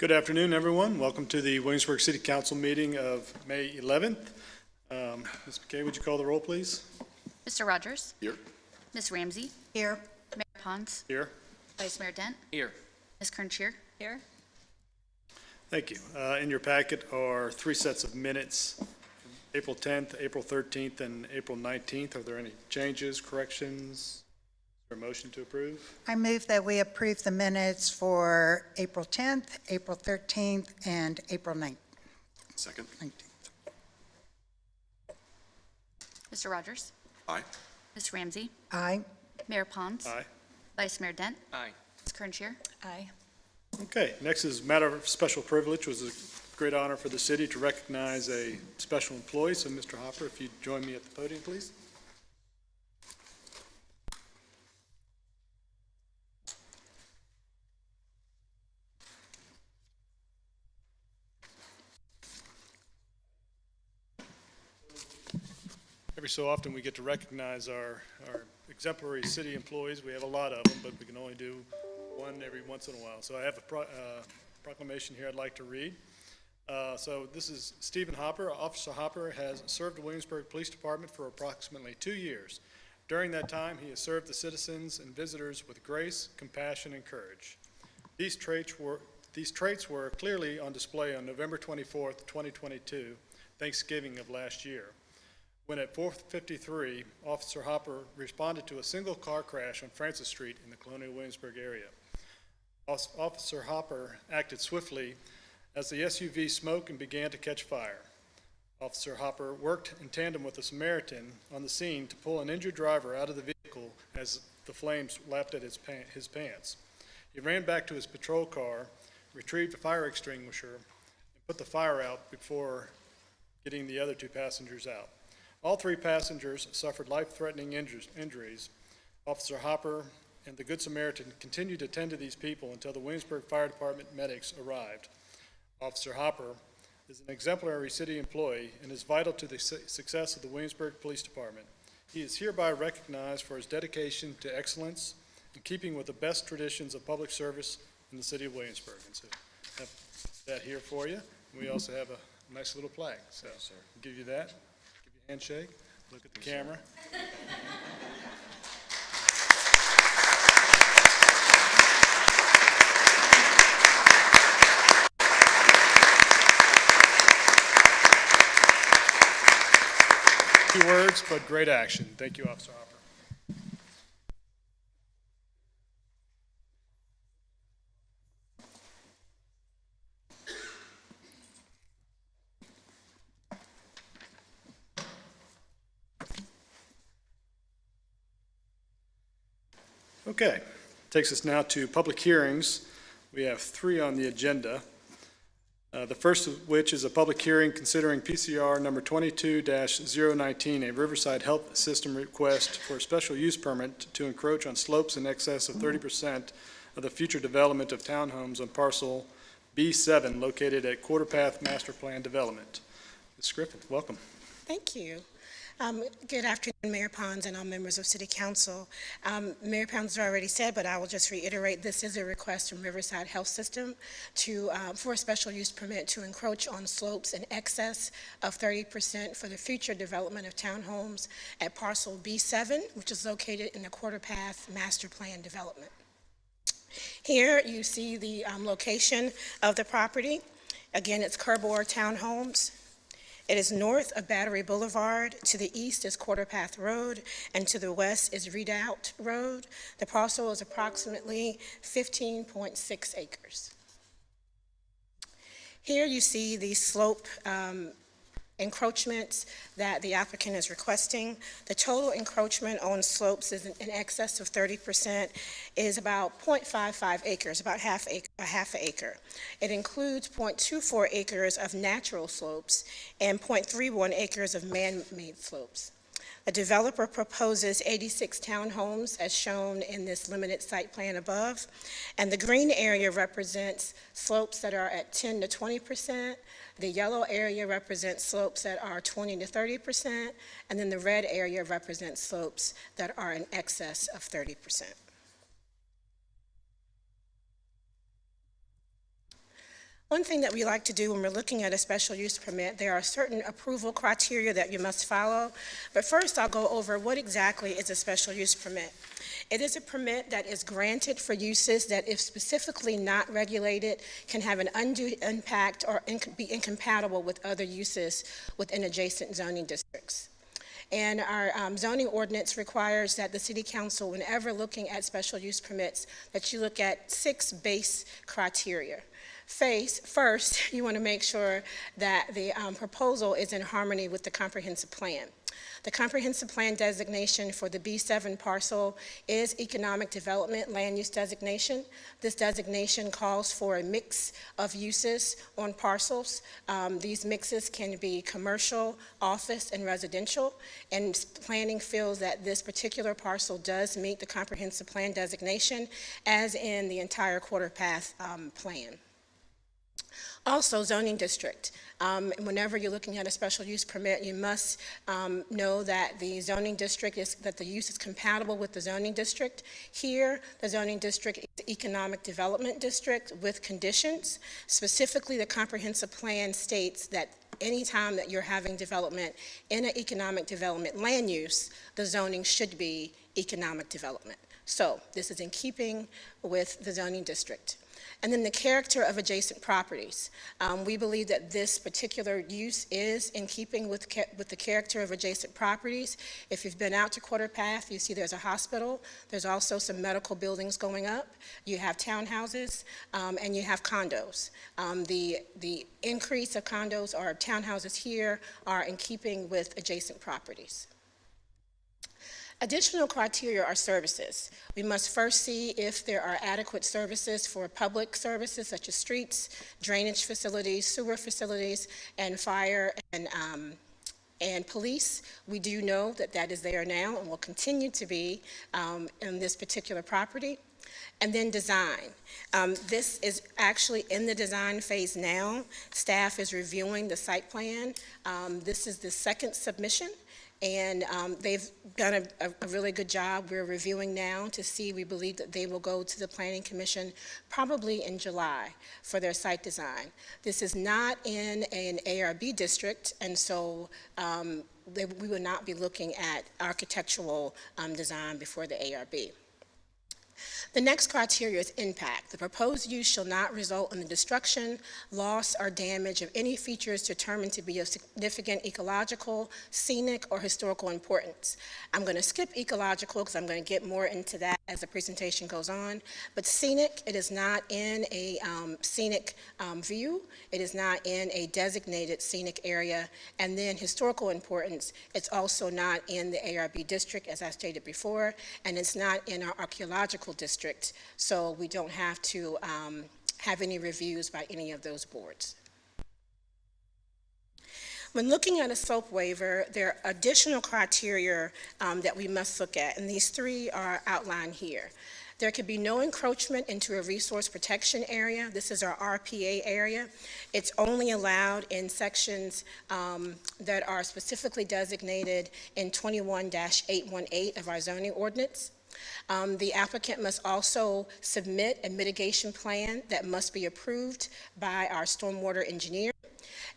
Good afternoon, everyone. Welcome to the Williamsburg City Council meeting of May 11th. Ms. McKay, would you call the roll, please? Mr. Rogers? Here. Ms. Ramsey? Here. Mayor Pons? Here. Vice Mayor Dent? Here. Ms. Kerncheer? Here. Thank you. In your packet are three sets of minutes, from April 10th, April 13th, and April 19th. Are there any changes, corrections? Is there a motion to approve? I move that we approve the minutes for April 10th, April 13th, and April 19th. Second. Mr. Rogers? Aye. Ms. Ramsey? Aye. Mayor Pons? Aye. Vice Mayor Dent? Aye. Ms. Kerncheer? Aye. Okay, next is matter of special privilege. It was a great honor for the city to recognize a special employee. So, Mr. Hopper, if you'd join me at the podium, please. Every so often, we get to recognize our exemplary city employees. We have a lot of them, but we can only do one every once in a while. So I have a proclamation here I'd like to read. So this is Stephen Hopper. Officer Hopper has served the Williamsburg Police Department for approximately 2 years. During that time, he has served the citizens and visitors with grace, compassion, and courage. These traits were clearly on display on November 24th, 2022, Thanksgiving of last year, when at 4:53, Officer Hopper responded to a single car crash on Francis Street in the Colonial Williamsburg area. Officer Hopper acted swiftly as the SUV smoked and began to catch fire. Officer Hopper worked in tandem with a Samaritan on the scene to pull an injured driver out of the vehicle as the flames lapped at his pants. He ran back to his patrol car, retrieved a fire extinguisher, and put the fire out before getting the other two passengers out. All three passengers suffered life-threatening injuries. Officer Hopper and the Good Samaritan continued to tend to these people until the Williamsburg Fire Department medics arrived. Officer Hopper is an exemplary city employee and is vital to the success of the Williamsburg Police Department. He is hereby recognized for his dedication to excellence in keeping with the best traditions of public service in the city of Williamsburg. And so I have that here for you. We also have a nice little flag. So I'll give you that. Handshake, look at the camera. Few words, but great action. Thank you, Officer Hopper. Okay, takes us now to public hearings. We have 3 on the agenda. The first of which is a public hearing considering PCR number 22-019, a Riverside Health System request for a special use permit to encroach on slopes in excess of 30% of the future development of townhomes on parcel B7 located at Quarter Path Master Plan Development. Ms. Griffin, welcome. Thank you. Good afternoon, Mayor Pons and all members of City Council. Mayor Pons has already said, but I will just reiterate, this is a request from Riverside Health System for a special use permit to encroach on slopes in excess of 30% for the future development of townhomes at parcel B7, which is located in the Quarter Path Master Plan Development. Here you see the location of the property. Again, it's Kerbauer Townhomes. It is north of Battery Boulevard. To the east is Quarter Path Road, and to the west is Redoubt Road. The parcel is approximately 15.6 acres. Here you see the slope encroachments that the applicant is requesting. The total encroachment on slopes is in excess of 30%, is about 0.55 acres, about a half an acre. It includes 0.24 acres of natural slopes and 0.31 acres of man-made slopes. The developer proposes 86 townhomes as shown in this limited site plan above, and the green area represents slopes that are at 10 to 20%. The yellow area represents slopes that are 20 to 30%, and then the red area represents slopes that are in excess of 30%. One thing that we like to do when we're looking at a special use permit, there are certain approval criteria that you must follow. But first, I'll go over what exactly is a special use permit. It is a permit that is granted for uses that, if specifically not regulated, can have an undue impact or be incompatible with other uses within adjacent zoning districts. And our zoning ordinance requires that the city council, whenever looking at special use permits, that you look at 6 base criteria. First, you want to make sure that the proposal is in harmony with the comprehensive plan. The comprehensive plan designation for the B7 parcel is economic development land use designation. This designation calls for a mix of uses on parcels. These mixes can be commercial, office, and residential, and planning feels that this particular parcel does meet the comprehensive plan designation, as in the entire quarter path plan. Also, zoning district. Whenever you're looking at a special use permit, you must know that the zoning district that the use is compatible with the zoning district. Here, the zoning district is the economic development district with conditions. Specifically, the comprehensive plan states that anytime that you're having development in an economic development land use, the zoning should be economic development. So this is in keeping with the zoning district. And then the character of adjacent properties. We believe that this particular use is in keeping with the character of adjacent properties. If you've been out to Quarter Path, you see there's a hospital. There's also some medical buildings going up. You have townhouses, and you have condos. The increase of condos or townhouses here are in keeping with adjacent properties. Additional criteria are services. We must first see if there are adequate services for public services such as streets, drainage facilities, sewer facilities, and fire and police. We do know that that is there now and will continue to be in this particular property. And then design. This is actually in the design phase now. Staff is reviewing the site plan. This is the second submission. And they've done a really good job. We're reviewing now to see, we believe that they will go to the Planning Commission probably in July for their site design. This is not in an ARB district, and so we will not be looking at architectural design before the ARB. The next criteria is impact. The proposed use shall not result in the destruction, loss, or damage of any features determined to be of significant ecological, scenic, or historical importance. I'm going to skip ecological because I'm going to get more into that as the presentation goes on. But scenic, it is not in a scenic view. It is not in a designated scenic area. And then historical importance, it's also not in the ARB district, as I stated before, and it's not in our archaeological district. So we don't have to have any reviews by any of those boards. When looking at a SOAP waiver, there are additional criteria that we must look at, and these 3 are outlined here. There could be no encroachment into a resource protection area. This is our RPA area. It's only allowed in sections that are specifically designated in 21-818 of our zoning ordinance. The applicant must also submit a mitigation plan that must be approved by our stormwater engineer.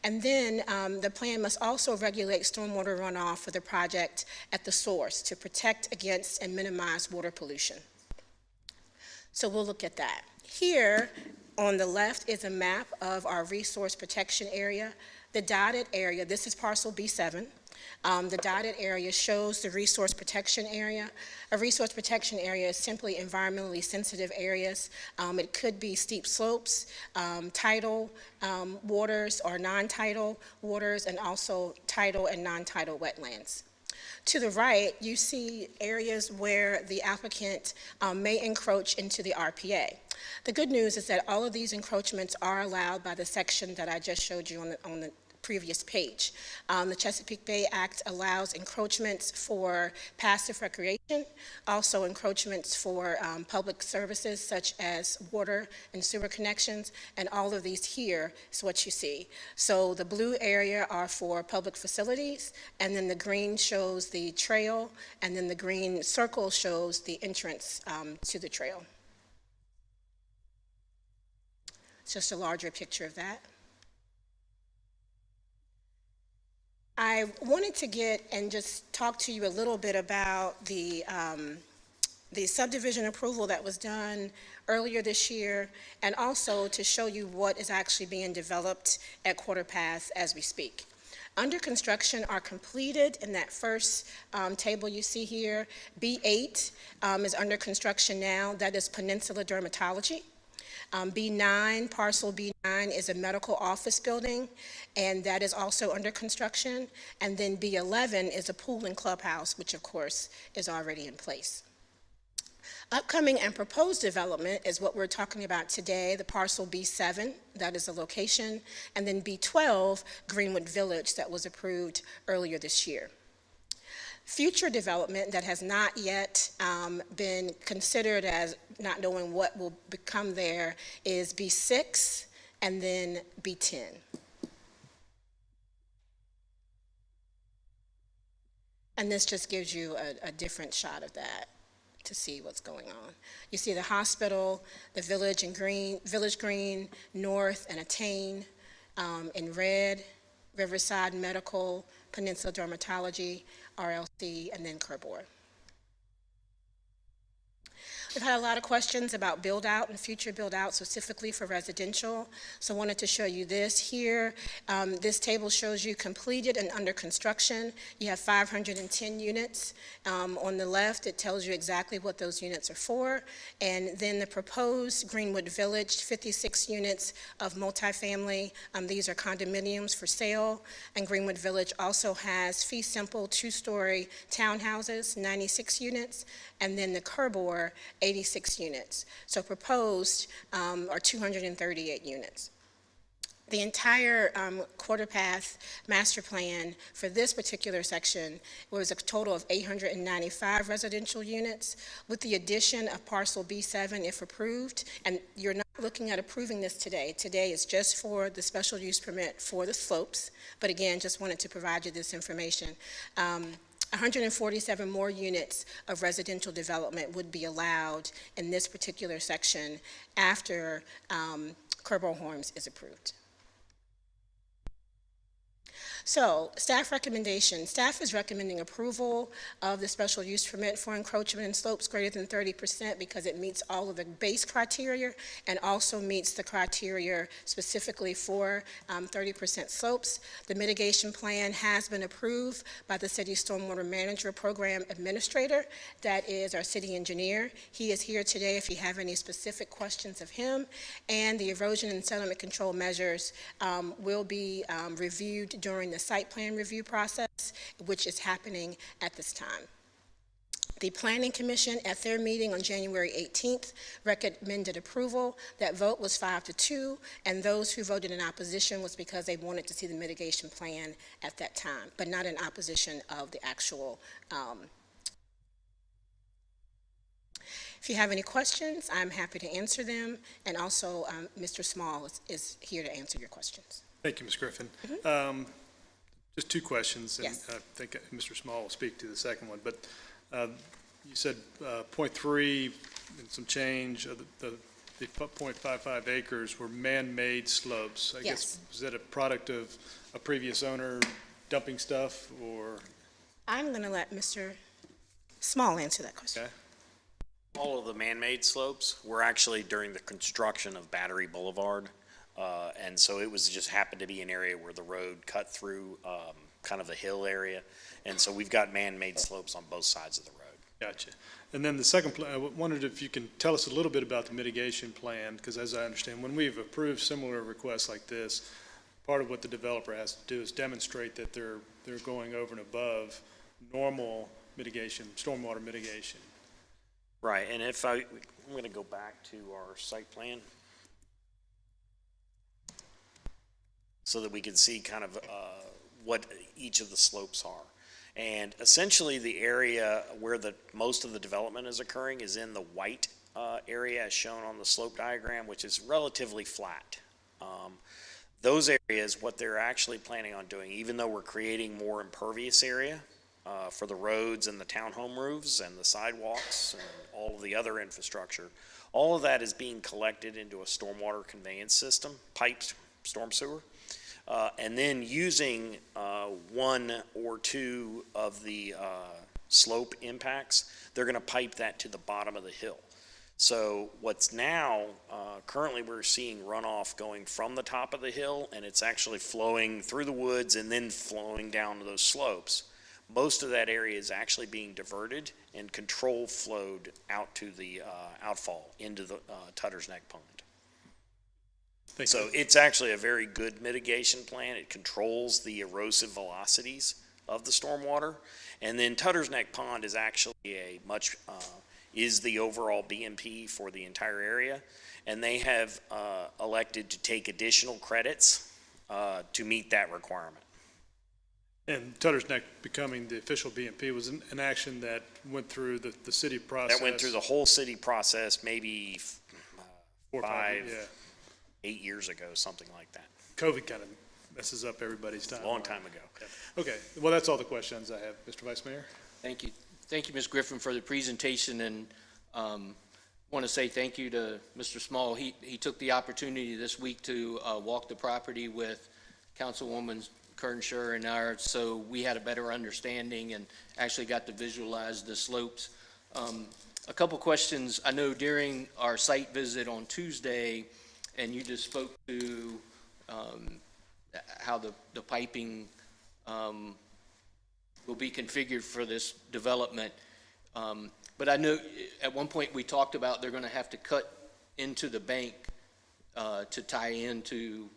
And then the plan must also regulate stormwater runoff for the project at the source to protect against and minimize water pollution. So we'll look at that. Here on the left is a map of our resource protection area. The dotted area, this is parcel B7. The dotted area shows the resource protection area. A resource protection area is simply environmentally sensitive areas. It could be steep slopes, tidal waters or non-tidal waters, and also tidal and non-tidal wetlands. To the right, you see areas where the applicant may encroach into the RPA. The good news is that all of these encroachments are allowed by the section that I just showed you on the previous page. The Chesapeake Bay Act allows encroachments for passive recreation, also encroachments for public services such as water and sewer connections, and all of these here is what you see. So the blue area are for public facilities, and then the green shows the trail, and then the green circle shows the entrance to the trail. It's just a larger picture of that. I wanted to get and just talk to you a little bit about the subdivision approval that was done earlier this year, and also to show you what is actually being developed at Quarter Path as we speak. Under construction are completed in that first table you see here. B8 is under construction now. That is Peninsula Dermatology. B9, parcel B9 is a medical office building, and that is also under construction. And then B11 is a pool and clubhouse, which of course is already in place. Upcoming and proposed development is what we're talking about today, the parcel B7, that is the location, and then B12, Greenwood Village, that was approved earlier this year. Future development that has not yet been considered, as not knowing what will become there, is B6 and then B10. And this just gives you a different shot of that to see what's going on. You see the hospital, the Village Green, North, and Attain in red, Riverside Medical, Peninsula Dermatology, RLC, and then Kerbor. We've had a lot of questions about build-out and future build-out, specifically for residential, so I wanted to show you this here. This table shows you completed and under construction. You have 510 units. On the left, it tells you exactly what those units are for, and then the proposed Greenwood Village, 56 units of multifamily. These are condominiums for sale, and Greenwood Village also has fee simple 2-story townhouses, 96 units, and then the Kerbor, 86 units. So proposed are 238 units. The entire Quarter Path master plan for this particular section was a total of 895 residential units, with the addition of parcel B7 if approved. And you're not looking at approving this today. Today is just for the special use permit for the slopes. But again, just wanted to provide you this information. 147 more units of residential development would be allowed in this particular section after Kerbor Homes is approved. So, staff recommendation. Staff is recommending approval of the special use permit for encroachment in slopes greater than 30% because it meets all of the base criteria and also meets the criteria specifically for 30% slopes. The mitigation plan has been approved by the City Stormwater Manager Program Administrator. That is our city engineer. He is here today if you have any specific questions of him. And the erosion and sediment control measures will be reviewed during the site plan review process, which is happening at this time. The Planning Commission, at their meeting on January 18th, recommended approval. That vote was 5-2, and those who voted in opposition was because they wanted to see the mitigation plan at that time, but not in opposition of the actual. If you have any questions, I'm happy to answer them, and also Mr. Small is here to answer your questions. Thank you, Ms. Griffin. Just two questions, and Yes. I think Mr. Small will speak to the second one. But you said 0.3 and some change of the 0.55 acres were man-made slopes. I guess, was that a product of a previous owner dumping stuff, or? I'm going to let Mr. Small answer that question. Okay. All of the man-made slopes were actually during the construction of Battery Boulevard. And so it was just happened to be an area where the road cut through kind of a hill area. And so we've got man-made slopes on both sides of the road. Gotcha. And then the second, I wondered if you can tell us a little bit about the mitigation plan, because as I understand, when we've approved similar requests like this, part of what the developer has to do is demonstrate that they're going over and above normal mitigation, stormwater mitigation. Right, and if I'm going to go back to our site plan so that we can see kind of what each of the slopes are. And essentially the area where most of the development is occurring is in the white area as shown on the slope diagram, which is relatively flat. Those areas, what they're actually planning on doing, even though we're creating more impervious area, for the roads and the townhome roofs and the sidewalks and all of the other infrastructure. All of that is being collected into a stormwater conveyance system, piped storm sewer. And then using one or two of the slope impacts, they're going to pipe that to the bottom of the hill. So what's now, currently we're seeing runoff going from the top of the hill, and it's actually flowing through the woods and then flowing down to those slopes. Most of that area is actually being diverted and control flowed out to the outfall into the Tutter's Neck Pond. Thank So you. it's actually a very good mitigation plan. It controls the erosive velocities of the stormwater. And then Tutter's Neck Pond is actually is the overall BMP for the entire area. And they have elected to take additional credits to meet that requirement. And Tutter's Neck becoming the official BMP was an action that went through the city process. That went through the whole city process maybe 4 or 5, yeah. 8 years ago, something like that. COVID kind of messes up everybody's time. Long time ago. Okay, well, that's all the questions I have. Mr. Vice Mayor? Thank you. Thank you, Ms. Griffin, for the presentation, and want to say thank you to Mr. Small. He took the opportunity this week to walk the property with Councilwoman Kernshire and I, so we had a better understanding and actually got to visualize the slopes. A couple questions. I know during our site visit on Tuesday, and you just spoke to how the piping will be configured for this development. But I know at one point we talked about they're going to have to cut into the bank to tie into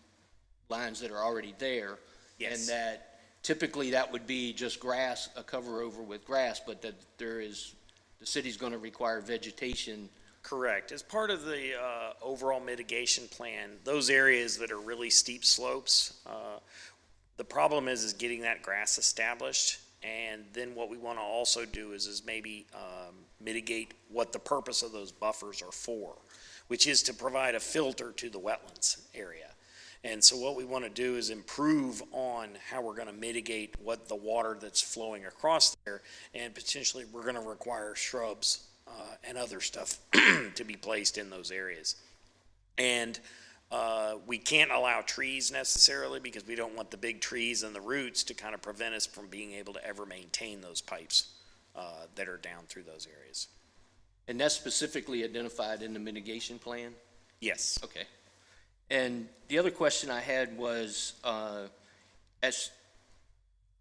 lines that are already there. Yes. And that typically that would be just grass, a cover over with grass, but that the city's going to require vegetation. Correct. As part of the overall mitigation plan, those areas that are really steep slopes, the problem is getting that grass established. And then what we want to also do is maybe mitigate what the purpose of those buffers are for, which is to provide a filter to the wetlands area. And so what we want to do is improve on how we're going to mitigate what the water that's flowing across there, and potentially we're going to require shrubs and other stuff to be placed in those areas. And we can't allow trees necessarily because we don't want the big trees and the roots to kind of prevent us from being able to ever maintain those pipes that are down through those areas. And that's specifically identified in the mitigation plan? Yes. Okay. And the other question I had was, as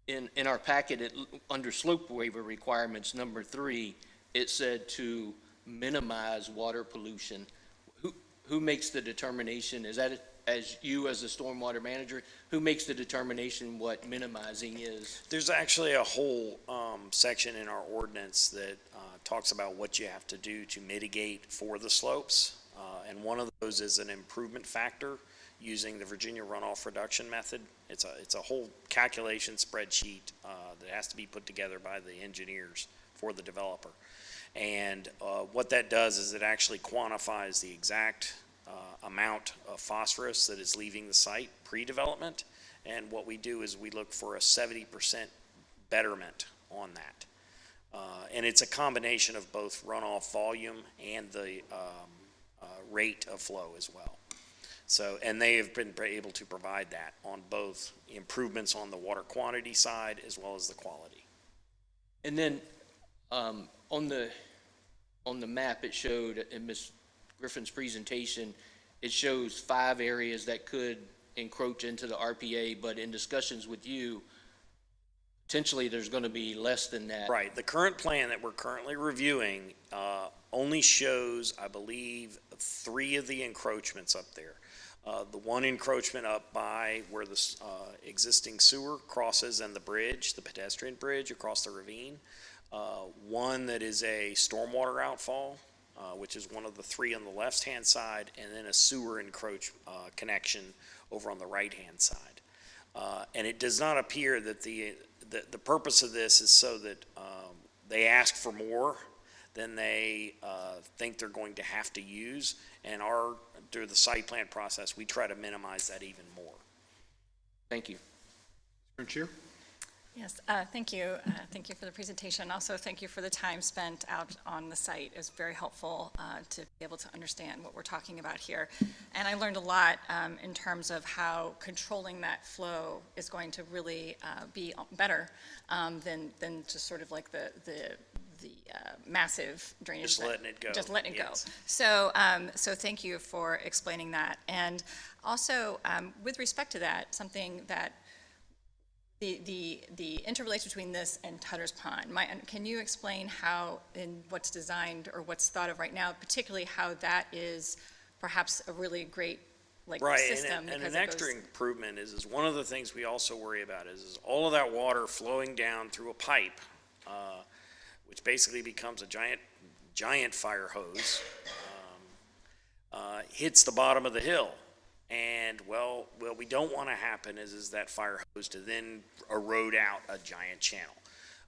in our packet, under slope waiver requirements, number 3, it said to minimize water pollution. Who makes the determination? Is that as you as a stormwater manager, who makes the determination what minimizing is? There's actually a whole section in our ordinance that talks about what you have to do to mitigate for the slopes. And one of those is an improvement factor using the Virginia runoff reduction method. It's a whole calculation spreadsheet that has to be put together by the engineers for the developer. And what that does is it actually quantifies the exact amount of phosphorus that is leaving the site pre-development. And what we do is we look for a 70% betterment on that. And it's a combination of both runoff volume and the rate of flow as well. So, and they have been able to provide that on both improvements on the water quantity side as well as the quality. And then on the map, it showed in Ms. Griffin's presentation, it shows 5 areas that could encroach into the RPA, but in discussions with you, potentially there's going to be less than that. Right. The current plan that we're currently reviewing only shows, I believe, 3 of the encroachments up there. The one encroachment up by where the existing sewer crosses and the bridge, the pedestrian bridge across the ravine. One that is a stormwater outfall, which is one of the 3 on the left-hand side, and then a sewer connection over on the right-hand side. And it does not appear that the purpose of this is so that they ask for more than they think they're going to have to use. And through the site plan process, we try to minimize that even more. Thank you. Mr. Chair? Yes, thank you. Thank you for the presentation. Also, thank you for the time spent out on the site. It's very helpful to be able to understand what we're talking about here. And I learned a lot in terms of how controlling that flow is going to really be better than just sort of like the massive drainage. Just letting it go. Just letting it go. Yes. So, so thank you for explaining that. And also, with respect to that, something that the interrelation between this and Tutter's Pond, can you explain how and what's designed or what's thought of right now, particularly how that is perhaps a really great Right, system? and because an it extra goes- improvement is one of the things we also worry about is all of that water flowing down through a pipe, which basically becomes a giant fire hose, hits the bottom of the hill. And well, what we don't want to happen is that fire hose to then erode out a giant channel.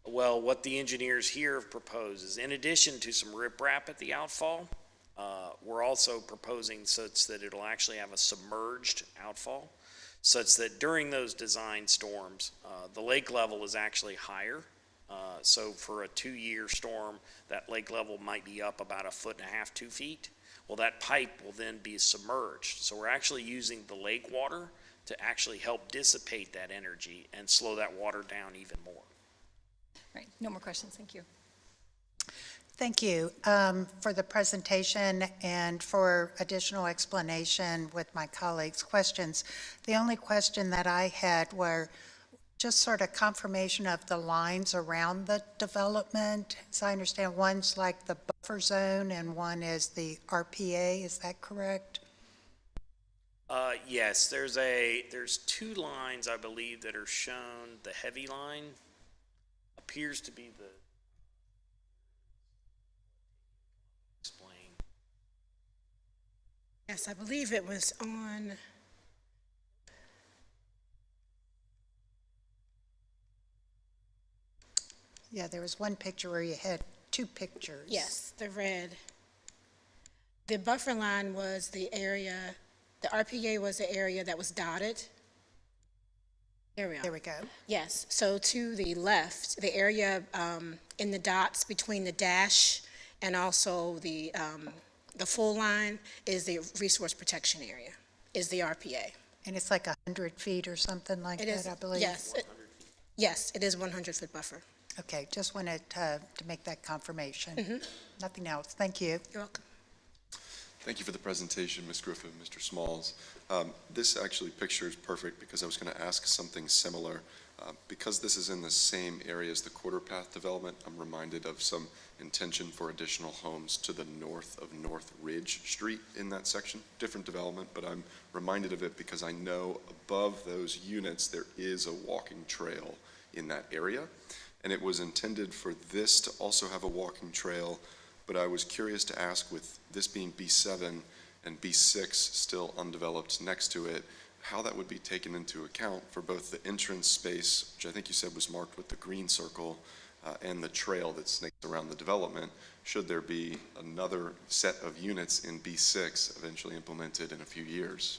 Well, what the engineers here have proposed is, in addition to some riprap at the outfall, we're also proposing such that it'll actually have a submerged outfall, such that during those design storms, the lake level is actually higher. So for a 2-year storm, that lake level might be up about 1.5 feet, 2 feet. Well, that pipe will then be submerged. So we're actually using the lake water to actually help dissipate that energy and slow that water down even more. Right, no more questions, thank you. Thank you for the presentation and for additional explanation with my colleagues' questions. The only question that I had were just sort of confirmation of the lines around the development. As I understand, one's like the buffer zone and one is the RPA, is that correct? Yes, there's 2 lines, I believe, that are shown. The heavy line appears to be the explain. Yes, I believe it was on, Yeah, there was one picture where you had 2 pictures. yes, the red. The buffer line was the area, the RPA was the area that was dotted. There we are. There we go. Yes, so to the left, the area in the dots between the dash and also the full line is the resource protection area, is the RPA. And it's like 100 feet or something like It is, that, I believe? yes. Yes, it is 100-foot buffer. Okay, just wanted to make that confirmation. Nothing else. Thank you. You're welcome. Thank you for the presentation, Ms. Griffin, Mr. Smalls. This actually picture is perfect because I was going to ask something similar. Because this is in the same area as the Quarter Path development, I'm reminded of some intention for additional homes to the north of North Ridge Street in that section. Different development, but I'm reminded of it because I know above those units there is a walking trail in that area. And it was intended for this to also have a walking trail, but I was curious to ask, with this being B7 and B6 still undeveloped next to it, how that would be taken into account for both the entrance space, which I think you said was marked with the green circle, and the trail that snakes around the development, should there be another set of units in B6 eventually implemented in a few years?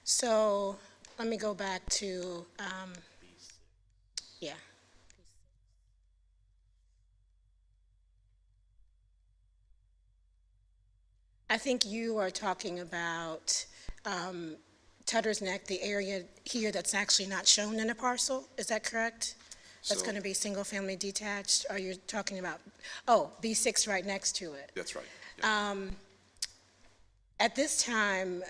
So let me go back to, yeah. I think you are talking about Tutter's Neck, the area here that's actually not shown in a parcel, is that correct? That's So- going to be single-family detached, or you're talking about, oh, B6 right next to it? That's right. Yeah. At this time,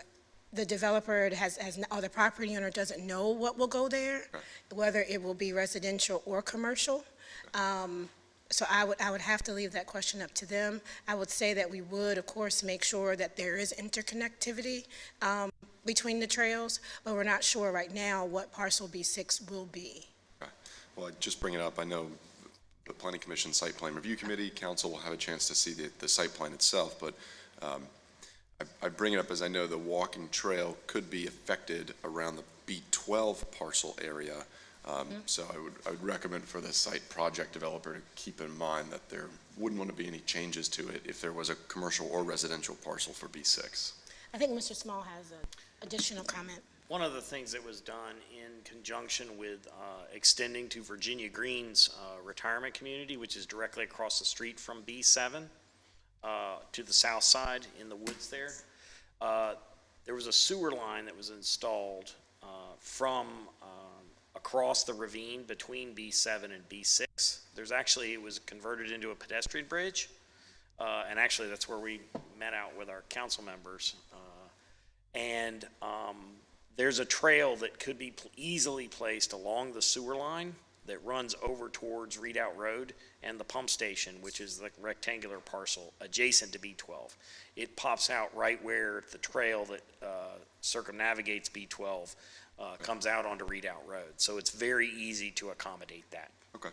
the developer or the property owner doesn't know what will go there, Right. whether it will be residential or commercial. So I would have to leave that question up to them. I would say that we would, of course, make sure that there is interconnectivity between the trails, but we're not sure right now what parcel B6 will be. Okay. Well, I just bring it up, I know the Planning Commission Site Plan Review Committee, council will have a chance to see the site plan itself, but I bring it up as I know the walking trail could be affected around the B12 parcel area. So I would recommend for the site project developer to keep in mind that there wouldn't want to be any changes to it if there was a commercial or residential parcel for B6. I think Mr. Small has an additional comment. One of the things that was done in conjunction with extending to Virginia Green's retirement community, which is directly across the street from B7 to the south side in the woods there, there was a sewer line that was installed from across the ravine between B7 and B6. It was converted into a pedestrian bridge, and actually that's where we met out with our council members. There's a trail that could be easily placed along the sewer line that runs over towards Redoubt Road and the pump station, which is the rectangular parcel adjacent to B12. It pops out right where the trail that circumnavigates B12 comes out onto Redoubt Road. So it's very easy to accommodate that, Okay.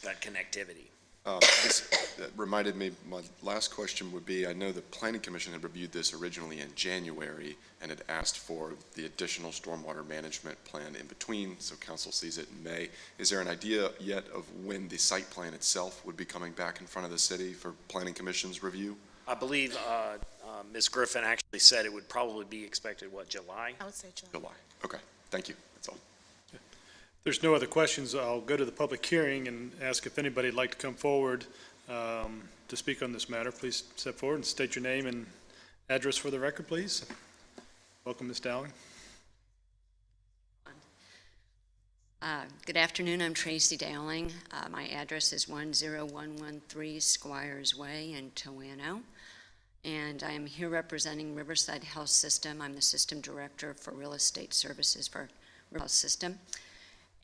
that connectivity. That reminded me, my last question would be, I know the Planning Commission had reviewed this originally in January and had asked for the additional stormwater management plan in between, so council sees it in May. Is there an idea yet of when the site plan itself would be coming back in front of the city for Planning Commission's review? I believe Ms. Griffin actually said it would probably be expected, July? I would say July. July. Okay, thank you, that's all. If there's no other questions, I'll go to the public hearing and ask if anybody'd like to come forward to speak on this matter. Please step forward and state your name and address for the record, please. Welcome, Ms. Dowling. Good afternoon, I'm Tracy Dowling. My address is 10113 Squires Way in Towano, and I am here representing Riverside Health System. I'm the System Director for Real Estate Services for Riverside Health System.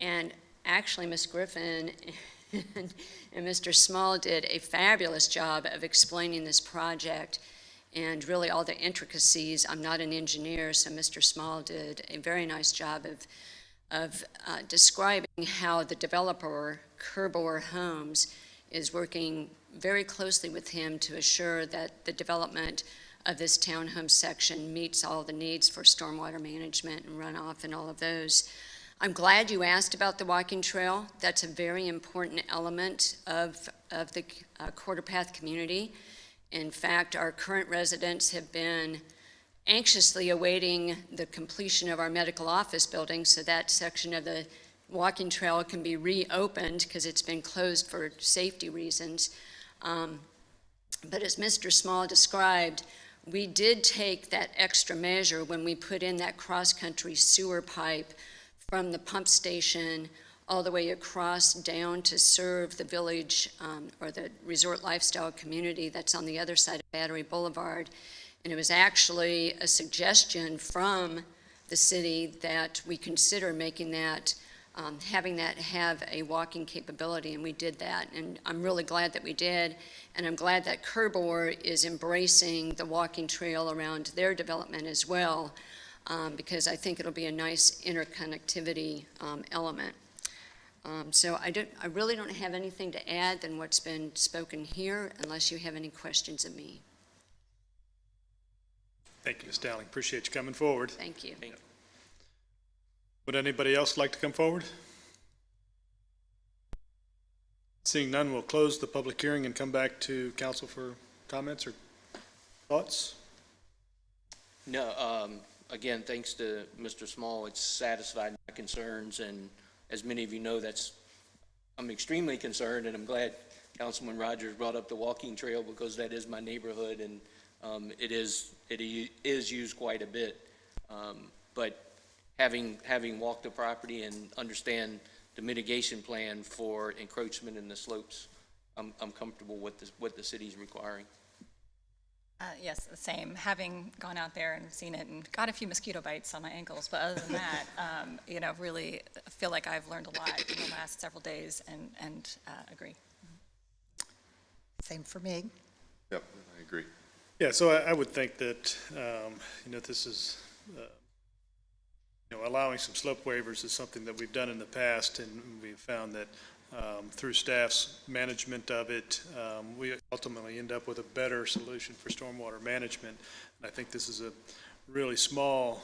And actually, Ms. Griffin and Mr. Small did a fabulous job of explaining this project and really all the intricacies. I'm not an engineer, so Mr. Small did a very nice job of describing how the developer, Kerbauer Homes, is working very closely with him to assure that the development of this townhome section meets all the needs for stormwater management and runoff and all of those. I'm glad you asked about the walking trail. That's a very important element of the Quarter Path community. In fact, our current residents have been anxiously awaiting the completion of our medical office building so that section of the walking trail can be reopened because it's been closed for safety reasons. But as Mr. Small described, we did take that extra measure when we put in that cross-country sewer pipe from the pump station all the way across down to serve the village or the resort lifestyle community that's on the other side of Battery Boulevard. And it was actually a suggestion from the city that we consider making that, having that have a walking capability, and we did that. And I'm really glad that we did, and I'm glad that Kerbauer is embracing the walking trail around their development as well, because I think it'll be a nice interconnectivity element. So I really don't have anything to add than what's been spoken here, unless you have any questions of me. Thank you, Ms. Dowling. Appreciate you coming forward. Thank you. Would anybody else like to come forward? Seeing none, we'll close the public hearing and come back to council for comments or thoughts. No, again, thanks to Mr. Small, it's satisfied my concerns, and as many of you know, I'm extremely concerned, and I'm glad Councilman Rogers brought up the walking trail because that is my neighborhood, and it is used quite a bit. But having walked the property and understand the mitigation plan for encroachment in the slopes, I'm comfortable with what the city's requiring. Yes, the same. Having gone out there and seen it and got a few mosquito bites on my ankles, but other than that, really feel like I've learned a lot in the last several days and agree. Same for me. Yep, I agree. Yeah, so I would think that, this is, allowing some slope waivers is something that we've done in the past, and we've found that through staff's management of it, we ultimately end up with a better solution for stormwater management. And I think this is a really small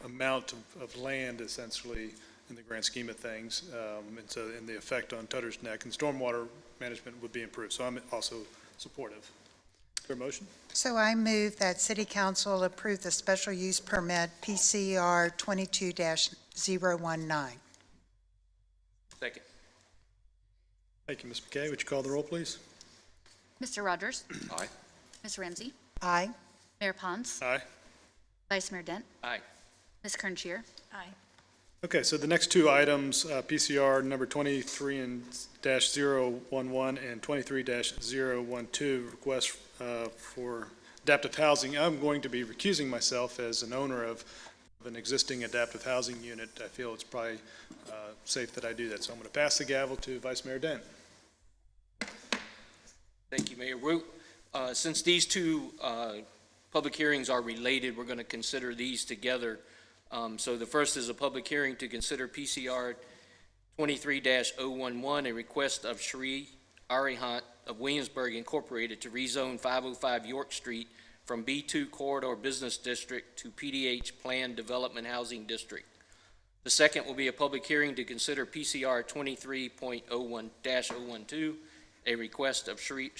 amount of land, essentially, in the grand scheme of things. And so, in the effect on Tutter's Neck and stormwater management would be improved. So I'm also supportive. Is there a motion? So I move that City Council approve the special use permit PCR 22-019. Second. Thank you, Ms. McKay. Would you call the roll, please? Mr. Rogers? Aye. Ms. Ramsey? Aye. Mayor Pons? Aye. Vice Mayor Dent? Aye. Ms. Kernscher? Aye. Okay, so the next two items, PCR number 23-011 and 23-012, request for adaptive housing. I'm going to be recusing myself as an owner of an existing adaptive housing unit. I feel it's probably safe that I do that, so I'm going to pass the gavel to Vice Mayor Dent. Thank you, Mayor. Since these two public hearings are related, we're going to consider these together. So the first is a public hearing to consider PCR 23-011, a request of Sri Arihant of Williamsburg Incorporated to rezone 505 York Street from B2 Corridor Business District to PDH Planned Development Housing District. The second will be a public hearing to consider PCR 23.01-012, a request of Sri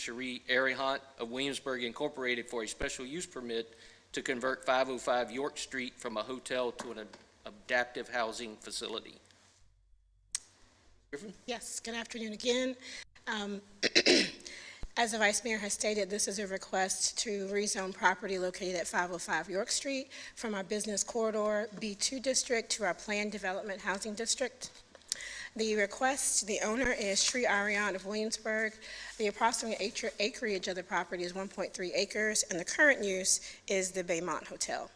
Arihant of Williamsburg Incorporated for a special use permit to convert 505 York Street from a hotel to an adaptive housing facility. Griffin? Yes, good afternoon again. As the Vice Mayor has stated, this is a request to rezone property located at 505 York Street from our business corridor B2 district to our planned development housing district. The request, the owner is Sri Arihant of Williamsburg. The approximate acreage of the property is 1.3 acres, and the current use is the Baymont Hotel.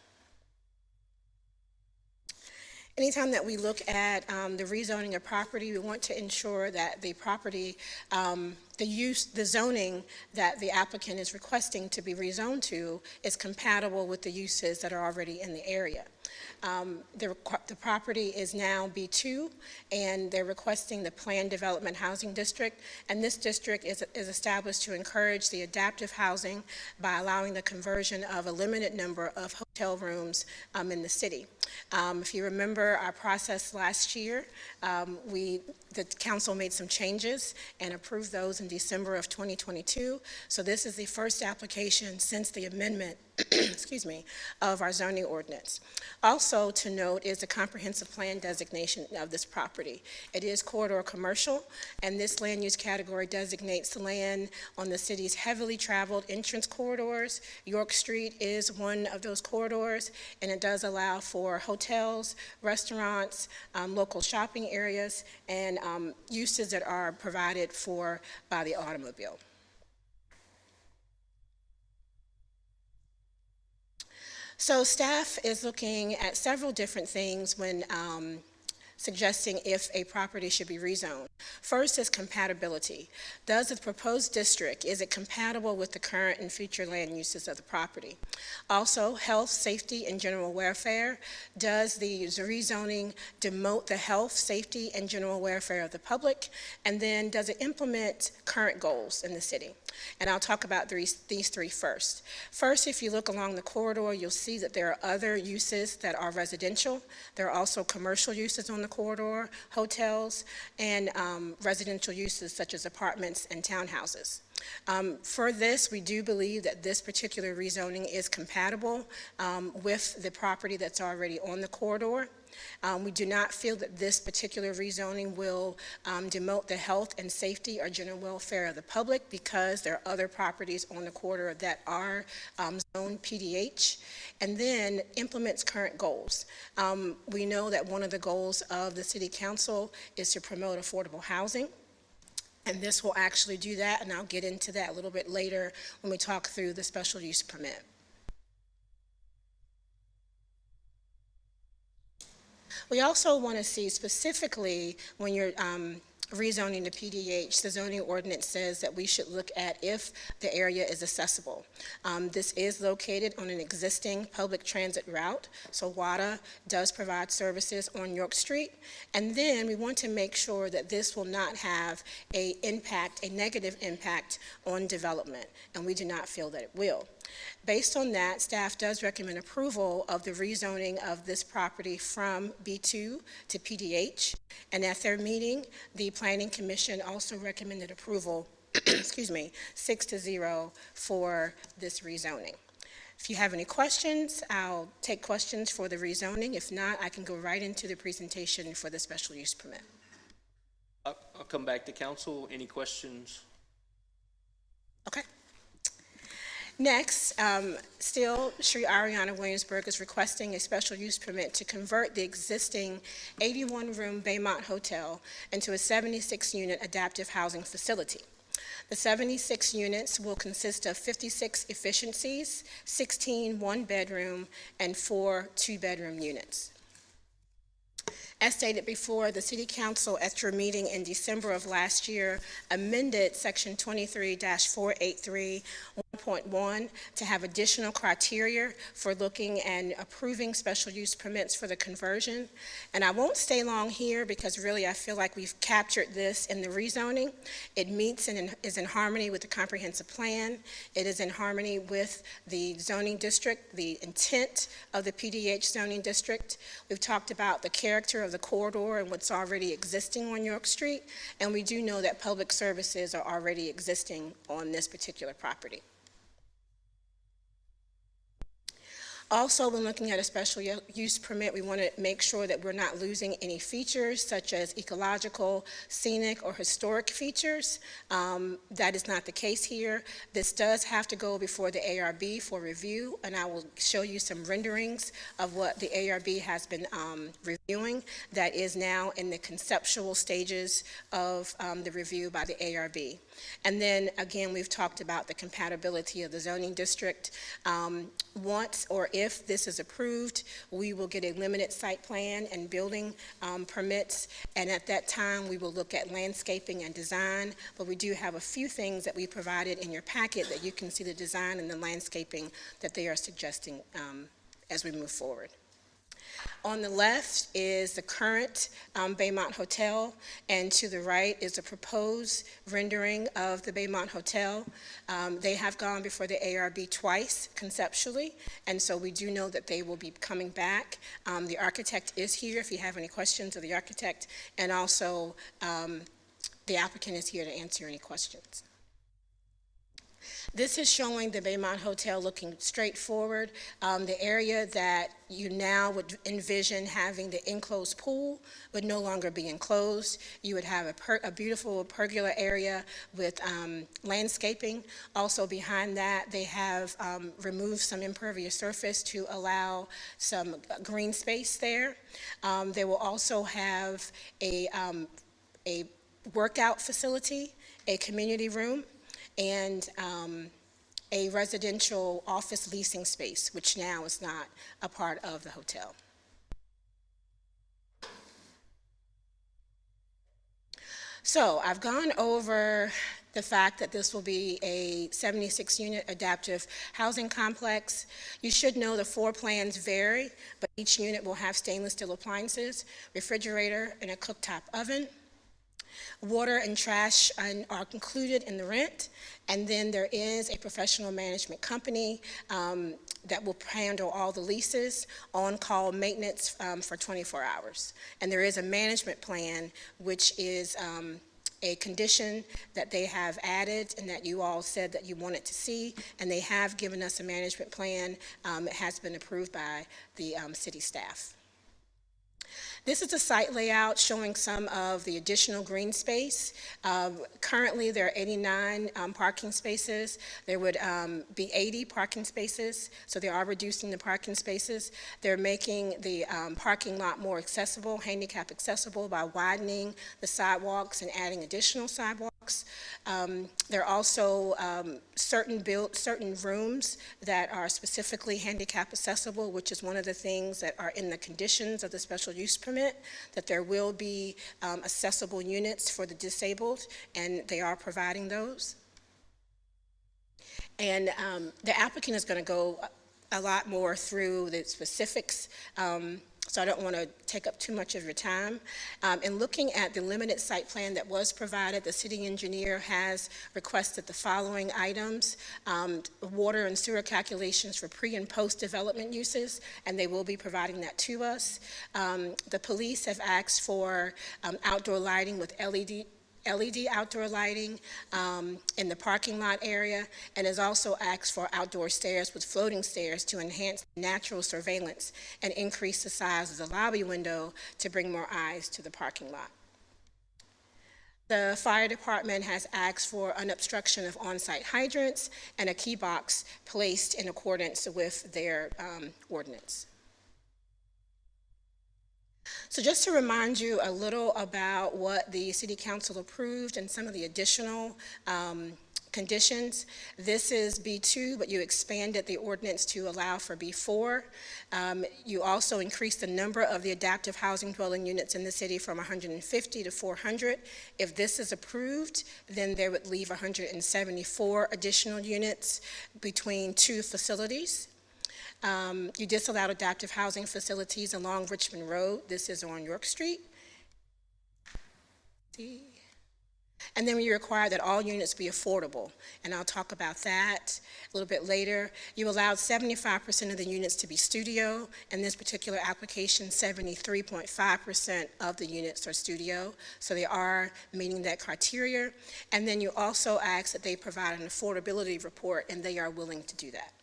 Anytime that we look at the rezoning of property, we want to ensure that the property, the zoning that the applicant is requesting to be rezoned to is compatible with the uses that are already in the area. The property is now B2, and they're requesting the Planned Development Housing District, and this district is established to encourage the adaptive housing by allowing the conversion of a limited number of hotel rooms in the city. If you remember our process last year, the council made some changes and approved those in December of 2022. So this is the first application since the amendment, excuse me, of our zoning ordinance. Also to note is the comprehensive plan designation of this property. It is corridor commercial, and this land use category designates the land on the city's heavily traveled entrance corridors. York Street is one of those corridors, and it does allow for hotels, restaurants, local shopping areas, and uses that are provided for by the automobile. So staff is looking at several different things when suggesting if a property should be rezoned. First is compatibility. Does the proposed district, is it compatible with the current and future land uses of the property? Also, health, safety, and general welfare. Does the rezoning demote the health, safety, and general welfare of the public? And then does it implement current goals in the city? And I'll talk about these three first. First, if you look along the corridor, you'll see that there are other uses that are residential. There are also commercial uses on the corridor, hotels, and residential uses such as apartments and townhouses. For this, we do believe that this particular rezoning is compatible with the property that's already on the corridor. We do not feel that this particular rezoning will demote the health and safety or general welfare of the public because there are other properties on the corridor that are zoned PDH, and then implements current goals. We know that one of the goals of the City Council is to promote affordable housing. And this will actually do that, and I'll get into that a little bit later when we talk through the special use permit. We also want to see specifically when you're rezoning to PDH, the zoning ordinance says that we should look at if the area is accessible. This is located on an existing public transit route, so WADA does provide services on York Street. And then we want to make sure that this will not have a negative impact on development, and we do not feel that it will. Based on that, staff does recommend approval of the rezoning of this property from B2 to PDH. And at their meeting, the Planning Commission also recommended approval excuse me, 6-0 for this rezoning. If you have any questions, I'll take questions for the rezoning. If not, I can go right into the presentation for the special use permit. I'll come back to council. Any questions? Okay. Next, still, Sri Ariana Williamsburg is requesting a special use permit to convert the existing 81-room Baymont Hotel into a 76-unit adaptive housing facility. The 76 units will consist of 56 efficiencies, 16 one-bedroom, and 4 two-bedroom units. As stated before, the City Council, after a meeting in December of last year, amended Section 23-483 1.1 to have additional criteria for looking and approving special use permits for the conversion. And I won't stay long here because really I feel like we've captured this in the rezoning. It meets and is in harmony with the comprehensive plan. It is in harmony with the zoning district, the intent of the PDH zoning district. We've talked about the character of the corridor and what's already existing on York Street, and we do know that public services are already existing on this particular property. Also, when looking at a special use permit, we want to make sure that we're not losing any features such as ecological, scenic, or historic features. That is not the case here. This does have to go before the ARB for review, and I will show you some renderings of what the ARB has been reviewing that is now in the conceptual stages of the review by the ARB. And then, again, we've talked about the compatibility of the zoning district. Once or if this is approved, we will get a limited site plan and building permits, and at that time, we will look at landscaping and design, but we do have a few things that we provided in your packet that you can see the design and the landscaping that they are suggesting as we move forward. On the left is the current Baymont Hotel, and to the right is a proposed rendering of the Baymont Hotel. They have gone before the ARB twice conceptually, and so we do know that they will be coming back. The architect is here if you have any questions of the architect, and also the applicant is here to answer any questions. This is showing the Baymont Hotel looking straight forward. The area that you now would envision having the enclosed pool would no longer be enclosed. You would have a beautiful pergola area with landscaping. Also behind that, they have removed some impervious surface to allow some green space there. They will also have a workout facility, a community room, and a residential office leasing space, which now is not a part of the hotel. So I've gone over the fact that this will be a 76-unit adaptive housing complex. You should know the floor plans vary, but each unit will have stainless steel appliances, refrigerator, and a cooktop oven. Water and trash are included in the rent, and then there is a professional management company that will handle all the leases, on-call maintenance for 24 hours. And there is a management plan, which is a condition that they have added and that you all said that you wanted to see, and they have given us a management plan. It has been approved by the city staff. This is a site layout showing some of the additional green space. Currently, there are 89 parking spaces. There would be 80 parking spaces, so they are reducing the parking spaces. They're making the parking lot more accessible, handicap accessible, by widening the sidewalks and adding additional sidewalks. There are also certain rooms that are specifically handicap accessible, which is one of the things that are in the conditions of the special use permit, that there will be accessible units for the disabled, and they are providing those. And the applicant is going to go a lot more through the specifics, so I don't want to take up too much of your time. In looking at the limited site plan that was provided, the city engineer has requested the following items: water and sewer calculations for pre- and post-development uses, and they will be providing that to us. The police have asked for outdoor lighting with LED LED outdoor lighting in the parking lot area, and has also asked for outdoor stairs with floating stairs to enhance natural surveillance and increase the size of the lobby window to bring more eyes to the parking lot. The fire department has asked for an obstruction of on-site hydrants and a key box placed in accordance with their ordinance. So just to remind you a little about what the City Council approved and some of the additional conditions. This is B2, but you expanded the ordinance to allow for B4. You also increased the number of the adaptive housing dwelling units in the city from 150 to 400. If this is approved, then there would leave 174 additional units between two facilities. You disallowed adaptive housing facilities along Richmond Road. This is on York Street. And then we require that all units be affordable, and I'll talk about that a little bit later. You allowed 75% of the units to be studio. In this particular application, 73.5% of the units are studio, so they are meeting that criteria. And then you also ask that they provide an affordability report, and they are willing to do that.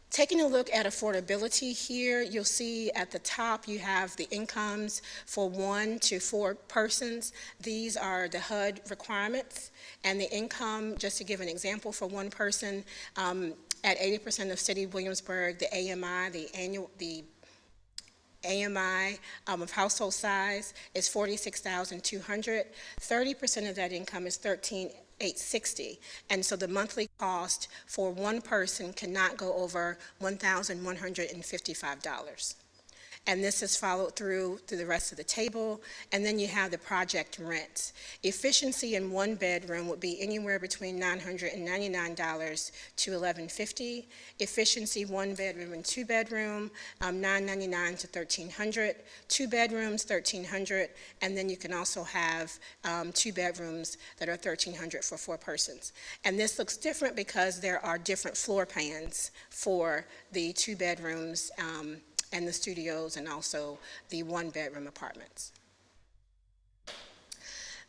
Taking a look at affordability here, you'll see at the top you have the incomes for 1 to 4 persons. These are the HUD requirements. And the income, just to give an example, for one person, at 80% of City of Williamsburg, the AMI of household size is $46,200. 30% of that income is $13,860, and so the monthly cost for one person cannot go over $1,155. And this is followed through to the rest of the table. And then you have the project rents. Efficiency in one bedroom would be anywhere between $999 to $1,150. Efficiency one bedroom and two bedroom, $999 to $1,300. Two bedrooms, $1,300. And then you can also have 2 bedrooms that are $1,300 for 4 persons. And this looks different because there are different floor plans for the 2 bedrooms and the studios, and also the 1-bedroom apartments.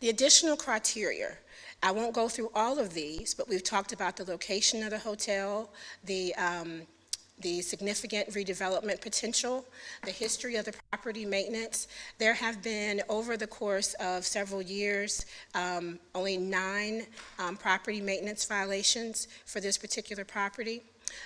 The additional criteria, I won't go through all of these, but we've talked about the location of the hotel, the significant redevelopment potential, the history of the property maintenance. There have been, over the course of several years, only 9 property maintenance violations for this particular property.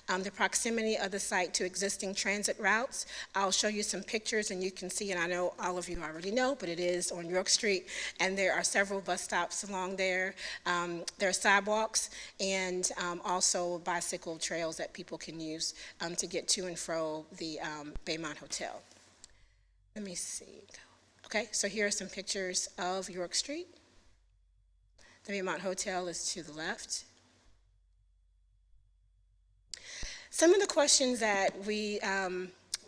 The proximity of the site to existing transit routes. I'll show you some pictures and you can see, and I know all of you already know, but it is on York Street, and there are several bus stops along there. There are sidewalks and also bicycle trails that people can use to get to and fro the Baymont Hotel. Let me see. Okay, so here are some pictures of York Street. The Baymont Hotel is to the left. Some of the questions that we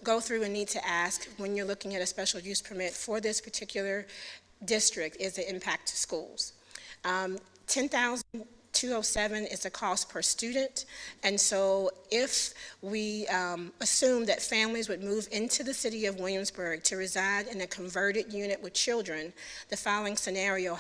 go through and need to ask when you're looking at a special use permit for this particular district is the impact to schools. $10,207 is the cost per student, and so if we assume that families would move into the city of Williamsburg to reside in a converted unit with children, the following scenario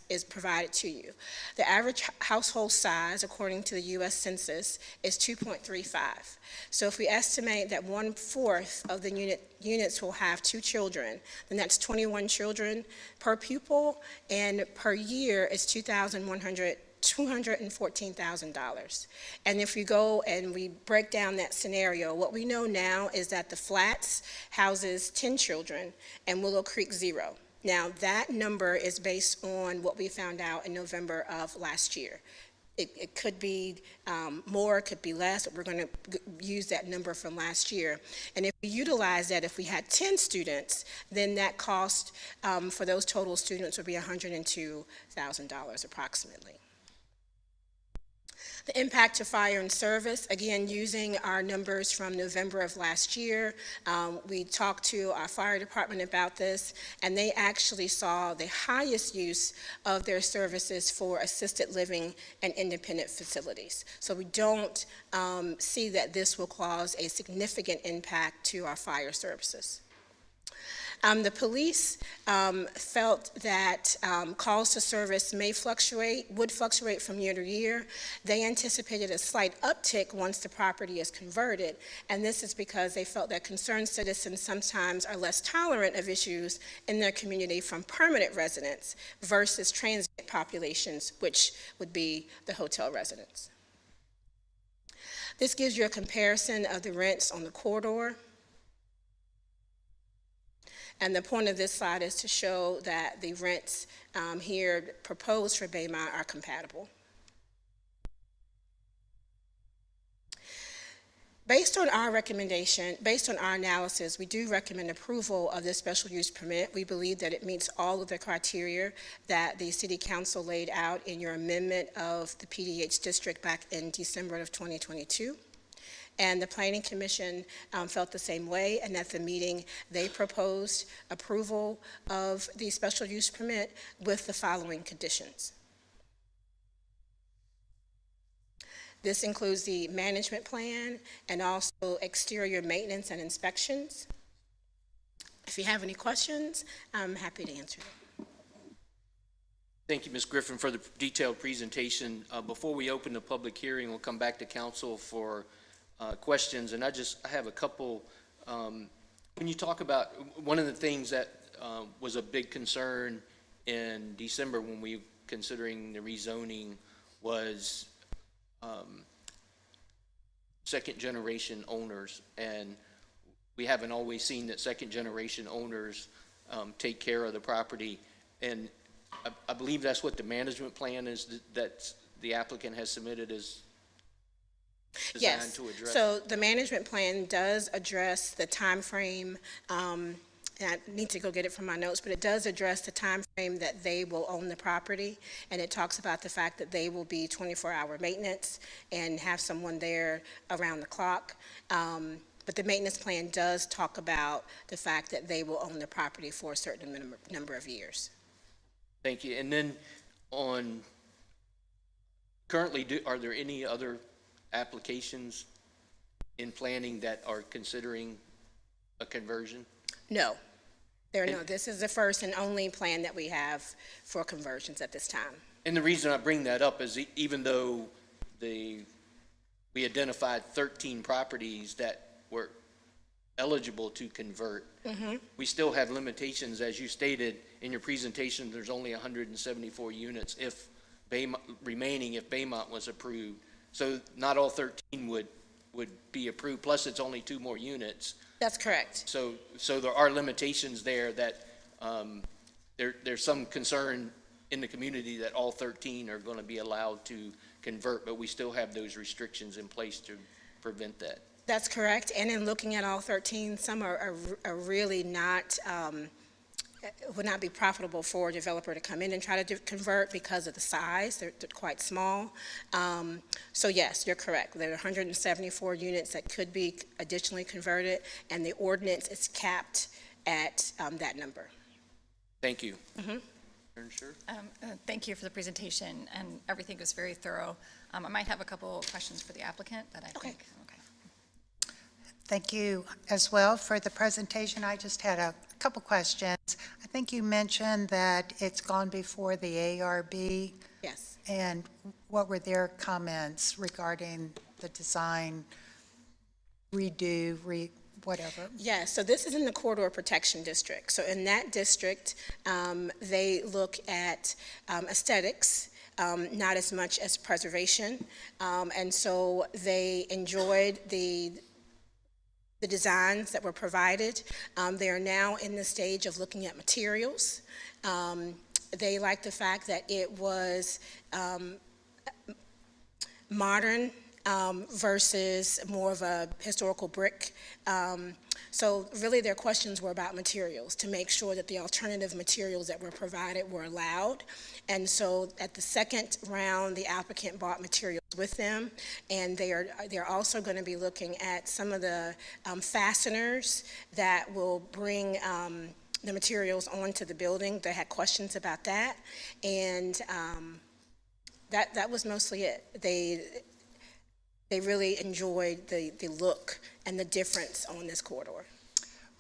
is provided to you. The average household size, according to the U.S. Census, is 2.35. So if we estimate that 1/4 of the units will have 2 children, then that's 21 children per pupil, and per year is $214,000. And if we go and we break down that scenario, what we know now is that the Flats houses 10 children and Willow Creek 0. Now, that number is based on what we found out in November of last year. It could be more, it could be less, but we're going to use that number from last year. And if we utilize that, if we had 10 students, then that cost for those total students would be $102,000 approximately. The impact to fire and service, again, using our numbers from November of last year, we talked to our fire department about this, and they actually saw the highest use of their services for assisted living and independent facilities. So we don't see that this will cause a significant impact to our fire services. The police felt that calls to service would fluctuate from year to year. They anticipated a slight uptick once the property is converted, and this is because they felt that concerned citizens sometimes are less tolerant of issues in their community from permanent residents versus transient populations, which would be the hotel residents. This gives you a comparison of the rents on the corridor. And the point of this slide is to show that the rents here proposed for Baymont are compatible. Based on our recommendation, based on our analysis, we do recommend approval of this special use permit. We believe that it meets all of the criteria that the City Council laid out in your amendment of the PDH district back in December of 2022. And the Planning Commission felt the same way, and at the meeting, they proposed approval of the special use permit with the following conditions. This includes the management plan and also exterior maintenance and inspections. If you have any questions, I'm happy to answer them. Thank you, Ms. Griffin, for the detailed presentation. Before we open the public hearing, we'll come back to council for questions, and I have a couple. When you talk about, one of the things that was a big concern in December when we were considering the rezoning was second-generation owners, and we haven't always seen that second-generation owners take care of the property, and I believe that's what the management plan is that the applicant has submitted as designed to address. So the management plan does address the time frame, and I need to go get it from my notes, but it does address the time frame that they will own the property, and it talks about the fact that they will be 24-hour maintenance and have someone there around the clock. But the maintenance plan does talk about the fact that they will own the property for a certain number of years. Thank you. And then currently, are there any other applications in planning that are considering a conversion? No, this is the first and only plan that we have for conversions at this time. And the reason I bring that up is even though we identified 13 properties that were eligible to convert, we still have limitations. As you stated in your presentation, there's only 174 units if Baymont was approved. So not all 13 would be approved, plus it's only 2 more units. That's correct. So there are limitations there that there's some concern in the community that all 13 are going to be allowed to convert, but we still have those restrictions in place to prevent that. That's correct. And in looking at all 13, some are really not, would not be profitable for a developer to come in and try to convert because of the size. They're quite small. So yes, you're correct. There are 174 units that could be additionally converted, and the ordinance is capped at that number. Thank you. Sure. Thank you for the presentation, and everything was very thorough. I might have a couple questions for the applicant that I think. Okay. Thank you as well for the presentation. I just had a couple questions. I think you mentioned that it's gone before the ARB. Yes. And what were their comments regarding the design, whatever? Yes, so this is in the Corridor Protection District. So in that district, they look at aesthetics, not as much as preservation. And so they enjoyed the designs that were provided. They are now in the stage of looking at materials. They like the fact that it was modern versus more of a historical brick. So really their questions were about materials, to make sure that the alternative materials that were provided were allowed. And so at the second round, the applicant brought materials with them, and they're also going to be looking at some of the fasteners that will bring the materials onto the building. They had questions about that, and that was mostly it. They really enjoyed the look and the difference on this corridor.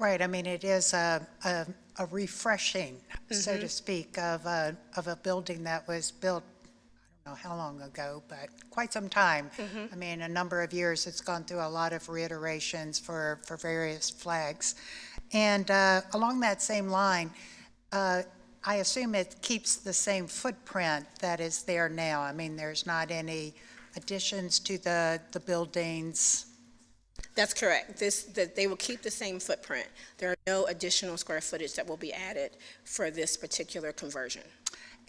Right, I mean, it is a refreshing, so to speak, of a building that was built, I don't know how long ago, but quite some time. I mean, a number of years, it's gone through a lot of reiterations for various flags. And along that same line, I assume it keeps the same footprint that is there now. I mean, there's not any additions to the buildings. That's correct. That they will keep the same footprint. There are no additional square footage that will be added for this particular conversion.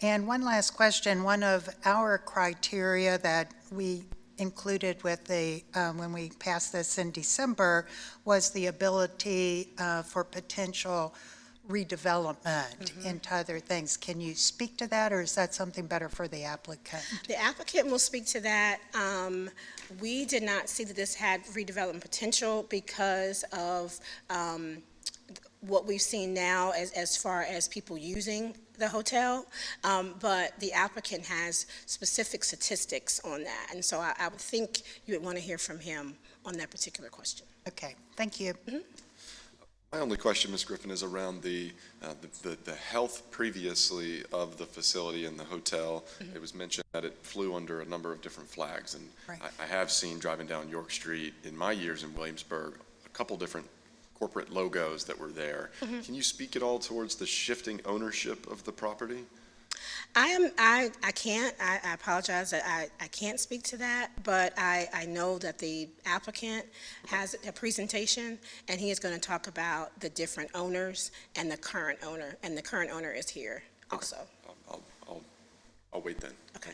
And one last question, one of our criteria that we included with the, when we passed this in December, was the ability for potential redevelopment into other things. Can you speak to that, or is that something better for the applicant? The applicant will speak to that. We did not see that this had redevelopment potential because of what we've seen now as far as people using the hotel, but the applicant has specific statistics on that, and so I would think you would want to hear from him on that particular question. Okay, thank you. My only question, Ms. Griffin, is around the health previously of the facility and the hotel. It was mentioned that it flew under a number of different flags, and Right. I have seen driving down York Street in my years in Williamsburg, a couple different corporate logos that were there. Can you speak at all towards the shifting ownership of the property? I can't, I apologize that I can't speak to that, but I know that the applicant has a presentation, and he is going to talk about the different owners and the current owner is here also. I'll wait then. Okay.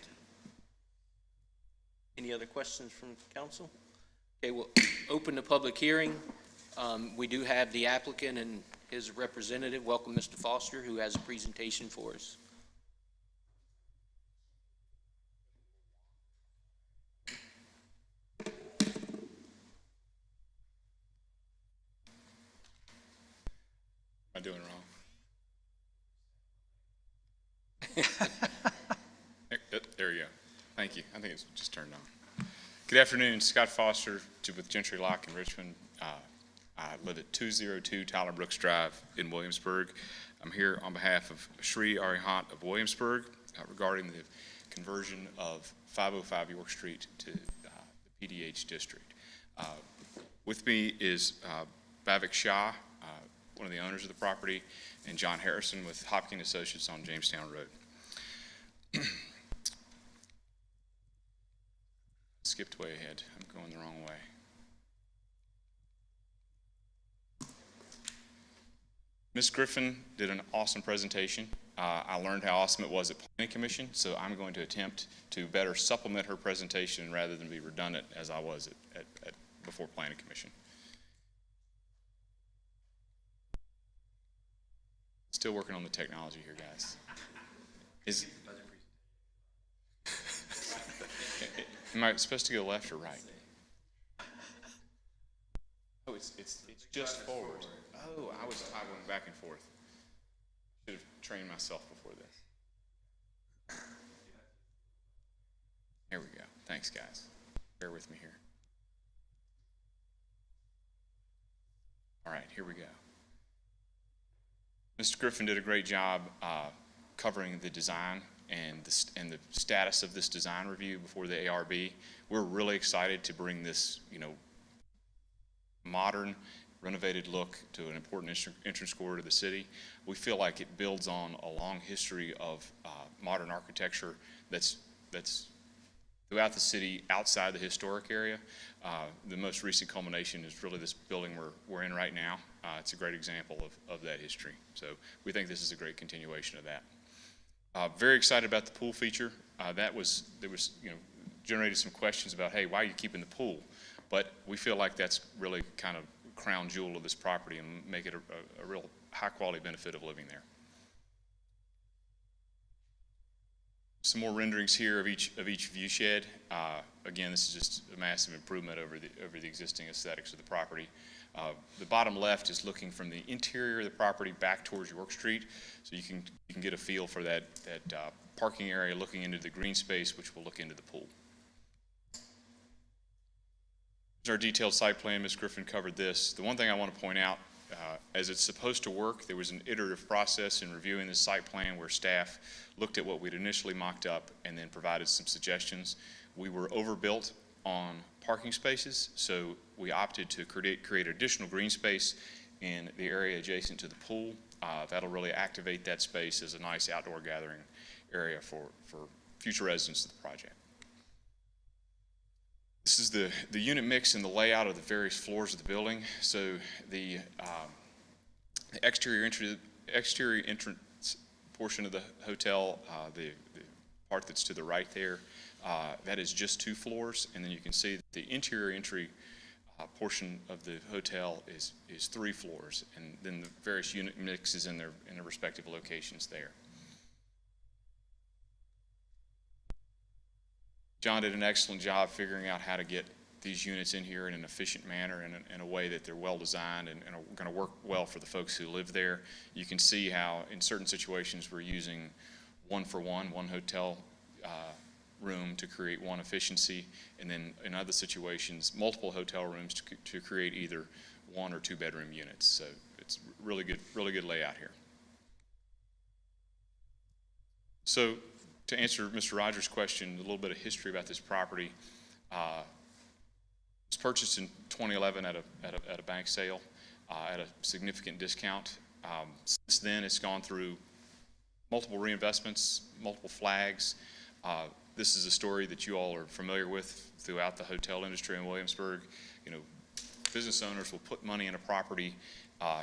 Any other questions from council? Okay, we'll open the public hearing. We do have the applicant and his representative. Welcome, Mr. Foster, who has a presentation for us. Am I doing wrong? There we go. Thank you. I think it's just turned on. Good afternoon. Scott Foster with Gentry Lock in Richmond. I live at 202 Tyler Brooks Drive in Williamsburg. I'm here on behalf of Shri Arihant of Williamsburg regarding the conversion of 505 York Street to the PDH district. With me is Bhavik Shah, one of the owners of the property, and John Harrison with Hopkins Associates on Jamestown Road. Skipped way ahead. I'm going the wrong way. Ms. Griffin did an awesome presentation. I learned how awesome it was at Planning Commission, so I'm going to attempt to better supplement her presentation rather than be redundant as I was at before Planning Commission. Still working on the technology here, guys. Am I supposed to go left or right? Oh, it's just forward. Oh, I was toggling back and forth. Should have trained myself before this. There we go. Thanks, guys. Bear with me here. All right, here we go. Mr. Griffin did a great job covering the design and the status of this design review before the ARB. We're really excited to bring this, modern, renovated look to an important entrance corridor to the city. We feel like it builds on a long history of modern architecture that's throughout the city outside the historic area. The most recent culmination is really this building we're in right now. It's a great example of that history. So we think this is a great continuation of that. Very excited about the pool feature. There was generated some questions about, hey, why are you keeping the pool? But we feel like that's really kind of crown jewel of this property and make it a real high quality benefit of living there. Some more renderings here of each view shed. Again, this is just a massive improvement over the existing aesthetics of the property. The bottom left is looking from the interior of the property back towards York Street, so you can get a feel for that parking area looking into the green space, which will look into the pool. Here's our detailed site plan. Ms. Griffin covered this. The one thing I want to point out as it's supposed to work, there was an iterative process in reviewing the site plan where staff looked at what we'd initially mocked up and then provided some suggestions. We were overbuilt on parking spaces, so we opted to create additional green space in the area adjacent to the pool. That'll really activate that space as a nice outdoor gathering area for future residents of the project. This is the unit mix and the layout of the various floors of the building. So the exterior entrance portion of the hotel, the part that's to the right there, that is just 2 floors, and then you can see that the interior entry portion of the hotel is 3 floors, and then the various unit mixes in their respective locations there. John did an excellent job figuring out how to get these units in here in an efficient manner and in a way that they're well designed and are going to work well for the folks who live there. You can see how in certain situations we're using one hotel room to create one efficiency, and then in other situations multiple hotel rooms to create either 1 or 2 bedroom units. So it's really good layout here. So to answer Mr. Rogers' question, a little bit of history about this property. It was purchased in 2011 at a bank sale at a significant discount. Since then, it's gone through multiple reinvestments, multiple flags. This is a story that you all are familiar with throughout the hotel industry in Williamsburg. You know, business owners will put money in a property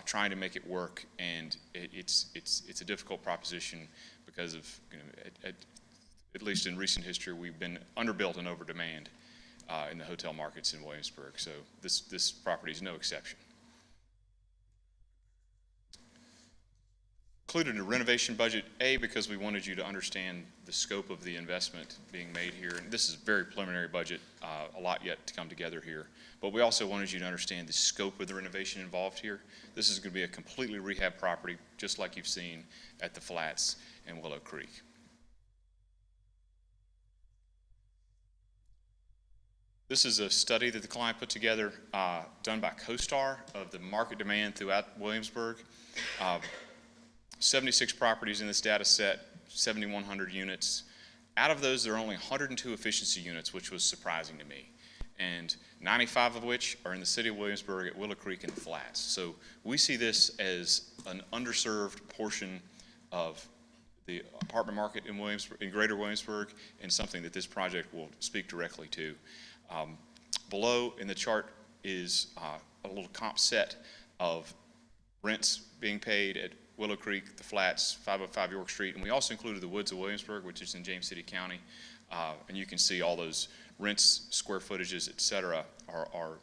trying to make it work, and it's a difficult proposition because of, you know, at least in recent history, we've been underbuilt and over demand in the hotel markets in Williamsburg. So this property is no exception. Included a renovation budget, because we wanted you to understand the scope of the investment being made here. And this is a very preliminary budget, a lot yet to come together here. But we also wanted you to understand the scope of the renovation involved here. This is going to be a completely rehab property, just like you've seen at the Flats and Willow Creek. This is a study that the client put together, done by CoStar, of the market demand throughout Williamsburg. 76 properties in this data set, 7,100 units. Out of those, there are only 102 efficiency units, which was surprising to me. And 95 of which are in the city of Williamsburg at Willow Creek and the Flats. So we see this as an underserved portion of the apartment market in Williamsburg, in greater Williamsburg, and something that this project will speak directly to. Below in the chart is a little comp set of rents being paid at Willow Creek, the Flats, 505 York Street, and we also included the Woods of Williamsburg, which is in James City County. And you can see all those rents, square footages, et cetera, are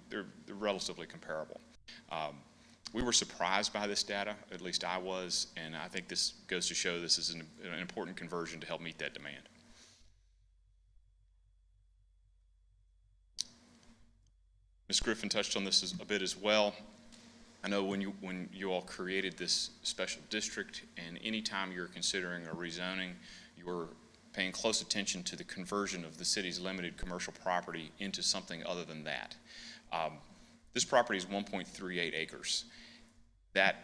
they're relatively comparable. We were surprised by this data, at least I was, and I think this goes to show this is an important conversion to help meet that demand. Ms. Griffin touched on this a bit as well. I know when you all created this special district, and anytime you're considering a rezoning, you're paying close attention to the conversion of the city's limited commercial property into something other than that. This property is 1.38 acres. That,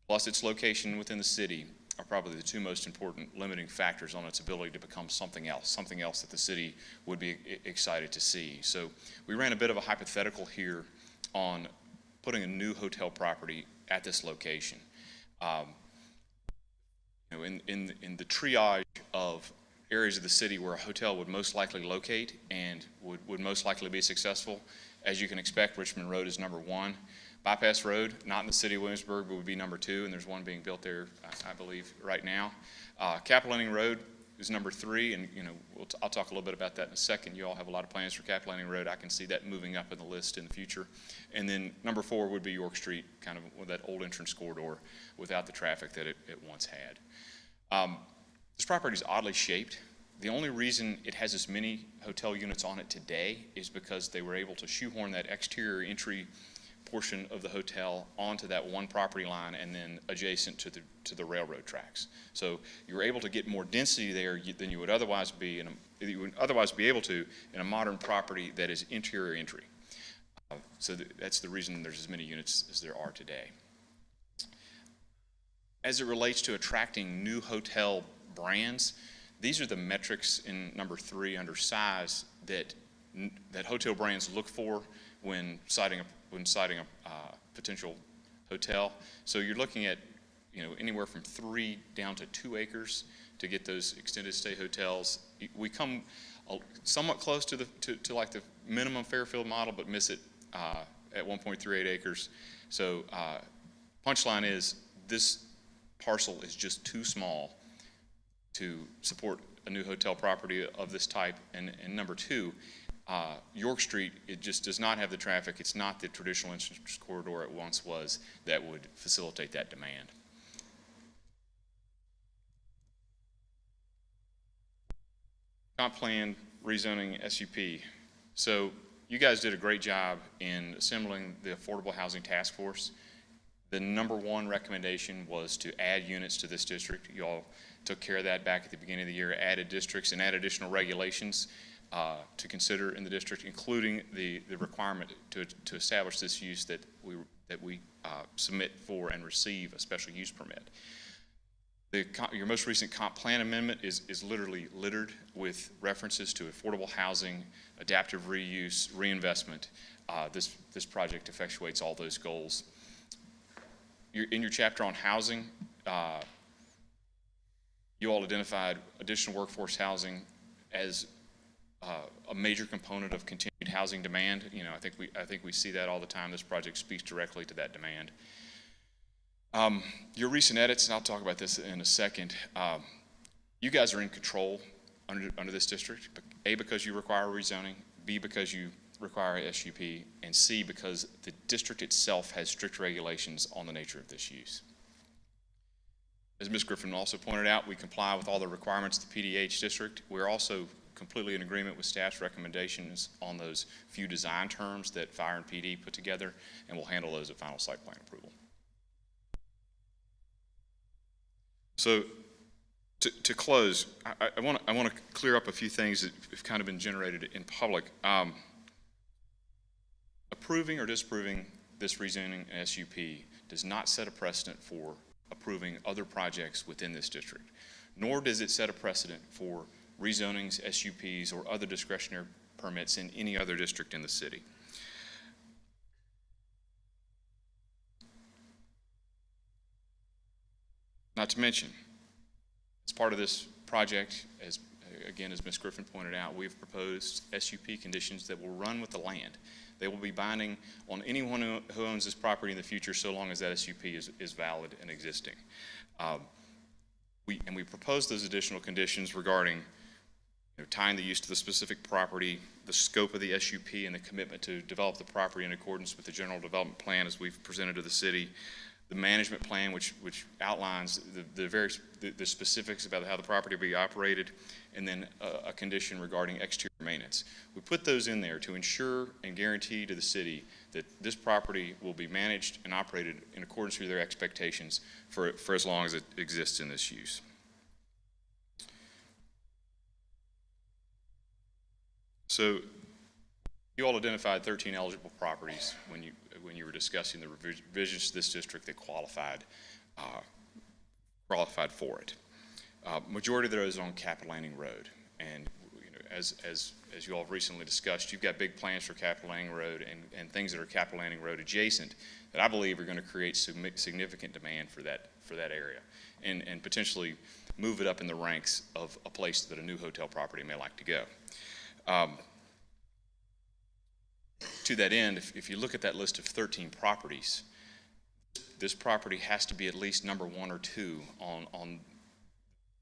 plus its location within the city, are probably the 2 most important limiting factors on its ability to become something else that the city would be excited to see. So we ran a bit of a hypothetical here on putting a new hotel property at this location. You know, in the triage of areas of the city where a hotel would most likely locate and would most likely be successful, as you can expect, Richmond Road is number 1. Bypass Road, not in the city of Williamsburg, but would be number 2, and there's one being built there, I believe, right now. Capitol Landing Road is number 3, and you know I'll talk a little bit about that in a second. You all have a lot of plans for Capitol Landing Road. I can see that moving up in the list in the future. And then number 4 would be York Street, kind of with that old entrance corridor without the traffic that it once had. This property is oddly shaped. The only reason it has as many hotel units on it today is because they were able to shoehorn that exterior entry portion of the hotel onto that one property line and then adjacent to the railroad tracks. So you were able to get more density there than you would otherwise be able to in a modern property that is interior entry. That's the reason there's as many units as there are today. As it relates to attracting new hotel brands, these are the metrics in number 3 under size that hotel brands look for when citing a potential hotel. So you're looking at, anywhere from 3 down to 2 acres to get those extended stay hotels. We come somewhat close to like the minimum Fairfield model, but miss it at 1.38 acres. So punchline is this parcel is just too small to support a new hotel property of this type. And number 2, York Street, it just does not have the traffic. It's not the traditional entrance corridor it once was that would facilitate that demand. Comp plan rezoning SUP. So you guys did a great job in assembling the Affordable Housing Task Force. The number 1 recommendation was to add units to this district. You all took care of that back at the beginning of the year, added districts and add additional regulations to consider in the district, including the requirement to establish this use that we submit for and receive a special use permit. Your most recent comp plan amendment is literally littered with references to affordable housing, adaptive reuse, reinvestment. This project effectuates all those goals. In your chapter on housing, you all identified additional workforce housing as a major component of continued housing demand. I think we see that all the time. This project speaks directly to that demand. Your recent edits, and I'll talk about this in a second, you guys are in control under this district, A, because you require rezoning, B, because you require a SUP, and C, because the district itself has strict regulations on the nature of this use. As Ms. Griffin also pointed out, we comply with all the requirements of the PDH district. We're also completely in agreement with staff's recommendations on those few design terms that Fire and PD put together, and we'll handle those at final site plan approval. So to close, I want to clear up a few things that have kind of been generated in public. Approving or disapproving this rezoning and SUP does not set a precedent for approving other projects within this district, nor does it set a precedent for rezonings, SUPs, or other discretionary permits in any other district in the city. Not to mention, as part of this project, as Ms. Griffin pointed out, we've proposed SUP conditions that will run with the land. They will be binding on anyone who owns this property in the future, so long as that SUP is valid and existing. We proposed those additional conditions regarding tying the use to the specific property, the scope of the SUP, and the commitment to develop the property in accordance with the general development plan as we've presented to the city, the management plan, which outlines the specifics about how the property will be operated, and then a condition regarding exterior maintenance. We put those in there to ensure and guarantee to the city that this property will be managed and operated in accordance with their expectations for as long as it exists in this use. So you all identified 13 eligible properties when you were discussing the revisions to this district that qualified for it. Majority of those are on Capitol Landing Road, and as you all have recently discussed, you've got big plans for Capitol Landing Road and things that are Capitol Landing Road adjacent that I believe are going to create significant demand for that area, and potentially move it up in the ranks of a place that a new hotel property may like to go. To that end, if you look at that list of 13 properties, this property has to be at least number 1 or 2 on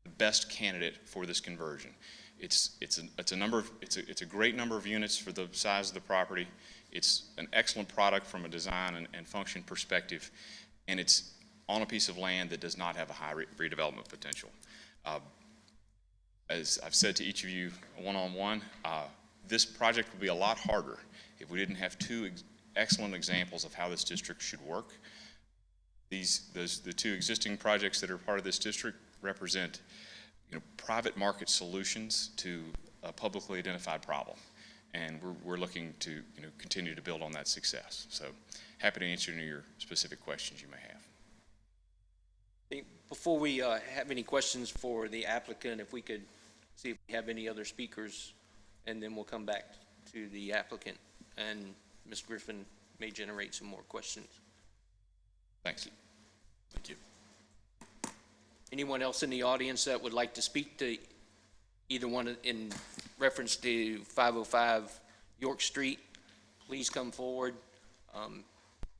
the best candidate for this conversion. It's a great number of units for the size of the property. It's an excellent product from a design and function perspective, and it's on a piece of land that does not have a high redevelopment potential. As I've said to each of you one-on-one, this project would be a lot harder if we didn't have 2 excellent examples of how this district should work. The 2 existing projects that are part of this district represent private market solutions to a publicly identified problem. and we're looking to, continue to build on that success. So happy to answer any of your specific questions you may have. Before we have any questions for the applicant, if we could see if we have any other speakers, and then we'll come back to the applicant, and Ms. Griffin may generate some more questions. Thanks. Thank you. Anyone else in the audience that would like to speak to either one in reference to 505 York Street, please come forward.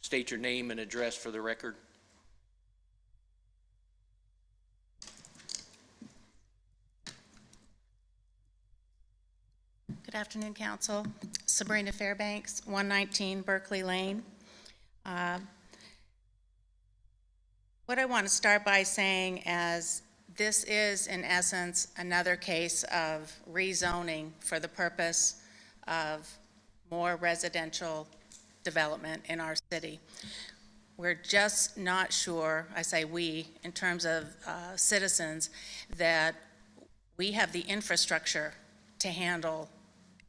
State your name and address for the record. Good afternoon, Council. Sabrina Fairbanks, 119 Berkeley Lane. What I want to start by saying is this is, in essence, another case of rezoning for the purpose of more residential development in our city. We're just not sure, I say we, in terms of citizens, that we have the infrastructure to handle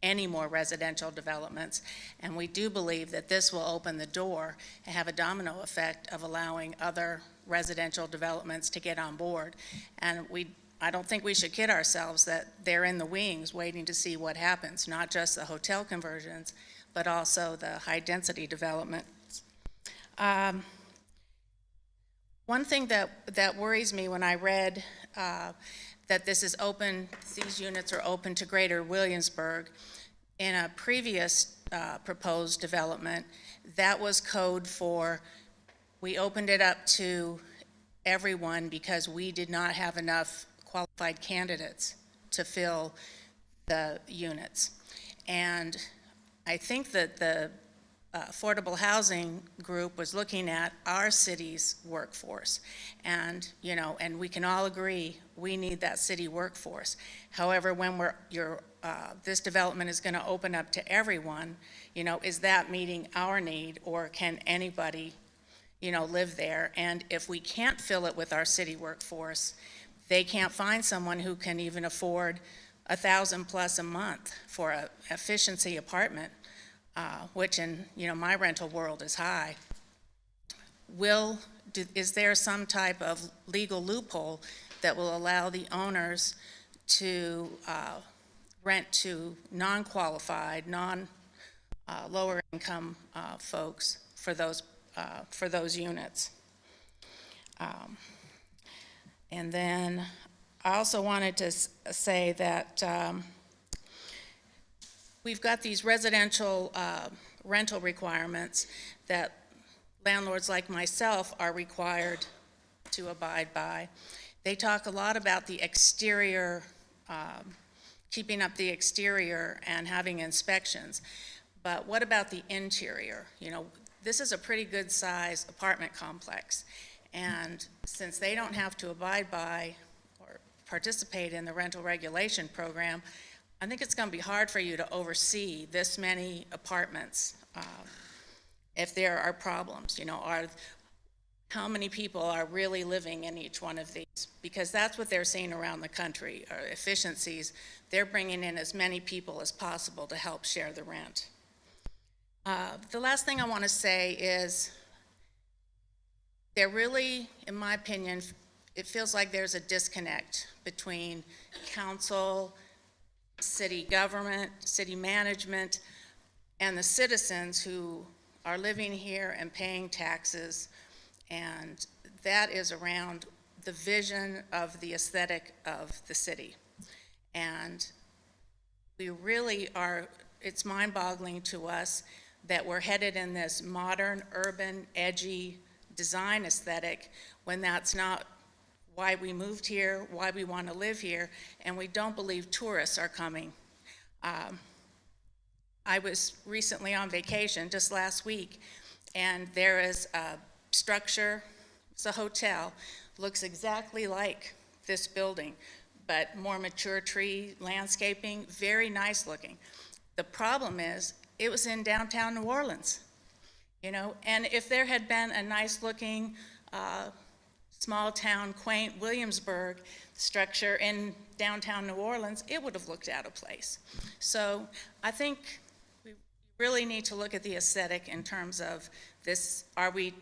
any more residential developments. And we do believe that this will open the door and have a domino effect of allowing other residential developments to get on board. And I don't think we should kid ourselves that they're in the wings waiting to see what happens, not just the hotel conversions, but also the high-density development. One thing that worries me when I read that this is open, these units are open to Greater Williamsburg. In a previous proposed development, that was code for, we opened it up to everyone because we did not have enough qualified candidates to fill the units. And I think that the affordable housing group was looking at our city's workforce. And, and we can all agree we need that city workforce. However, when this development is going to open up to everyone, is that meeting our need, or can anybody, live there? And if we can't fill it with our city workforce, they can't find someone who can even afford $1,000+ a month for an efficiency apartment, which in my rental world is high. Is there some type of legal loophole that will allow the owners to rent to non-qualified, lower income folks for those units? And then I also wanted to say that we've got these residential rental requirements that landlords like myself are required to abide by. They talk a lot about the exterior, keeping up the exterior and having inspections. But what about the interior? This is a pretty good size apartment complex. And since they don't have to abide by or participate in the rental regulation program, I think it's going to be hard for you to oversee this many apartments if there are problems. How many people are really living in each one of these? Because that's what they're seeing around the country, are efficiencies. They're bringing in as many people as possible to help share the rent. The last thing I want to say is there really, in my opinion, it feels like there's a disconnect between council, city government, city management, and the citizens who are living here and paying taxes, and that is around the vision of the aesthetic of the city. And we really are, it's mind-boggling to us that we're headed in this modern, urban, edgy design aesthetic when that's not why we moved here, why we want to live here, and we don't believe tourists are coming. I was recently on vacation, just last week, and there is a structure, it's a hotel, looks exactly like this building, but more mature tree landscaping, very nice looking. The problem is, it was in downtown New Orleans, and if there had been a nice looking small-town, quaint Williamsburg structure in downtown New Orleans, it would have looked out of place. So I think we really need to look at the aesthetic in terms of this, are we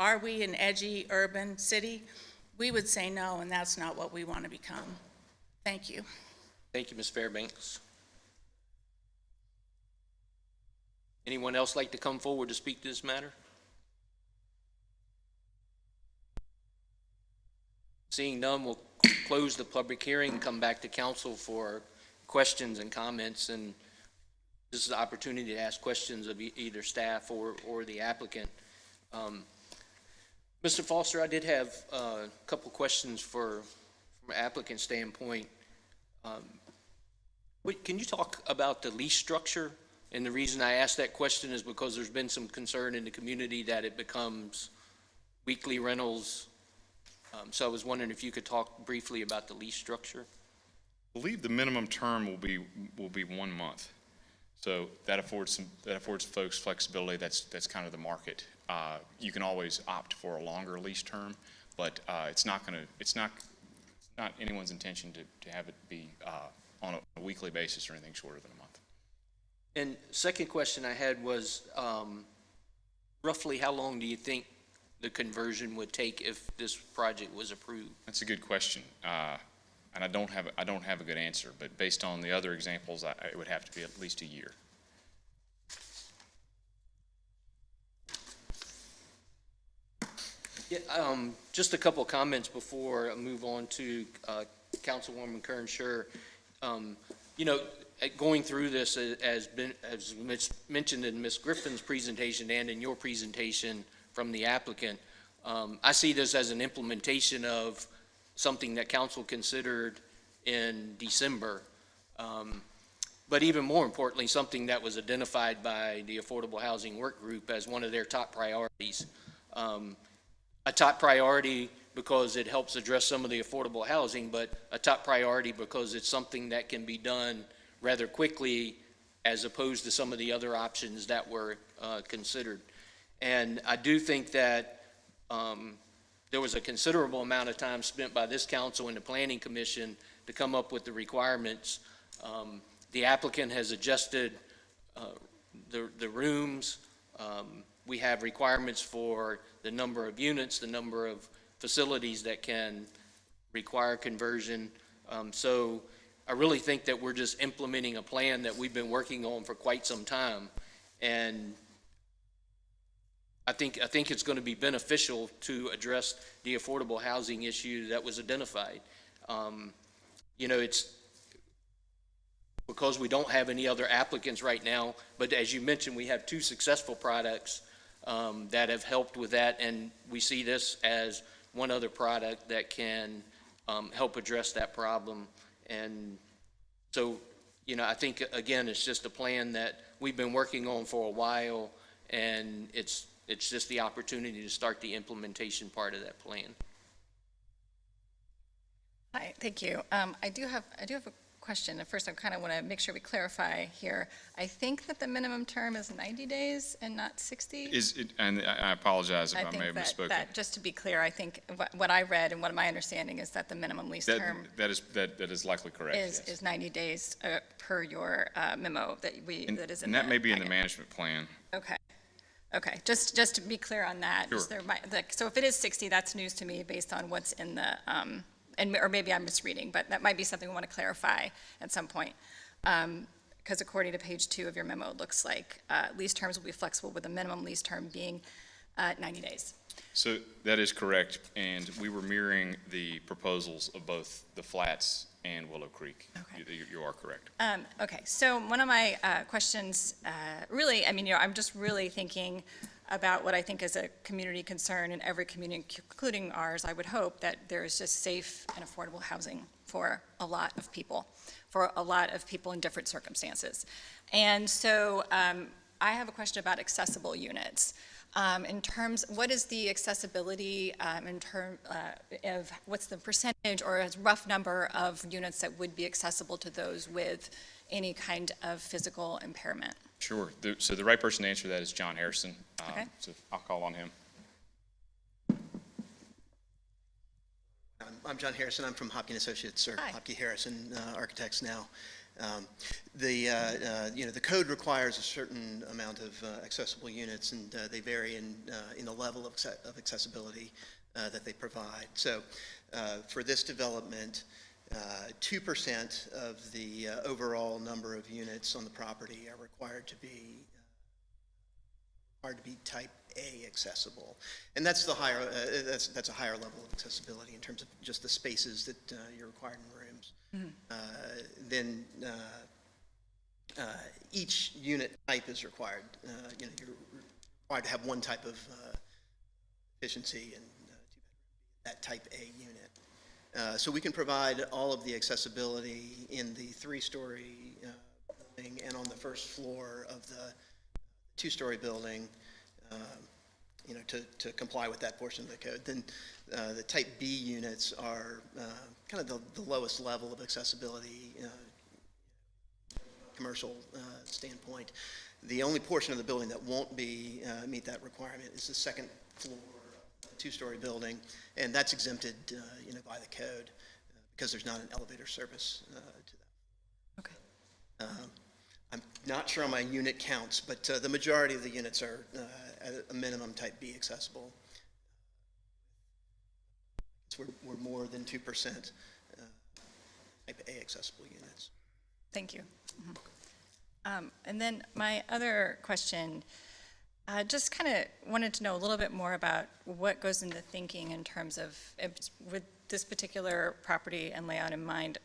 an edgy urban city? We would say no, and that's not what we want to become. Thank you. Thank you, Ms. Fairbanks. Anyone else like to come forward to speak to this matter? Seeing none, we'll close the public hearing, come back to council for questions and comments, and this is the opportunity to ask questions of either staff or the applicant. Mr. Foster, I did have a couple questions from an applicant standpoint. Can you talk about the lease structure? And the reason I ask that question is because there's been some concern in the community that it becomes weekly rentals. So I was wondering if you could talk briefly about the lease structure. I believe the minimum term will be 1 month. So that affords folks flexibility. That's kind of the market. You can always opt for a longer lease term, but it's not anyone's intention to have it be on a weekly basis or anything shorter than a month. And second question I had was, roughly how long do you think the conversion would take if this project was approved? That's a good question, and I don't have a good answer. But based on the other examples, it would have to be at least a year. Yeah, just a couple of comments before I move on to Councilwoman Kern-Sure. You know, going through this as mentioned in Ms. Griffin's presentation and in your presentation from the applicant, I see this as an implementation of something that council considered in December. But even more importantly, something that was identified by the Affordable Housing Work Group as one of their top priorities. A top priority because it helps address some of the affordable housing, but a top priority because it's something that can be done rather quickly as opposed to some of the other options that were considered. And I do think that there was a considerable amount of time spent by this council and the Planning Commission to come up with the requirements. The applicant has adjusted the rooms. We have requirements for the number of units, the number of facilities that can require conversion. So I really think that we're just implementing a plan that we've been working on for quite some time. And I think it's going to be beneficial to address the affordable housing issue that was identified. You know, it's because we don't have any other applicants right now, but as you mentioned, we have 2 successful products that have helped with that, and we see this as one other product that can help address that problem. And so, you know, I think, again, it's just a plan that we've been working on for a while, and it's just the opportunity to start the implementation part of that plan. Hi, thank you. I do have a question. At first, I kind of want to make sure we clarify here. I think that the minimum term is 90 days and not 60. And I apologize if I may have think misspoken. that, just to be clear, I think what I read and what my understanding is that the minimum lease term That is likely correct. Yes. is 90 days per your memo that that is in and the that may be in the packet. management plan. Okay, just to be clear on that. Sure. So if it is 60, that's news to me based on what's in the, or maybe I'm misreading, but that might be something we want to clarify at some point. Because according to page 2 of your memo, it looks like lease terms will be flexible with the minimum lease term being 90 days. So that is correct, and we were mirroring the proposals of both the Flats and Willow Creek. Okay. You are correct. Okay, so one of my questions, really, I mean, you know, I'm just really thinking about what I think is a community concern in every community, including ours. I would hope that there is just safe and affordable housing for a lot of people in different circumstances. And so I have a question about accessible units. In terms, what is the accessibility in terms of what's the percentage or a rough number of units that would be accessible to those with any kind of physical impairment? Sure. So the right person to answer that is John Harrison. Okay. So I'll call on him. I'm John Harrison. I'm from Hopkins Associates, or Hi. Hopkins Harrison Architects now. The code requires a certain amount of accessible units, and they vary in the level of accessibility that they provide. So for this development, 2% of the overall number of units on the property are required to be type A accessible. And that's the higher, that's a higher level of accessibility in terms of just the spaces that you're required in rooms. Then each unit type is required. You're required to have one type of efficiency, and that type A unit. So we can provide all of the accessibility in the 3-story building and on the first floor of the 2-story building, to comply with that portion of the code. Then the type B units are kind of the lowest level of accessibility, commercial standpoint. The only portion of the building that won't meet that requirement is the second floor, 2-story building, and that's exempted, by the code because there's not an elevator service to that. Okay. I'm not sure on my unit counts, but the majority of the units are at a minimum type B accessible. We're more than 2% type A accessible units. Thank you. And then my other question, just kind of wanted to know a little bit more about what goes into thinking in terms of, with this particular property and layout in mind,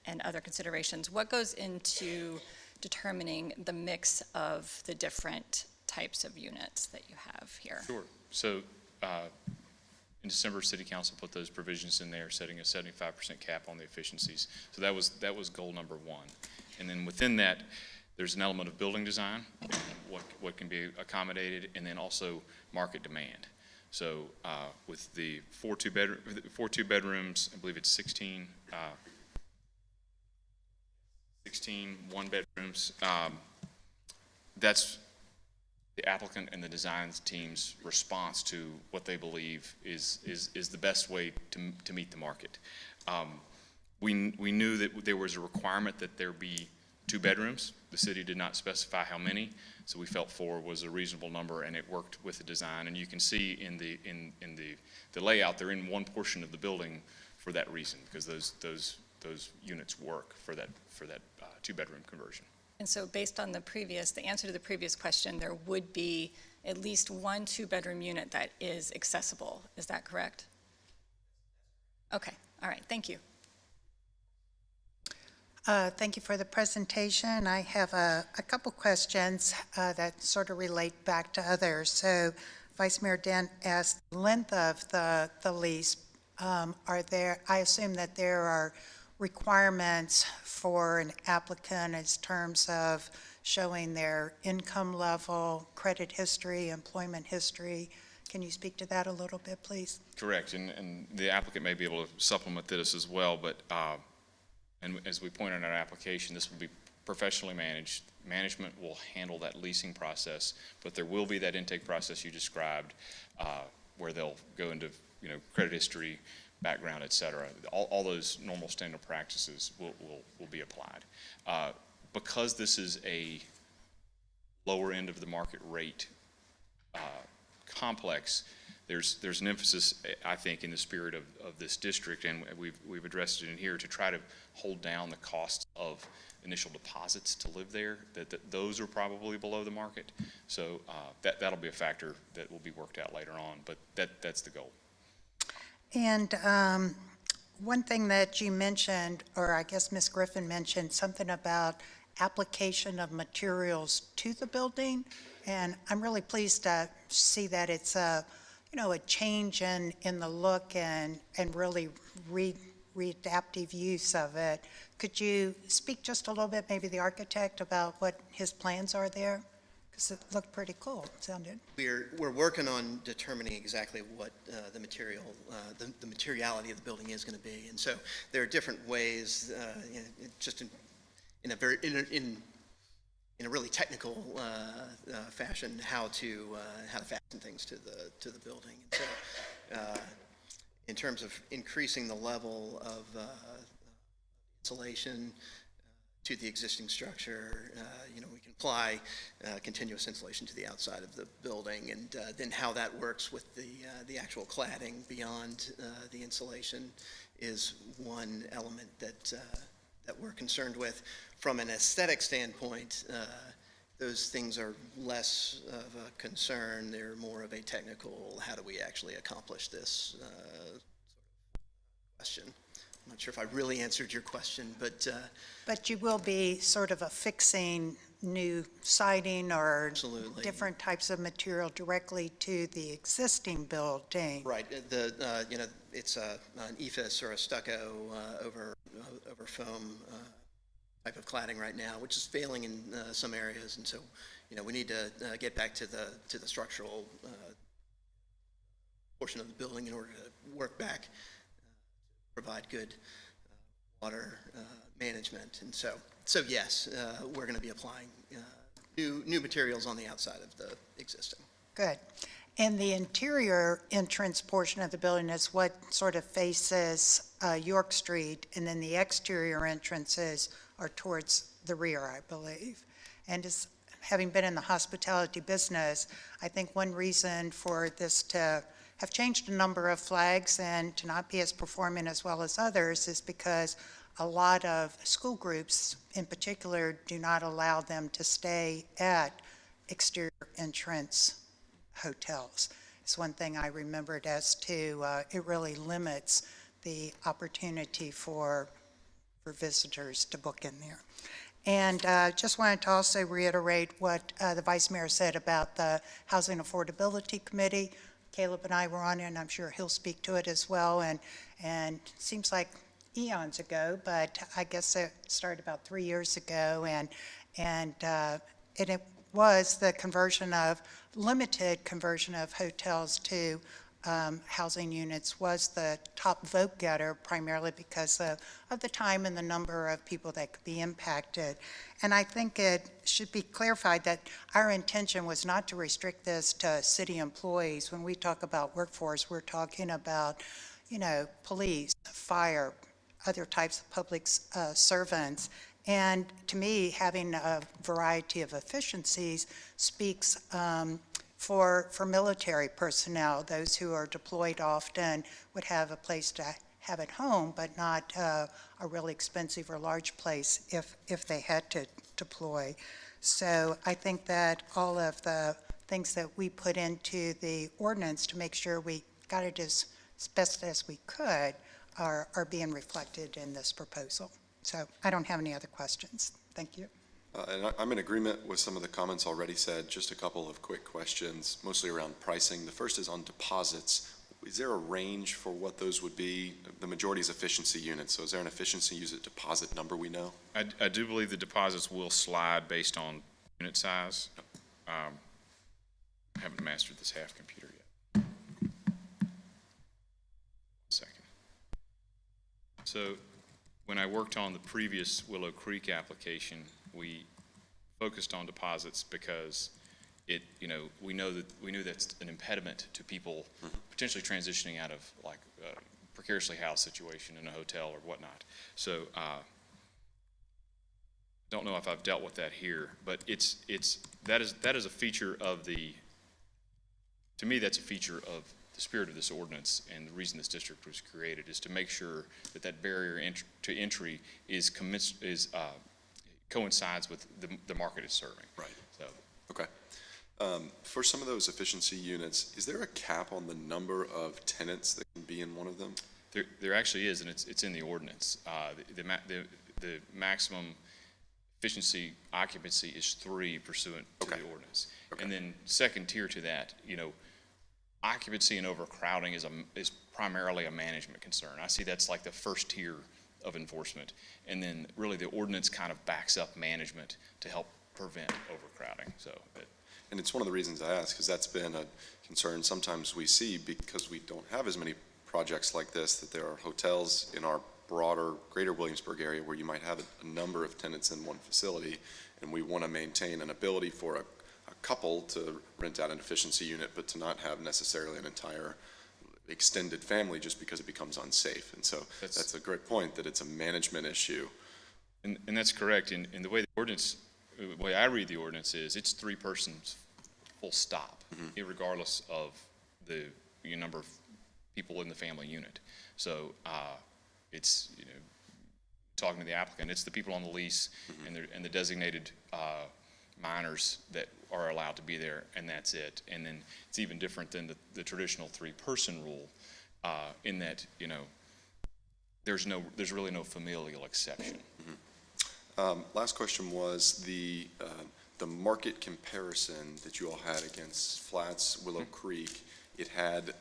and other considerations, what goes into determining the mix of the different types of units that you have here? Sure. So in December, City Council put those provisions in there, setting a 75% cap on the efficiencies. So that was goal number 1. And then within that, there's an element of building design, what can be accommodated, and then also market demand. So with the 4 two-bedrooms, I believe it's 16 one-bedrooms. That's the applicant and the design team's response to what they believe is the best way to meet the market. We knew that there was a requirement that there be 2 bedrooms. The city did not specify how many, so we felt 4 was a reasonable number, and it worked with the design. And you can see in the layout, they're in one portion of the building for that reason, because those units work for that 2-bedroom conversion. And so based on the answer to the previous question, there would be at least 1 2-bedroom unit that is accessible. Is that correct? Okay, all right, thank you. Thank you for the presentation. I have a couple questions that sort of relate back to others. So Vice Mayor Dent asked the length of the lease. I assume that there are requirements for an applicant in terms of showing their income level, credit history, employment history. Can you speak to that a little bit, please? Correct, and the applicant may be able to supplement this as well, but and as we point out in our application, this will be professionally managed. Management will handle that leasing process, but there will be that intake process you described, where they'll go into credit history, background, et cetera. All those normal standard practices will be applied. Because this is a lower end of the market rate complex, there's an emphasis, I think, in the spirit of this district, and we've addressed it in here, to try to hold down the cost of initial deposits to live there, that those are probably below the market. So that'll be a factor that will be worked out later on, but that's the goal. And one thing that you mentioned, or I guess Ms. Griffin mentioned, something about application of materials to the building, and I'm really pleased to see that it's a change in the look and really readaptive use of it. Could you speak just a little bit, maybe the architect, about what his plans are there? Because it looked pretty cool. It sounded. We're working on determining exactly what the materiality of the building is going to be, and so there are different ways, just in a really technical fashion, how to fasten things to the building. And so in terms of increasing the level of insulation to the existing structure, we can apply continuous insulation to the outside of the building, and then how that works with the actual cladding beyond the insulation is one element that we're concerned with. From an aesthetic standpoint, those things are less of a concern. They're more of a technical, how do we actually accomplish this question. I'm not sure if I really answered your question, but But you will be sort of affixing new siding or absolutely. different types of material directly to the existing building? Right, it's an ephes or a stucco over foam type of cladding right now, which is failing in some areas, and so, we need to get back to the structural portion of the building in order to work back, provide good water management, and so yes, we're going to be applying new materials on the outside of the existing. Good. And the interior entrance portion of the building is what sort of faces York Street, and then the exterior entrances are towards the rear, I believe. And as having been in the hospitality business, I think one reason for this to have changed a number of flags and to not be as performing as well as others is because a lot of school groups in particular do not allow them to stay at exterior entrance hotels. It's one thing I remembered as to it really limits the opportunity for visitors to book in there. And just wanted to also reiterate what the Vice Mayor said about the Housing Affordability Committee. Caleb and I were on it, and I'm sure he'll speak to it as well. And it seems like eons ago, but I guess it started about 3 years ago, and it was the limited conversion of hotels to housing units was the top vote getter, primarily because of the time and the number of people that could be impacted. And I think it should be clarified that our intention was not to restrict this to city employees. When we talk about workforce, we're talking about, police, fire, other types of public servants. And to me, having a variety of efficiencies speaks for military personnel. Those who are deployed often would have a place to have at home, but not a really expensive or large place if they had to deploy. So I think that all of the things that we put into the ordinance to make sure we got it as best as we could are being reflected in this proposal. So I don't have any other questions. Thank you. And I'm in agreement with some of the comments already said. Just a couple of quick questions, mostly around pricing. The first is on deposits. Is there a range for what those would be? The majority is efficiency units, so is there an efficiency unit deposit number we know? I do believe the deposits will slide based on unit size. I haven't mastered this half computer yet. 1 second. So when I worked on the previous Willow Creek application, we focused on deposits because we knew that's an impediment to people potentially transitioning out of like a precariously housed situation in a hotel or whatnot. So don't know if I've dealt with that here, but that is a feature of to me, that's a feature of the spirit of this ordinance, and the reason this district was created is to make sure that barrier to entry coincides with the market it's serving. Right. So. Okay. For some of those efficiency units, is there a cap on the number of tenants that can be in one of them? There actually is, and it's in the ordinance. The maximum efficiency occupancy is 3 pursuant to the ordinance. Okay. And then second tier to that, occupancy and overcrowding is primarily a management concern. I see that's like the first tier of enforcement. And then really the ordinance kind of backs up management to help prevent overcrowding. And it's one of the reasons I ask, because that's been a concern sometimes we see because we don't have as many projects like this, that there are hotels in our broader greater Williamsburg area where you might have a number of tenants in one facility, and we want to maintain an ability for a couple to rent out an efficiency unit, but to not have necessarily an entire extended family just because it becomes unsafe. And so that's a great point, that it's a management issue. And that's correct. And the way the way I read the ordinance is, it's 3 persons, full stop, regardless of the number of people in the family unit. So it's, talking to the applicant, it's the people on the lease and the designated minors that are allowed to be there, and that's it. And then it's even different than the traditional 3-person rule, in that, there's really no familial exception. Last question was the market comparison that you all had against Flats, Willow Creek. It had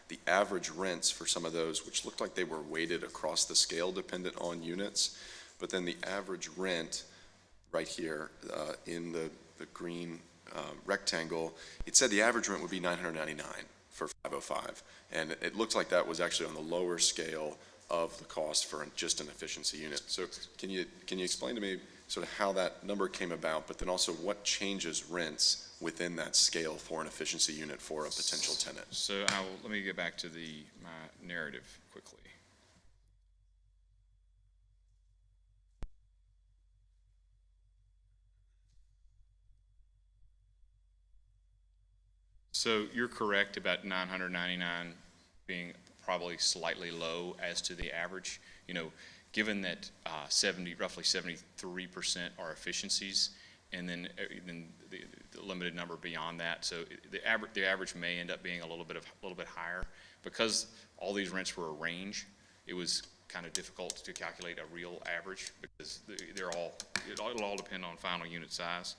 the average rents for some of those, which looked like they were weighted across the scale dependent on units. But then the average rent right here in the green rectangle, it said the average rent would be $999 for 505. And it looks like that was actually on the lower scale of the cost for just an efficiency unit. So can you explain to me sort of how that number came about, but then also what changes rents within that scale for an efficiency unit for a potential tenant? So let me get back to my narrative quickly. So you're correct about 999 being probably slightly low as to the average. Given that roughly 73% are efficiencies, and then the limited number beyond that. So the average may end up being a little bit higher because all these rents were a range. It was kind of difficult to calculate a real average because it'll all depend on final unit size.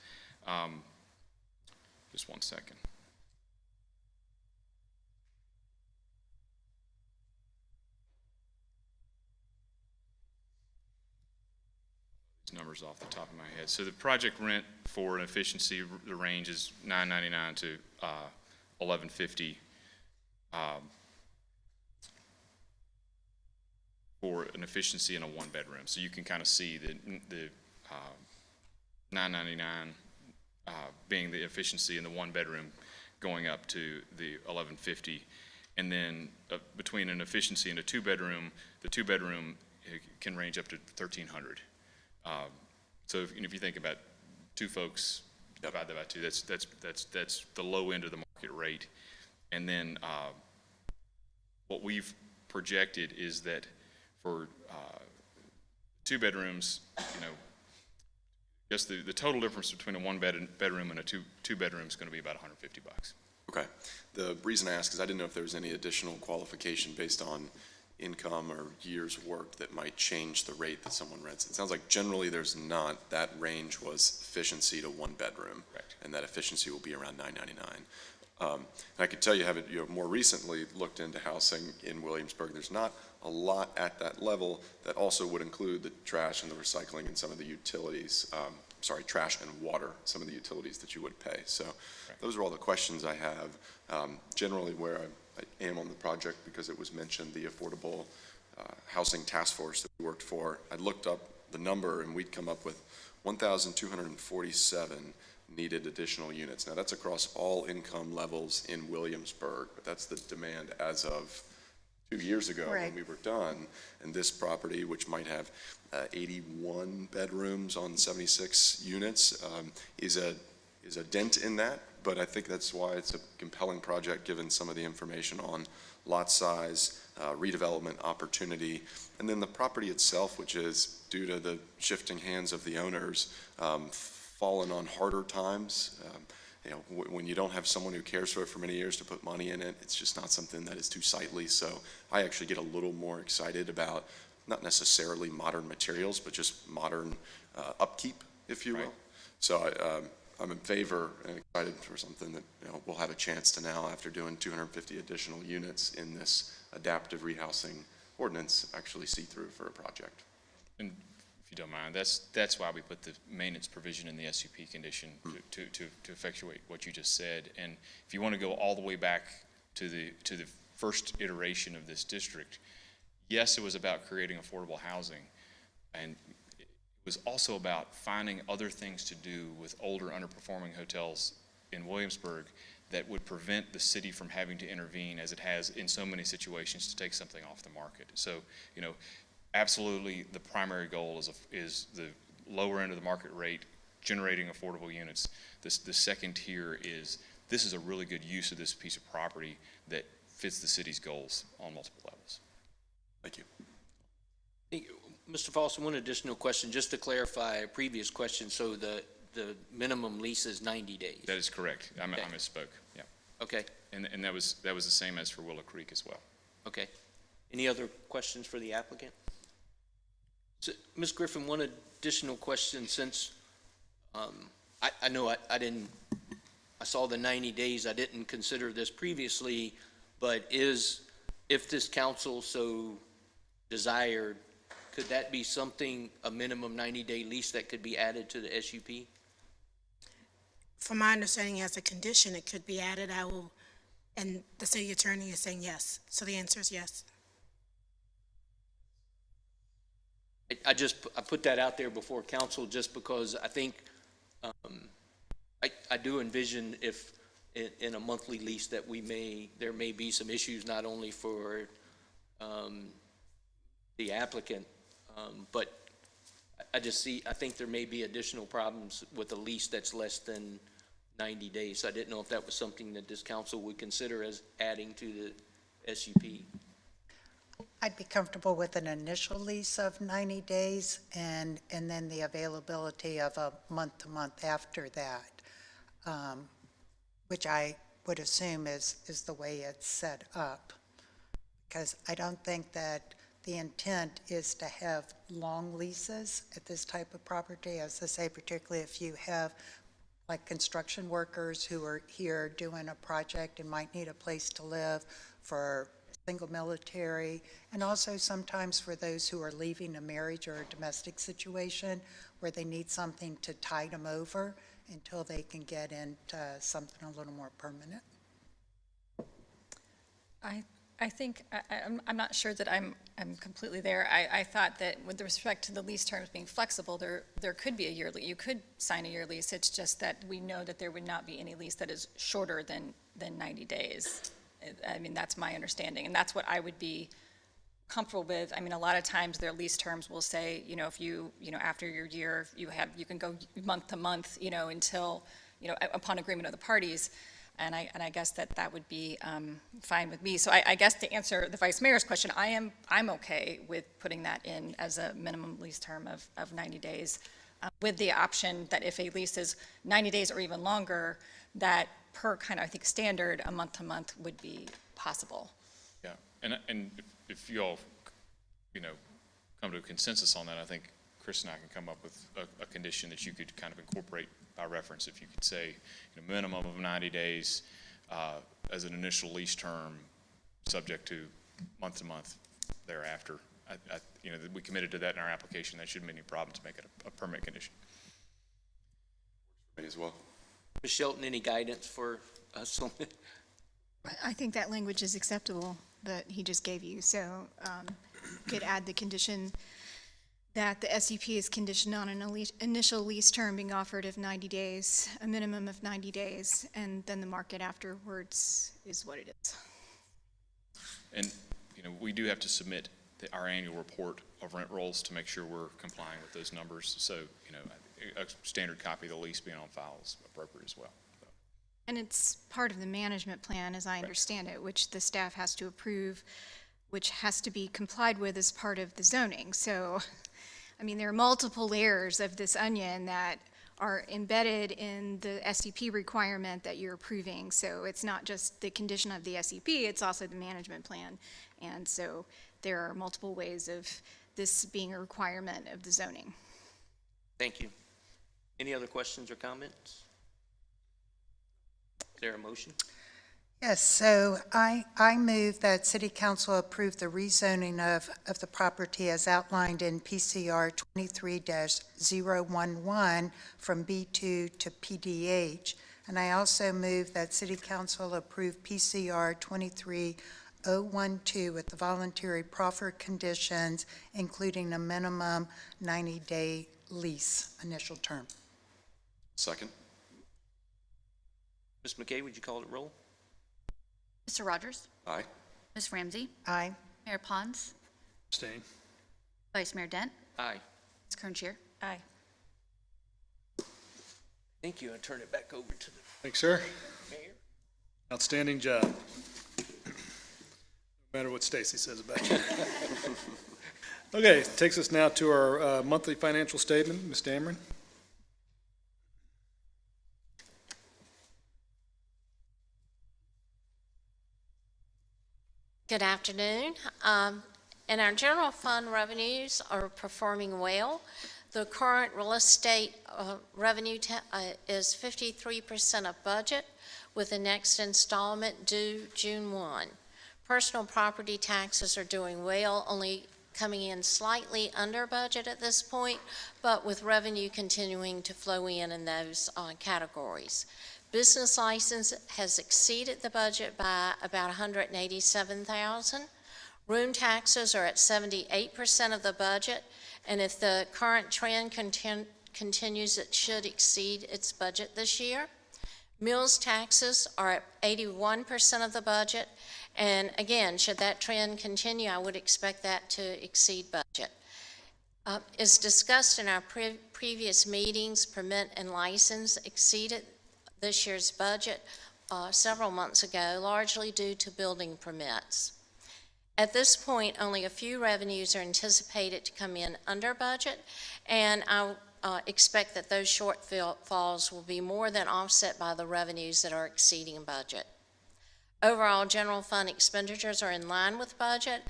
Just one second. Numbers off the top of my head. So the project rent for an efficiency, the range is $999 to $1,150 for an efficiency in a 1-bedroom. So you can kind of see the $999 being the efficiency in the 1-bedroom, going up to the $1,150, and then between an efficiency and a 2-bedroom, the 2-bedroom can range up to $1,300. So if you think about 2 folks, divide that by 2, that's the low end of the market rate. And then what we've projected is that for 2 bedrooms, just the total difference between a 1-bedroom and a 2-bedroom is going to be about $150. Okay. The reason I ask is I didn't know if there was any additional qualification based on income or years worked that might change the rate that someone rents. It sounds like generally there's not. That range was efficiency to 1-bedroom. Correct. And that efficiency will be around $999. And I could tell you, more recently looked into housing in Williamsburg. There's not a lot at that level that also would include the trash and the recycling and some of the utilities. Trash and water, some of the utilities that you would pay. So those are all the questions I have. Generally where I am on the project, because it was mentioned, the Affordable Housing Task Force that we worked for, I looked up the number and we'd come up with 1,247 needed additional units. Now that's across all income levels in Williamsburg, but that's the demand as of 2 years ago when we were done. And this property, which might have 81 bedrooms on 76 units, is a dent in that. But I think that's why it's a compelling project, given some of the information on lot size, redevelopment opportunity, and then the property itself, which is, due to the shifting hands of the owners, fallen on harder times. When you don't have someone who cares for it for many years to put money in it, it's just not something that is too sightly. So I actually get a little more excited about not necessarily modern materials, but just modern upkeep, if you will. Right. So I'm in favor and excited for something that we'll have a chance to now, after doing 250 additional units in this adaptive rehousing ordinance, actually see through for a project. And if you don't mind, that's why we put the maintenance provision in the SUP condition to effectuate what you just said. And if you want to go all the way back to the first iteration of this district, yes, it was about creating affordable housing, and it was also about finding other things to do with older, underperforming hotels in Williamsburg that would prevent the city from having to intervene, as it has in so many situations, to take something off the market. So, you know, absolutely, the primary goal is the lower end of the market rate, generating affordable units. The second tier is, this is a really good use of this piece of property that fits the city's goals on multiple levels. Thank you. Mr. Foster, one additional question, just to clarify a previous question. So the minimum lease is 90 days? That is correct. I Okay. misspoke, yeah. Okay, And that was the same as for Willow Creek as well. okay. Any other questions for the applicant? So, Ms. Griffin, one additional question, since I know I saw the 90 days, I didn't consider this previously, but if this council so desired, could that be something, a minimum 90-day lease that could be added to the SUP? From my understanding, as a condition, it could be added. I will, and the city attorney is saying yes. So the answer is yes. I put that out there before council just because I think, I do envision if in a monthly lease that there may be some issues not only for the applicant, but I think there may be additional problems with a lease that's less than 90 days. So I didn't know if that was something that this council would consider as adding to the SUP. I'd be comfortable with an initial lease of 90 days and then the availability of a month-to-month after that, which I would assume is the way it's set up. Because I don't think that the intent is to have long leases at this type of property. As I say, particularly if you have like construction workers who are here doing a project and might need a place to live, for single military, and also sometimes for those who are leaving a marriage or a domestic situation where they need something to tide them over until they can get into something a little more permanent. I think, I'm not sure that I'm completely there. I thought that with respect to the lease terms being flexible, there could be a year, you could sign a year lease. It's just that we know that there would not be any lease that is shorter than 90 days. I mean, that's my understanding, and that's what I would be comfortable with. I mean, a lot of times their lease terms will say, if you after your year, you can go month to month, until, upon agreement of the parties. And I guess that would be fine with me. So I guess to answer the Vice Mayor's question, I'm okay with putting that in as a minimum lease term of 90 days, with the option that if a lease is 90 days or even longer, that per kind of, I think, standard, a month to month would be possible. Yeah, and if you all, come to a consensus on that, I think Chris and I can come up with a condition that you could kind of incorporate by reference. If you could say, minimum of 90 days as an initial lease term, subject to month thereafter. We committed to that in our application. That shouldn't be any problem to make it a permanent condition. Me as well. Ms. Shelton, any guidance for us on it? I think that language is acceptable that he just gave you. So could add the condition that the SUP is conditioned on an initial lease term being offered of 90 days, a minimum of 90 days, and then the market afterwards is what it is. And, we do have to submit our annual report of rent rolls to make sure we're complying with those numbers. So, a standard copy of the lease being on file is appropriate as well. And it's part of the management plan, as I understand it, which the staff has to approve, which has to be complied with as part of the zoning. So, there are multiple layers of this onion that are embedded in the SCP requirement that you're approving. So it's not just the condition of the SCP, it's also the management plan. And so there are multiple ways of this being a requirement of the zoning. Thank you. Any other questions or comments? Is there a motion? Yes, so I move that City Council approve the rezoning of the property as outlined in PCR 23-011 from B2 to PDH. And I also move that City Council approve PCR 23-012 with the voluntary proffer conditions, including a minimum 90-day lease initial term. Second. Ms. McKay, would you call it roll? Mr. Rogers? Aye. Ms. Ramsey? Aye. Mayor Pons? Abstain. Vice Mayor Dent? Aye. Ms. Kernscher? Aye. Thank you. I turn it back over to the Thanks, sir. mayor. Outstanding job. No matter what Stacy says about you. Okay, takes us now to our monthly financial statement. Ms. Dameron? Good afternoon. And our general fund revenues are performing well. The current real estate revenue is 53% of budget, with the next installment due June 1. Personal property taxes are doing well, only coming in slightly under budget at this point, but with revenue continuing to flow in those categories. Business license has exceeded the budget by about $187,000. Room taxes are at 78% of the budget, and if the current trend continues, it should exceed its budget this year. Mills taxes are at 81% of the budget, and again, should that trend continue, I would expect that to exceed budget. As discussed in our previous meetings, permit and license exceeded this year's budget several months ago, largely due to building permits. At this point, only a few revenues are anticipated to come in under budget, and I expect that those shortfalls will be more than offset by the revenues that are exceeding budget. Overall, general fund expenditures are in line with budget.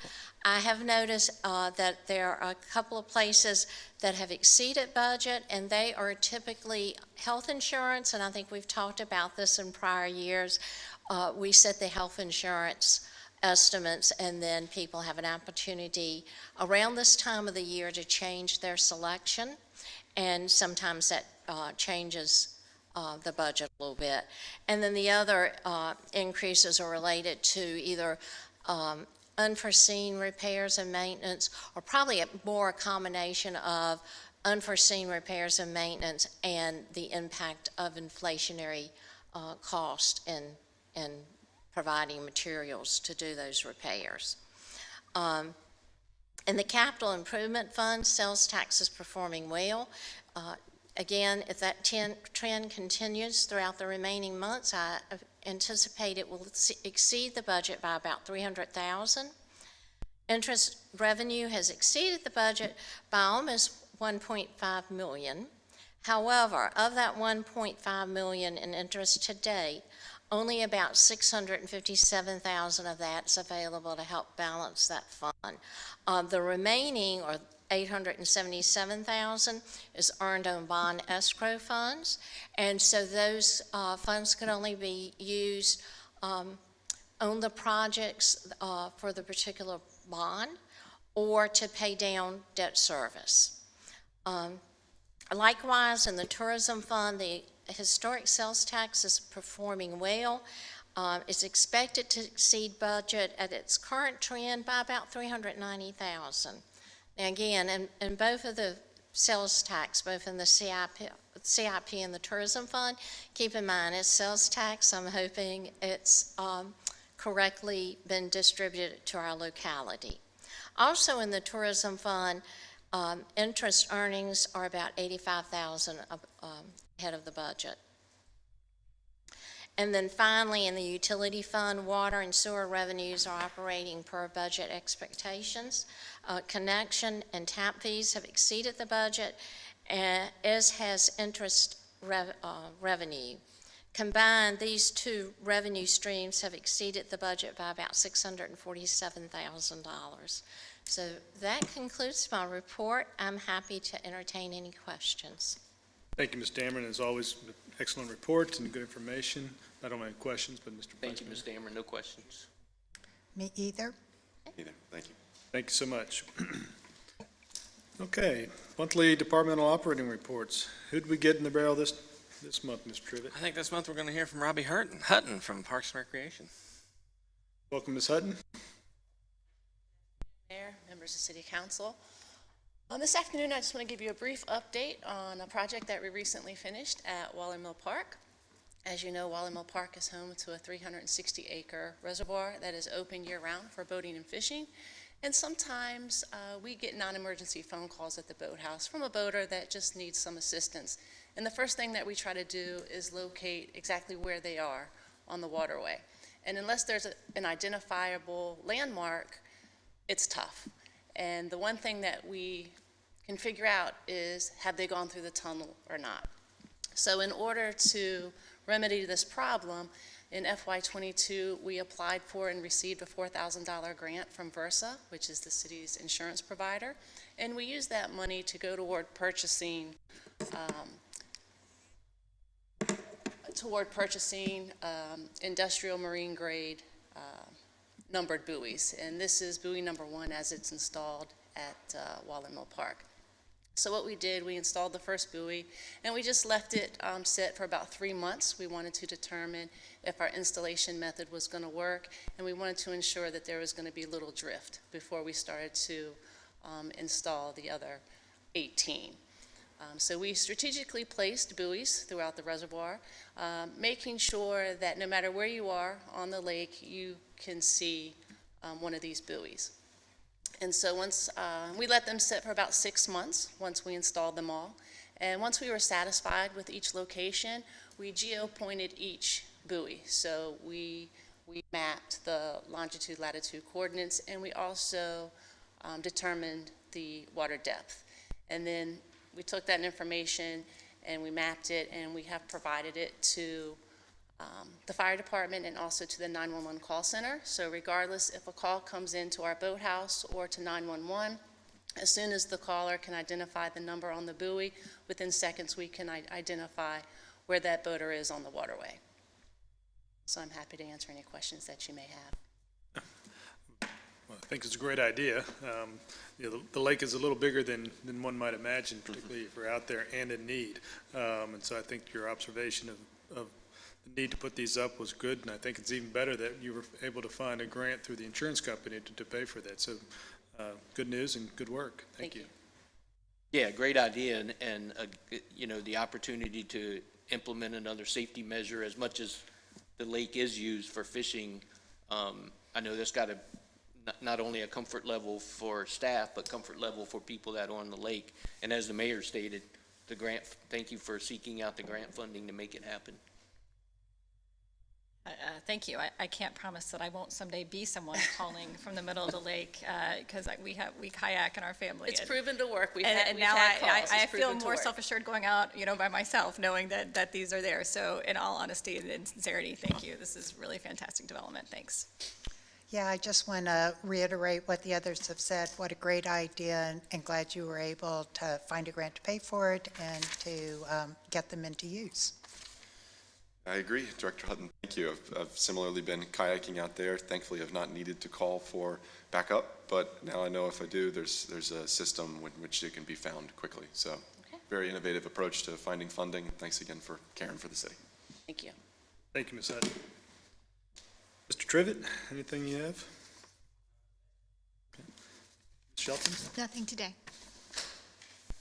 I have noticed that there are a couple of places that have exceeded budget, and they are typically health insurance, and I think we've talked about this in prior years. We set the health insurance estimates, and then people have an opportunity around this time of the year to change their selection, and sometimes that changes the budget a little bit. And then the other increases are related to either unforeseen repairs and maintenance, or probably more a combination of unforeseen repairs and maintenance and the impact of inflationary cost and providing materials to do those repairs. In the capital improvement fund, sales tax is performing well. Again, if that trend continues throughout the remaining months, I anticipate it will exceed the budget by about $300,000. Interest revenue has exceeded the budget by almost $1.5 million. However, of that $1.5 million in interest to date, only about $657,000 of that is available to help balance that fund. The remaining, or $877,000, is earned on bond escrow funds, and so those funds can only be used on the projects for the particular bond or to pay down debt service. Likewise, in the tourism fund, the historic sales tax is performing well. It's expected to exceed budget at its current trend by about $390,000. Now again, in both of the sales tax, both in the CIP and the tourism fund, keep in mind it's sales tax. I'm hoping it's correctly been distributed to our locality. Also in the tourism fund, interest earnings are about $85,000 ahead of the budget. And then finally, in the utility fund, water and sewer revenues are operating per budget expectations. Connection and tap fees have exceeded the budget, as has interest revenue. Combined, these two revenue streams have exceeded the budget by about $647,000. So that concludes my report. I'm happy to entertain any questions. Thank you, Ms. Dameron. As always, excellent reports and good information. I don't have any questions, but Mr. Thank you, Vice Ms. Dameron. No questions. Me either. Either. Thank you. Thank you so much. Okay, monthly departmental operating reports. Who'd we get in the barrel this month, Mr. Trivett? I think this month we're going to hear from Robbie Hutton from Parks and Recreation. Welcome, Ms. Hutton. Mayor, members of City Council. This afternoon, I just want to give you a brief update on a project that we recently finished at Waller Mill Park. As you know, Wally Mill Park is home to a 360-acre reservoir that is open year-round for boating and fishing. And sometimes we get non-emergency phone calls at the boathouse from a boater that just needs some assistance. And the first thing that we try to do is locate exactly where they are on the waterway. And unless there's an identifiable landmark, it's tough. And the one thing that we can figure out is, have they gone through the tunnel or not? So in order to remedy this problem, in FY22, we applied for and received a $4,000 grant from Versa, which is the city's insurance provider, and we used that money to go toward purchasing industrial marine grade numbered buoys, and this is buoy number 1 as it's installed at Wally Mill Park. So what we did, we installed the first buoy, and we just left it sit for about 3 months. We wanted to determine if our installation method was going to work, and we wanted to ensure that there was going to be little drift before we started to install the other 18. So we strategically placed buoys throughout the reservoir, making sure that no matter where you are on the lake, you can see one of these buoys. And so once we let them sit for about 6 months once we installed them all. And once we were satisfied with each location, we geo-pointed each buoy. So we mapped the longitude, latitude coordinates, and we also determined the water depth. And then we took that information and we mapped it, and we have provided it to the fire department and also to the 911 call center. So regardless if a call comes into our boathouse or to 911, as soon as the caller can identify the number on the buoy, within seconds we can identify where that boater is on the waterway. So I'm happy to answer any questions that you may have. Well, I think it's a great idea. The lake is a little bigger than one might imagine, particularly if we're out there and in need. And so I think your observation of the need to put these up was good, and I think it's even better that you were able to find a grant through the insurance company to pay for that. So good news and good work. Thank you. Yeah, great idea, and the opportunity to implement another safety measure as much as the lake is used for fishing. I know that's got not only a comfort level for staff, but comfort level for people that are on the lake. And as the mayor stated, the grant, thank you for seeking out the grant funding to make it happen. Thank you. I can't promise that I won't someday be someone calling from the middle of the lake, because we kayak in our family. It's proven to work. We've And had now calls. I It's feel proven to more work. self-assured going out, by myself, knowing that these are there. So in all honesty and sincerity, thank you. This is really fantastic development. Thanks. Yeah, I just want to reiterate what the others have said. What a great idea, and glad you were able to find a grant to pay for it and to get them into use. I agree, Director Hutton. Thank you. I've similarly been kayaking out there. Thankfully, I've not needed to call for backup, but now I know if I do, there's a system in which it can be found quickly. So, very innovative approach to finding funding. Thanks again for caring for the city. Thank you. Thank you, Ms. Hutton. Mr. Trivett, anything you have? Okay. Ms. Shelton? Nothing today.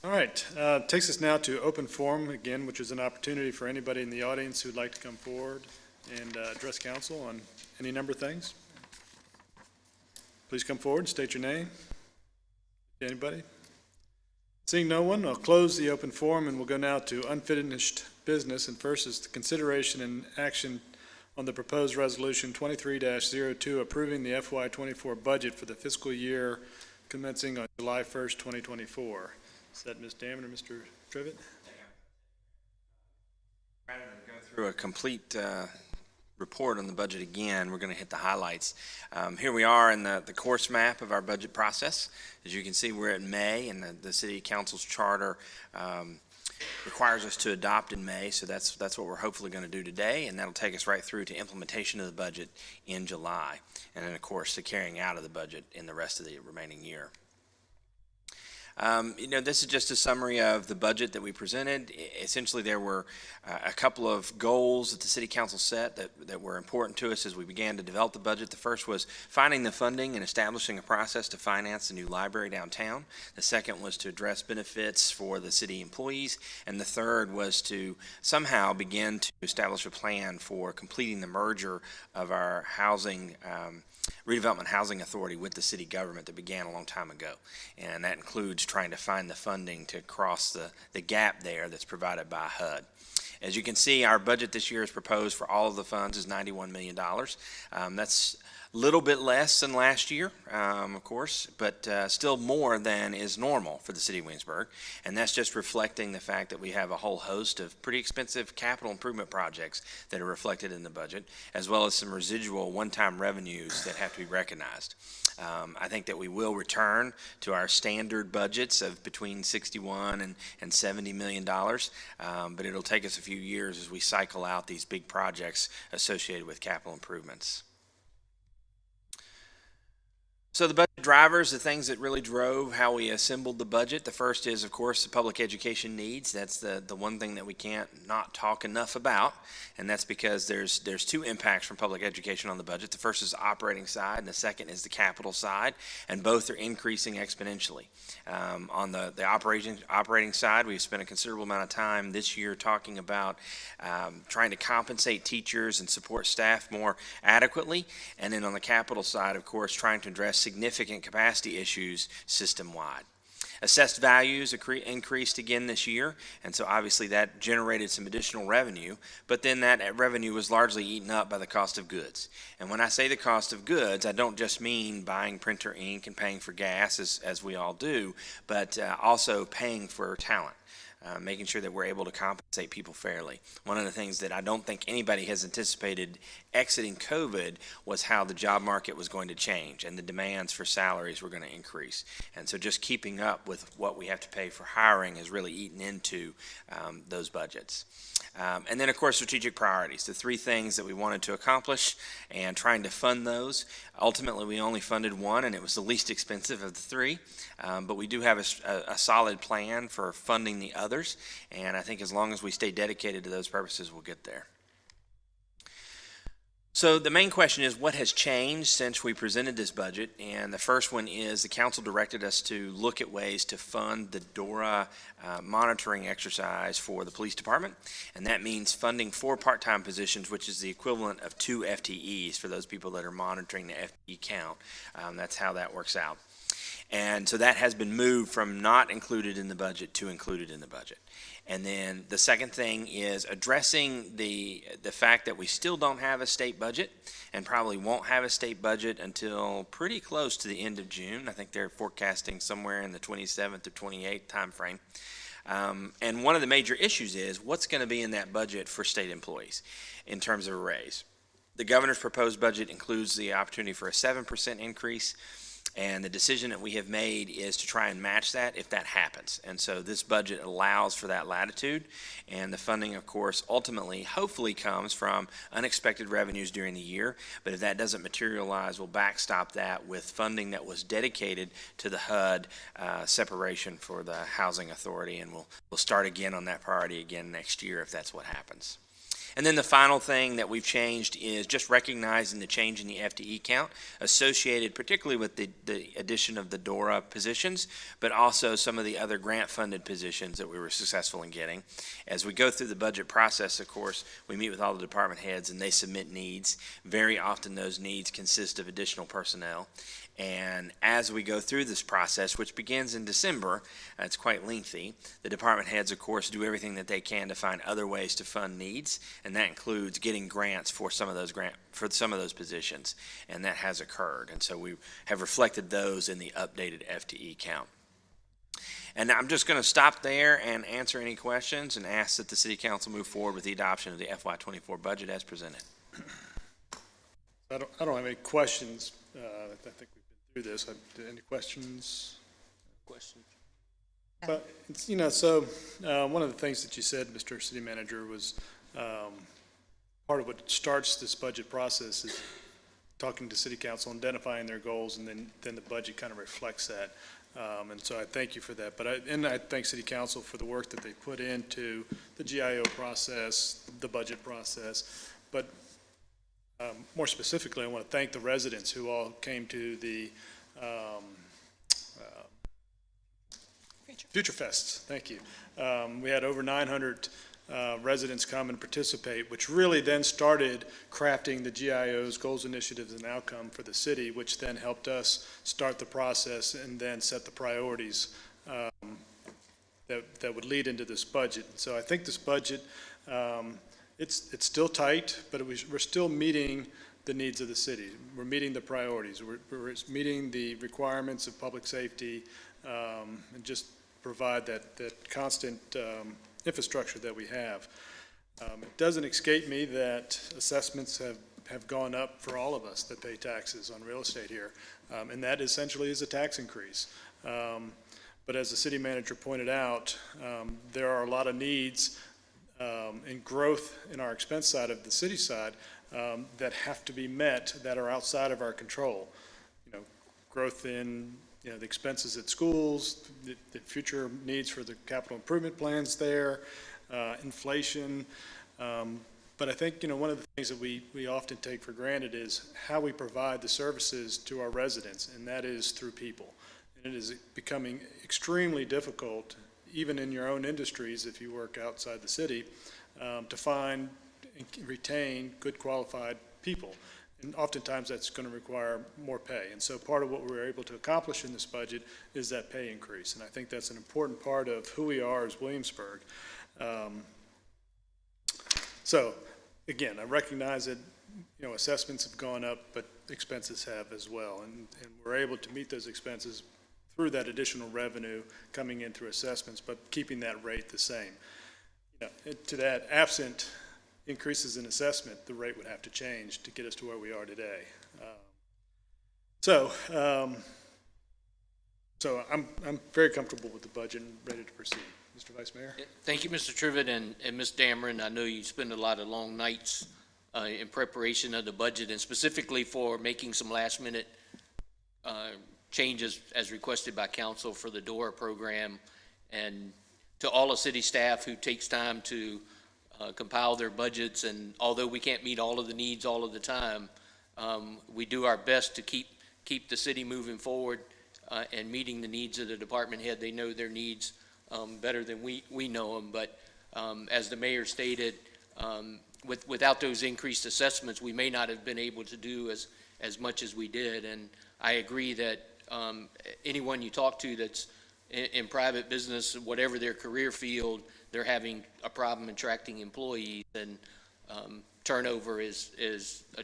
All right, takes us now to open forum again, which is an opportunity for anybody in the audience who'd like to come forward and address council on any number of things. Please come forward and state your name. Anybody? Seeing no one, I'll close the open forum, and we'll go now to unfinished business. And first is the consideration and action on the proposed resolution 23-02 approving the FY24 budget for the fiscal year commencing on July 1st, 2024. Is that Ms. Damon or Mr. Trivett? Rather than go through a complete report on the budget again, we're going to hit the highlights. Here we are in the course map of our budget process. As you can see, we're in May, and the City Council's charter requires us to adopt in May, so that's what we're hopefully going to do today, and that'll take us right through to implementation of the budget in July, and then, of course, the carrying out of the budget in the rest of the remaining year. This is just a summary of the budget that we presented. Essentially, there were a couple of goals that the city council set that were important to us as we began to develop the budget. The first was finding the funding and establishing a process to finance the new library downtown. The second was to address benefits for the city employees. And the third was to somehow begin to establish a plan for completing the merger of our redevelopment housing authority with the city government that began a long time ago. And that includes trying to find the funding to cross the gap there that's provided by HUD. As you can see, our budget this year is proposed for all of the funds is $91 million. That's a little bit less than last year, of course, but still more than is normal for the city of Williamsburg. And that's just reflecting the fact that we have a whole host of pretty expensive capital improvement projects that are reflected in the budget, as well as some residual one-time revenues that have to be recognized. I think that we will return to our standard budgets of between $61 and $70 million, but it'll take us a few years as we cycle out these big projects associated with capital improvements. So the budget drivers, the things that really drove how we assembled the budget, the first is, of course, the public education needs. That's the one thing that we can't not talk enough about, and that's because there's two impacts from public education on the budget. The first is the operating side, and the second is the capital side, and both are increasing exponentially. On the operating side, we've spent a considerable amount of time this year talking about trying to compensate teachers and support staff more adequately, and then on the capital side, of course, trying to address significant capacity issues system-wide. Assessed values increased again this year, and so obviously that generated some additional revenue, but then that revenue was largely eaten up by the cost of goods. And when I say the cost of goods, I don't just mean buying printer ink and paying for gas, as we all do, but also paying for talent. Making sure that we're able to compensate people fairly. One of the things that I don't think anybody has anticipated exiting COVID was how the job market was going to change and the demands for salaries were going to increase. And so just keeping up with what we have to pay for hiring has really eaten into those budgets. And then, of course, strategic priorities, the three things that we wanted to accomplish and trying to fund those. Ultimately, we only funded one, and it was the least expensive of the three. But we do have a solid plan for funding the others, and I think as long as we stay dedicated to those purposes, we'll get there. So the main question is, what has changed since we presented this budget? And the first one is the council directed us to look at ways to fund the DORA monitoring exercise for the police department. And that means funding 4 part-time positions, which is the equivalent of 2 FTEs for those people that are monitoring the FTE count. That's how that works out. And so that has been moved from not included in the budget to included in the budget. And then the second thing is addressing the fact that we still don't have a state budget and probably won't have a state budget until pretty close to the end of June. I think they're forecasting somewhere in the 27th or 28th timeframe. And one of the major issues is what's going to be in that budget for state employees in terms of a raise. The governor's proposed budget includes the opportunity for a 7% increase. And the decision that we have made is to try and match that if that happens. And so this budget allows for that latitude. And the funding, of course, ultimately, hopefully comes from unexpected revenues during the year. But if that doesn't materialize, we'll backstop that with funding that was dedicated to the HUD separation for the Housing Authority. And we'll start again on that priority again next year if that's what happens. And then the final thing that we've changed is just recognizing the change in the FTE count associated particularly with the addition of the DORA positions, but also some of the other grant-funded positions that we were successful in getting. As we go through the budget process, of course, we meet with all the department heads and they submit needs. Very often those needs consist of additional personnel. And as we go through this process, which begins in December, it's quite lengthy, the department heads, of course, do everything that they can to find other ways to fund needs, and that includes getting grants for some of those positions, and that has occurred. And so we have reflected those in the updated FTE count. And I'm just going to stop there and answer any questions and ask that the City Council move forward with the adoption of the FY24 budget as presented. I don't have any questions. I think we've been through this. Any questions? Questions? But, so one of the things that you said, Mr. City Manager, was part of what starts this budget process is talking to City Council, identifying their goals, and then the budget kind of reflects that. And so I thank you for that. And I thank City Council for the work that they put into the GIO process, the budget process. But more specifically, I want to thank the residents who all came to the Future Fests. Thank you. We had over 900 residents come and participate, which really then started crafting the GIO's goals, initiatives, and outcome for the city, which then helped us start the process and then set the priorities that would lead into this budget. So I think this budget, it's still tight, but we're still meeting the needs of the city. We're meeting the priorities. We're meeting the requirements of public safety, and just provide that constant infrastructure that we have. It doesn't escape me that assessments have gone up for all of us that pay taxes on real estate here, and that essentially is a tax increase. But as the city manager pointed out, there are a lot of needs and growth in our expense side of the city side that have to be met that are outside of our control. Growth in the expenses at schools, the future needs for the capital improvement plans there, inflation. But I think, one of the things that we often take for granted is how we provide the services to our residents, and that is through people. And it is becoming extremely difficult, even in your own industries, if you work outside the city, to find and retain good qualified people. And oftentimes that's going to require more pay. And so part of what we were able to accomplish in this budget is that pay increase. And I think that's an important part of who we are as Williamsburg. So again, I recognize that, assessments have gone up, but expenses have as well. And we're able to meet those expenses through that additional revenue coming in through assessments, but keeping that rate the same. To that, absent increases in assessment, the rate would have to change to get us to where we are today. So I'm very comfortable with the budget and ready to proceed. Mr. Vice Mayor? Thank you, Mr. Trivett and Ms. Dameron. I know you spend a lot of long nights in preparation of the budget, and specifically for making some last-minute changes as requested by council for the DORA program, and to all the city staff who takes time to compile their budgets. And although we can't meet all of the needs all of the time, we do our best to keep the city moving forward and meeting the needs of the department head. They know their needs better than we know them. But as the mayor stated, without those increased assessments, we may not have been able to do as much as we did. And I agree that anyone you talk to that's in private business, whatever their career field, they're having a problem attracting employees, and turnover is a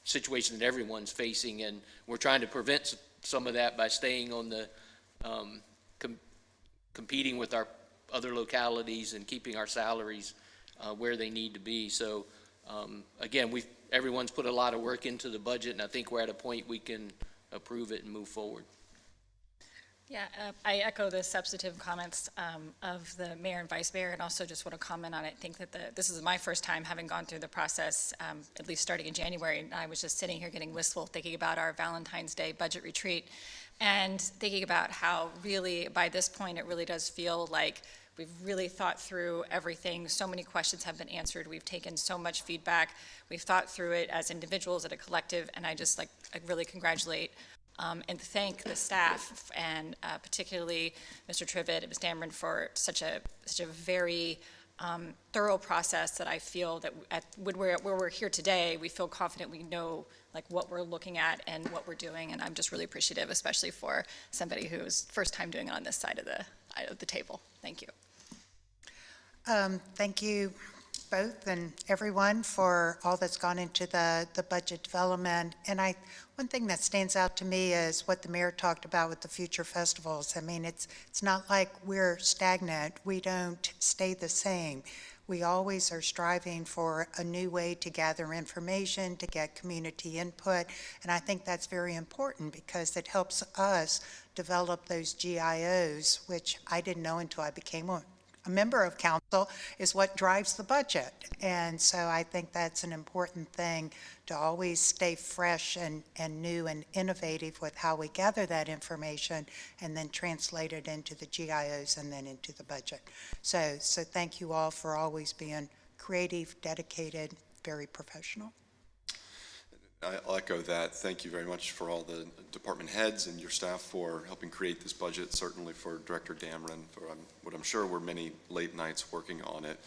situation that everyone's facing, and we're trying to prevent some of that by staying on the competing with our other localities and keeping our salaries where they need to be. So again, everyone's put a lot of work into the budget, and I think we're at a point we can approve it and move forward. Yeah, I echo the substantive comments of the mayor and vice mayor, and also just want to comment on it. I think that this is my first time having gone through the process, at least starting in January, and I was just sitting here getting wistful thinking about our Valentine's Day budget retreat and thinking about how really, by this point, it really does feel like we've really thought through everything. So many questions have been answered. We've taken so much feedback. We've thought through it as individuals, at a collective, and I really congratulate and thank the staff, and particularly Mr. Trivett and Ms. Dameron for such a very thorough process that I feel that where we're here today, we feel confident we know what we're looking at and what we're doing, and I'm just really appreciative, especially for somebody who's first time doing it on this side of the table. Thank you. Thank you both and everyone for all that's gone into the budget development. And one thing that stands out to me is what the mayor talked about with the future festivals. I mean, it's not like we're stagnant. We don't stay the same. We always are striving for a new way to gather information, to get community input. And I think that's very important because it helps us develop those GIOs, which I didn't know until I became a member of council is what drives the budget. And so I think that's an important thing, to always stay fresh and new and innovative with how we gather that information and then translate it into the GIOs and then into the budget. So thank you all for always being creative, dedicated, very professional. I'll echo that. Thank you very much for all the department heads and your staff for helping create this budget, certainly for Director Dameron, for what I'm sure were many late nights working on it.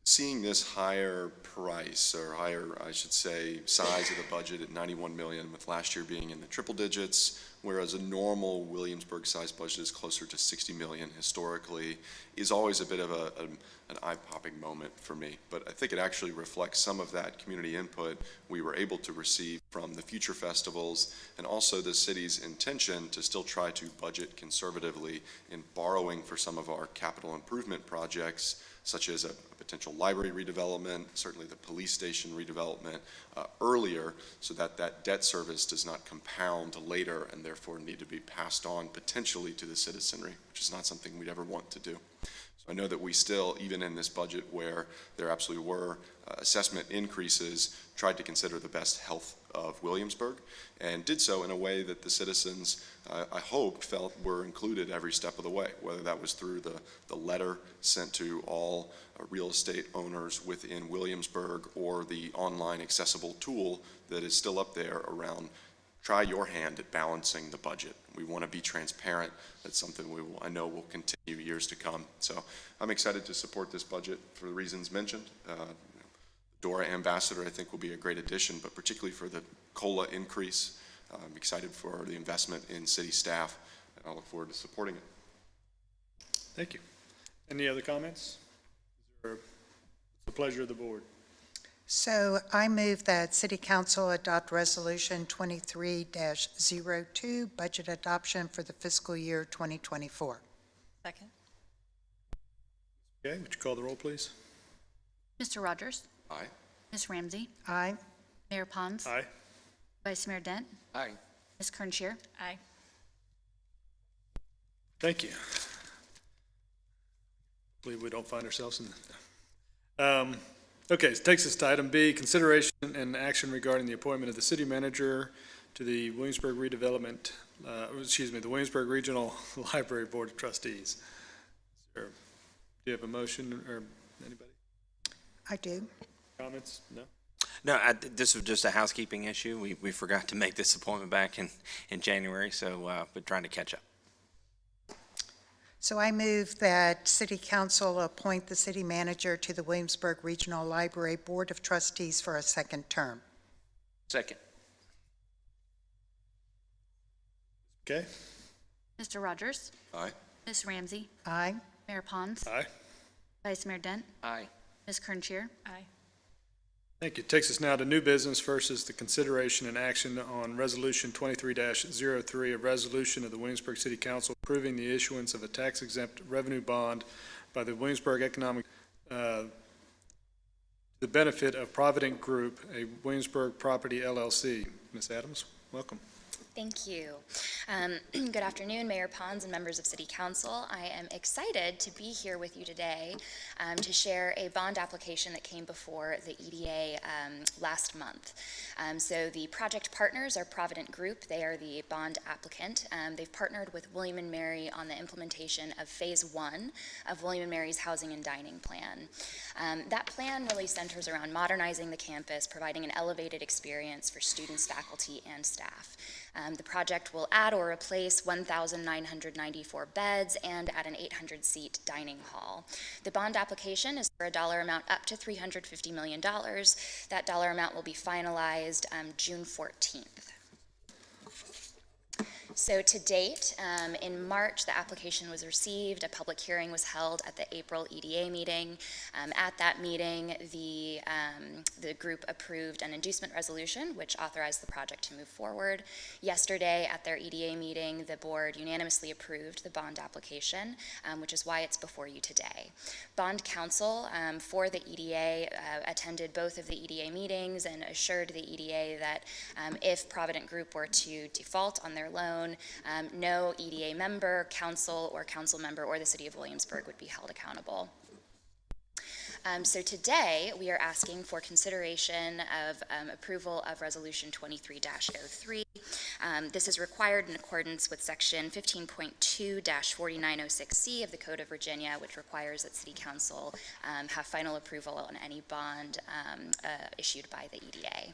Seeing this higher price, or higher, I should say, size of the budget at 91 million, with last year being in the triple digits, whereas a normal Williamsburg-sized budget is closer to 60 million historically, is always a bit of an eye-popping moment for me. But I think it actually reflects some of that community input we were able to receive from the future festivals, and also the city's intention to still try to budget conservatively in borrowing for some of our capital improvement projects, such as a potential library redevelopment, certainly the police station redevelopment, earlier, so that that debt service does not compound later and therefore need to be passed on potentially to the citizenry, which is not something we'd ever want to do. So I know that we still, even in this budget where there absolutely were assessment increases, tried to consider the best health of Williamsburg, and did so in a way that the citizens, I hope, felt were included every step of the way, whether that was through the letter sent to all real estate owners within Williamsburg, or the online accessible tool that is still up there around try your hand at balancing the budget. We want to be transparent. That's something I know will continue years to come. So I'm excited to support this budget for the reasons mentioned. DORA ambassador, I think, will be a great addition, but particularly for the COLA increase. I'm excited for the investment in city staff, and I look forward to supporting it. Thank you. Any other comments? It's the pleasure of the board. So I move that City Council adopt Resolution 23-02, budget adoption for the fiscal year 2024. Second. Okay, would you call the roll, please? Mr. Rogers? Aye. Ms. Ramsey? Aye. Mayor Pons? Aye. Vice Mayor Dent? Aye. Ms. Kernscher? Aye. Thank you. I believe we don't find ourselves in that. Okay, so it takes us to item B, consideration and action regarding the appointment of the city manager to the Williamsburg Redevelopment, the Williamsburg Regional Library Board of Trustees. Do you have a motion, or anybody? I do. Comments? No? No, this was just a housekeeping issue. We forgot to make this appointment back in January, so we're trying to catch up. So I move that City Council appoint the city manager to the Williamsburg Regional Library Board of Trustees for a second term. Second. Okay. Mr. Rogers? Aye. Ms. Ramsey? Aye. Mayor Pons? Aye. Vice Mayor Dent? Aye. Ms. Kernscher? Aye. Thank you. Takes us now to new business. First is the consideration and action on Resolution 23-03, a resolution of the Williamsburg City Council approving the issuance of a tax-exempt revenue bond by the Williamsburg Economic, the benefit of Provident Group, a Williamsburg property LLC. Ms. Adams, welcome. Thank you. Good afternoon, Mayor Pons and members of City Council. I am excited to be here with you today to share a bond application that came before the EDA last month. So the project partners are Provident Group. They are the bond applicant. They've partnered with William & Mary on the implementation of Phase 1 of William & Mary's Housing and Dining Plan. That plan really centers around modernizing the campus, providing an elevated experience for students, faculty, and staff. The project will add or replace 1,994 beds and add an 800-seat dining hall. The bond application is for a dollar amount up to $350 million. That dollar amount will be finalized June 14th. So to date, in March, the application was received. A public hearing was held at the April EDA meeting. At that meeting, the group approved an inducement resolution, which authorized the project to move forward. Yesterday, at their EDA meeting, the board unanimously approved the bond application, which is why it's before you today. Bond counsel for the EDA attended both of the EDA meetings and assured the EDA that if Provident Group were to default on their loan, loan, no EDA member, council, or council member, or the city of Williamsburg would be held accountable. So today, we are asking for consideration of approval of Resolution 23-03. This is required in accordance with Section 15.2-4906C of the Code of Virginia, which requires that City Council have final approval on any bond issued by the EDA.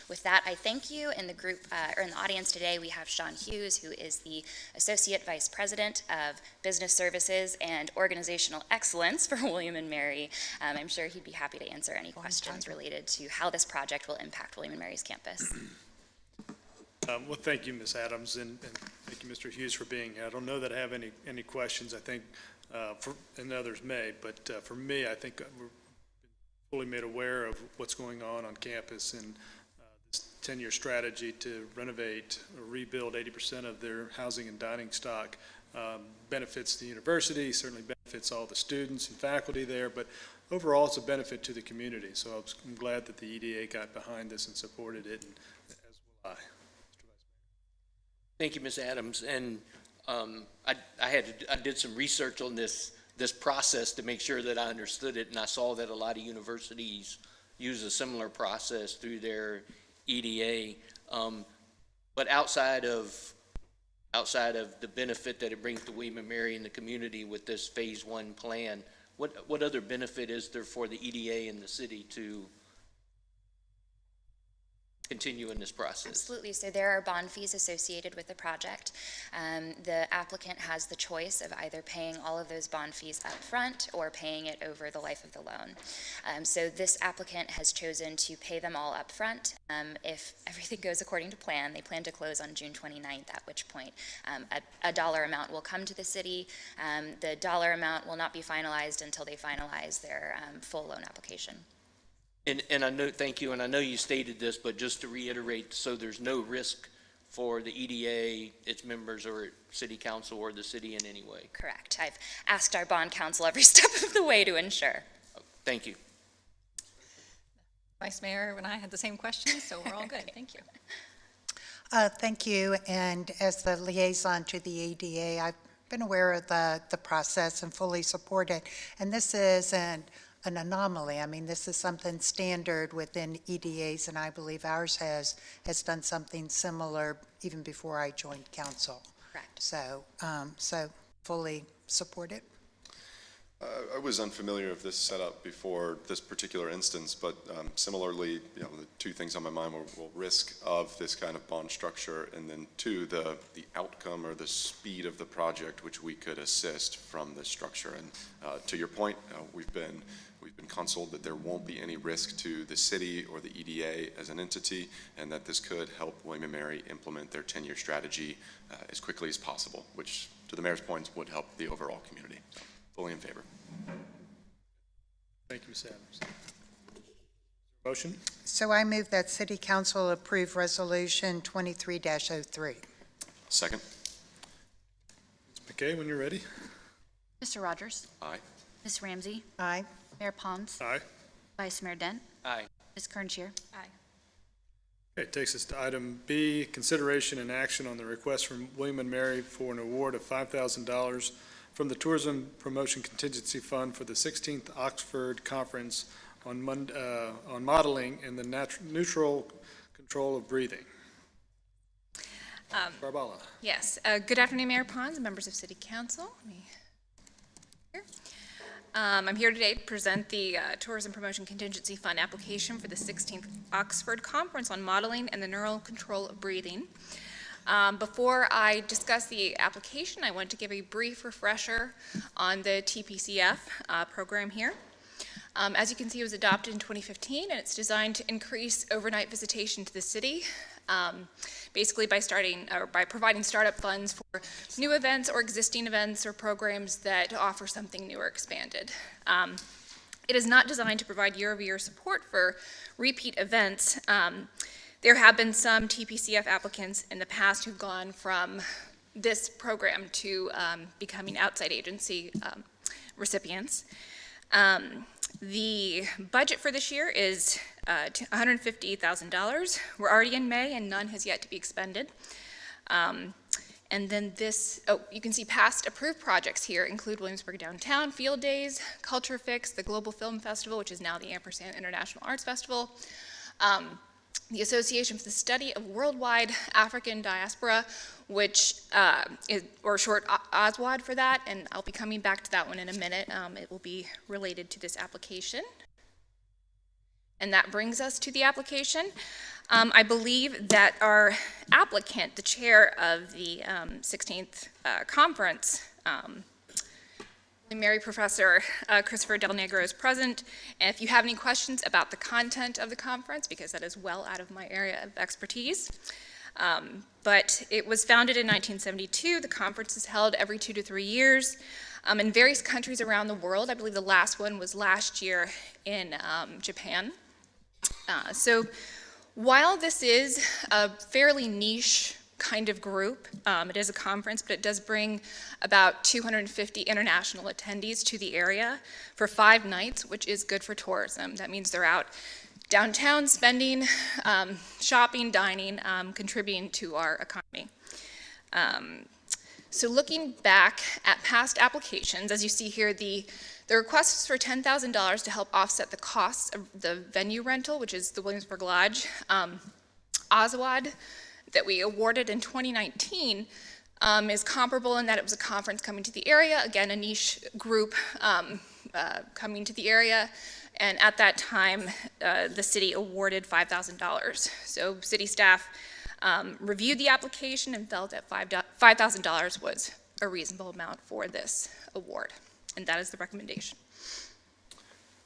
With that, I thank you. In the group, or in the audience today, we have Sean Hughes, who is the Associate Vice President of Business Services and Organizational Excellence for William & Mary. I'm sure he'd be happy to answer any questions related to how this project will impact William & Mary's campus. Well, thank you, Ms. Adams, and thank you, Mr. Hughes, for being here. I don't know that I have any questions, I think, and others may, but for me, I think we're fully made aware of what's going on campus and this 10-year strategy to renovate or rebuild 80% of their housing and dining stock benefits the university, certainly benefits all the students and faculty there, but overall it's a benefit to the community. So I'm glad that the EDA got behind this and supported it, and as will I. Thank you, Ms. Adams. And I did some research on this process to make sure that I understood it, and I saw that a lot of universities use a similar process through their EDA. But outside of the benefit that it brings to William & Mary and the community with this Phase 1 plan, what other benefit is there for the EDA and the city to continue in this process? Absolutely. So there are bond fees associated with the project. The applicant has the choice of either paying all of those bond fees up front or paying it over the life of the loan. So this applicant has chosen to pay them all up front. If everything goes according to plan, they plan to close on June 29th, at which point a dollar amount will come to the city. The dollar amount will not be finalized until they finalize their full loan application. And I know, thank you, and I know you stated this, but just to reiterate, so there's no risk for the EDA, its members, or city council, or the city in any way? Correct. I've asked our bond counsel every step of the way to ensure. Thank you. Vice Mayor and I had the same question, so we're all good. Thank you. Thank you, and as the liaison to the EDA, I've been aware of the process and fully support it, and this is an anomaly. I mean, this is something standard within EDAs, and I believe ours has done something similar even before I joined council. Correct. So fully support it. I was unfamiliar of this setup before this particular instance, but similarly, the two things on my mind were risk of this kind of bond structure, and then two, the outcome or the speed of the project which we could assist from this structure. And to your point, we've been consulted that there won't be any risk to the city or the EDA as an entity, and that this could help William & Mary implement their 10-year strategy as quickly as possible, which, to the mayor's points, would help the overall community. So, fully in favor. Thank you, Ms. Adams. Motion? So I move that City Council approve Resolution 23-03. Second. Ms. McKay, when you're ready. Mr. Rogers? Aye. Ms. Ramsey? Aye. Mayor Pons? Aye. Vice Mayor Dent? Aye. Ms. Kernshire? Aye. Okay, it takes us to item B, consideration and action on the request from William & Mary for an award of $5,000 from the Tourism Promotion Contingency Fund for the 16th Oxford Conference on modeling and the neutral control of breathing. Barbala. Yes, good afternoon, Mayor Pons and members of City Council. I'm here today to present the Tourism Promotion Contingency Fund application for the 16th Oxford Conference on Modeling and the Neural Control of Breathing. Before I discuss the application, I want to give a brief refresher on the TPCF program here. As you can see, it was adopted in 2015, and it's designed to increase overnight visitation to the city, basically by providing startup funds for new events or existing events or programs that offer something new or expanded. It is not designed to provide year-over-year support for repeat events. There have been some TPCF applicants in the past who've gone from this program to becoming outside agency recipients. The budget for this year is $150,000. We're already in May and none has yet to be expended. And then this, you can see past approved projects here include Williamsburg Downtown Field Days, Culture Fix, the Global Film Festival, which is now the Ampersand International Arts Festival, the Association for the Study of Worldwide African Diaspora, which is, or short OSWAD for that, and I'll be coming back to that one in a minute. It will be related to this application. And that brings us to the application. I believe that our applicant, the chair of the 16th conference, Mary Professor Christopher Del Negro is present. And if you have any questions about the content of the conference, because that is well out of my area of expertise. But it was founded in 1972. The conference is held every 2 to 3 years in various countries around the world. I believe the last one was last year in Japan. So while this is a fairly niche kind of group, it is a conference, but it does bring about 250 international attendees to the area for 5 nights, which is good for tourism. That means they're out downtown spending, shopping, dining, contributing to our economy. So looking back at past applications, as you see here, the request is for $10,000 to help offset the costs of the venue rental, which is the Williamsburg Lodge. OSWAD that we awarded in 2019 is comparable in that it was a conference coming to the area, again, a niche group coming to the area, and at that time, the city awarded $5,000. So city staff reviewed the application and felt that $5,000 was a reasonable amount for this award, and that is the recommendation.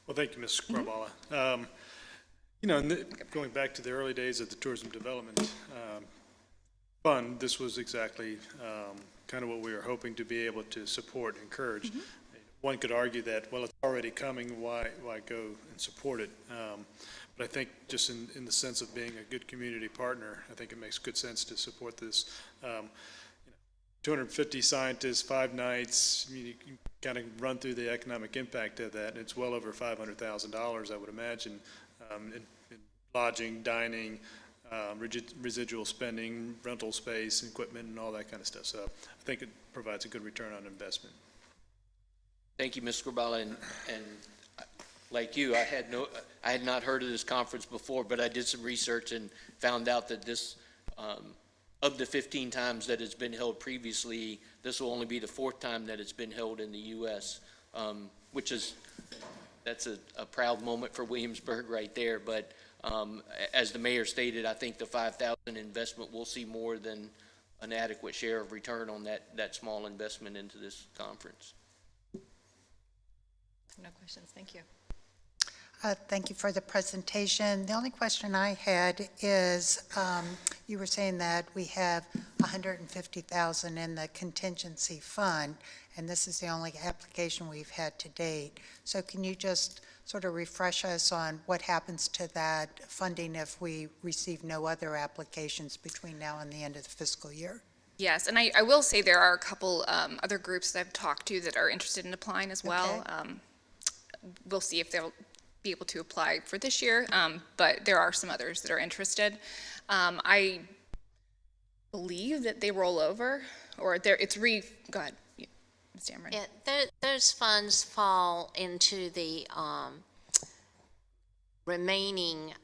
Well, thank you, Ms. Scrabala. You know, going back to the early days of the Tourism Development Fund, this was exactly kind of what we were hoping to be able to support, encourage. One could argue that, well, it's already coming, why go and support it? But I think just in the sense of being a good community partner, I think it makes good sense to support this. 250 scientists, 5 nights, you can kind of run through the economic impact of that, and it's well over $500,000, I would imagine, in lodging, dining, residual spending, rental space, equipment, and all that kind of stuff. So I think it provides a good return on investment. Thank you, Ms. Scrabala, and like you, I had not heard of this conference before, but I did some research and found out that this, of the 15 times that it's been held previously, this will only be the 4th time that it's been held in the U.S., which is, that's a proud moment for Williamsburg right there. But as the mayor stated, I think the $5,000 investment will see more than an adequate share of return on that small investment into this conference. No questions, thank you. Thank you for the presentation. The only question I had is, you were saying that we have $150,000 in the contingency fund, and this is the only application we've had to date. So can you just sort of refresh us on what happens to that funding if we receive no other applications between now and the end of the fiscal year? Yes, and I will say there are a couple other groups that I've talked to that are interested in applying as well. Okay. We'll see if they'll be able to apply for this year, but there are some others that are interested. I believe that they roll over, or go ahead, Ms. Dameron. Yeah, those funds fall into the remaining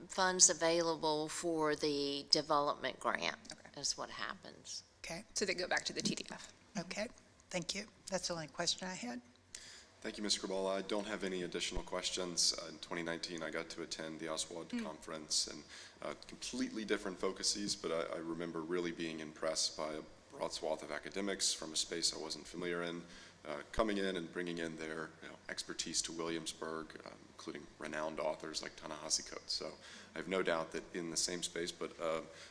funds available for the development grant, is what happens. Okay. So they go back to the TDF. Okay, thank you. That's the only question I had. Thank you, Ms. Scrabala. I don't have any additional questions. In 2019, I got to attend the OSWAD conference, and completely different focuses, but I remember really being impressed by a broad swath of academics from a space I wasn't familiar in, coming in and bringing in their expertise to Williamsburg, including renowned authors like Ta-Nehisi Coates. So I have no doubt that in the same space, but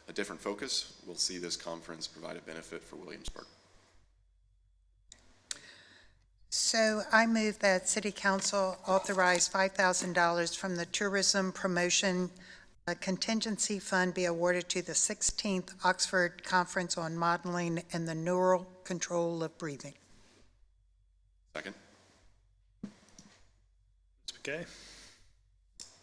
a different focus, we'll see this conference provide a benefit for Williamsburg. So I move that City Council authorize $5,000 from the Tourism Promotion Contingency Fund be awarded to the 16th Oxford Conference on Modeling and the Neural Control of Breathing. Second. Ms. McKay?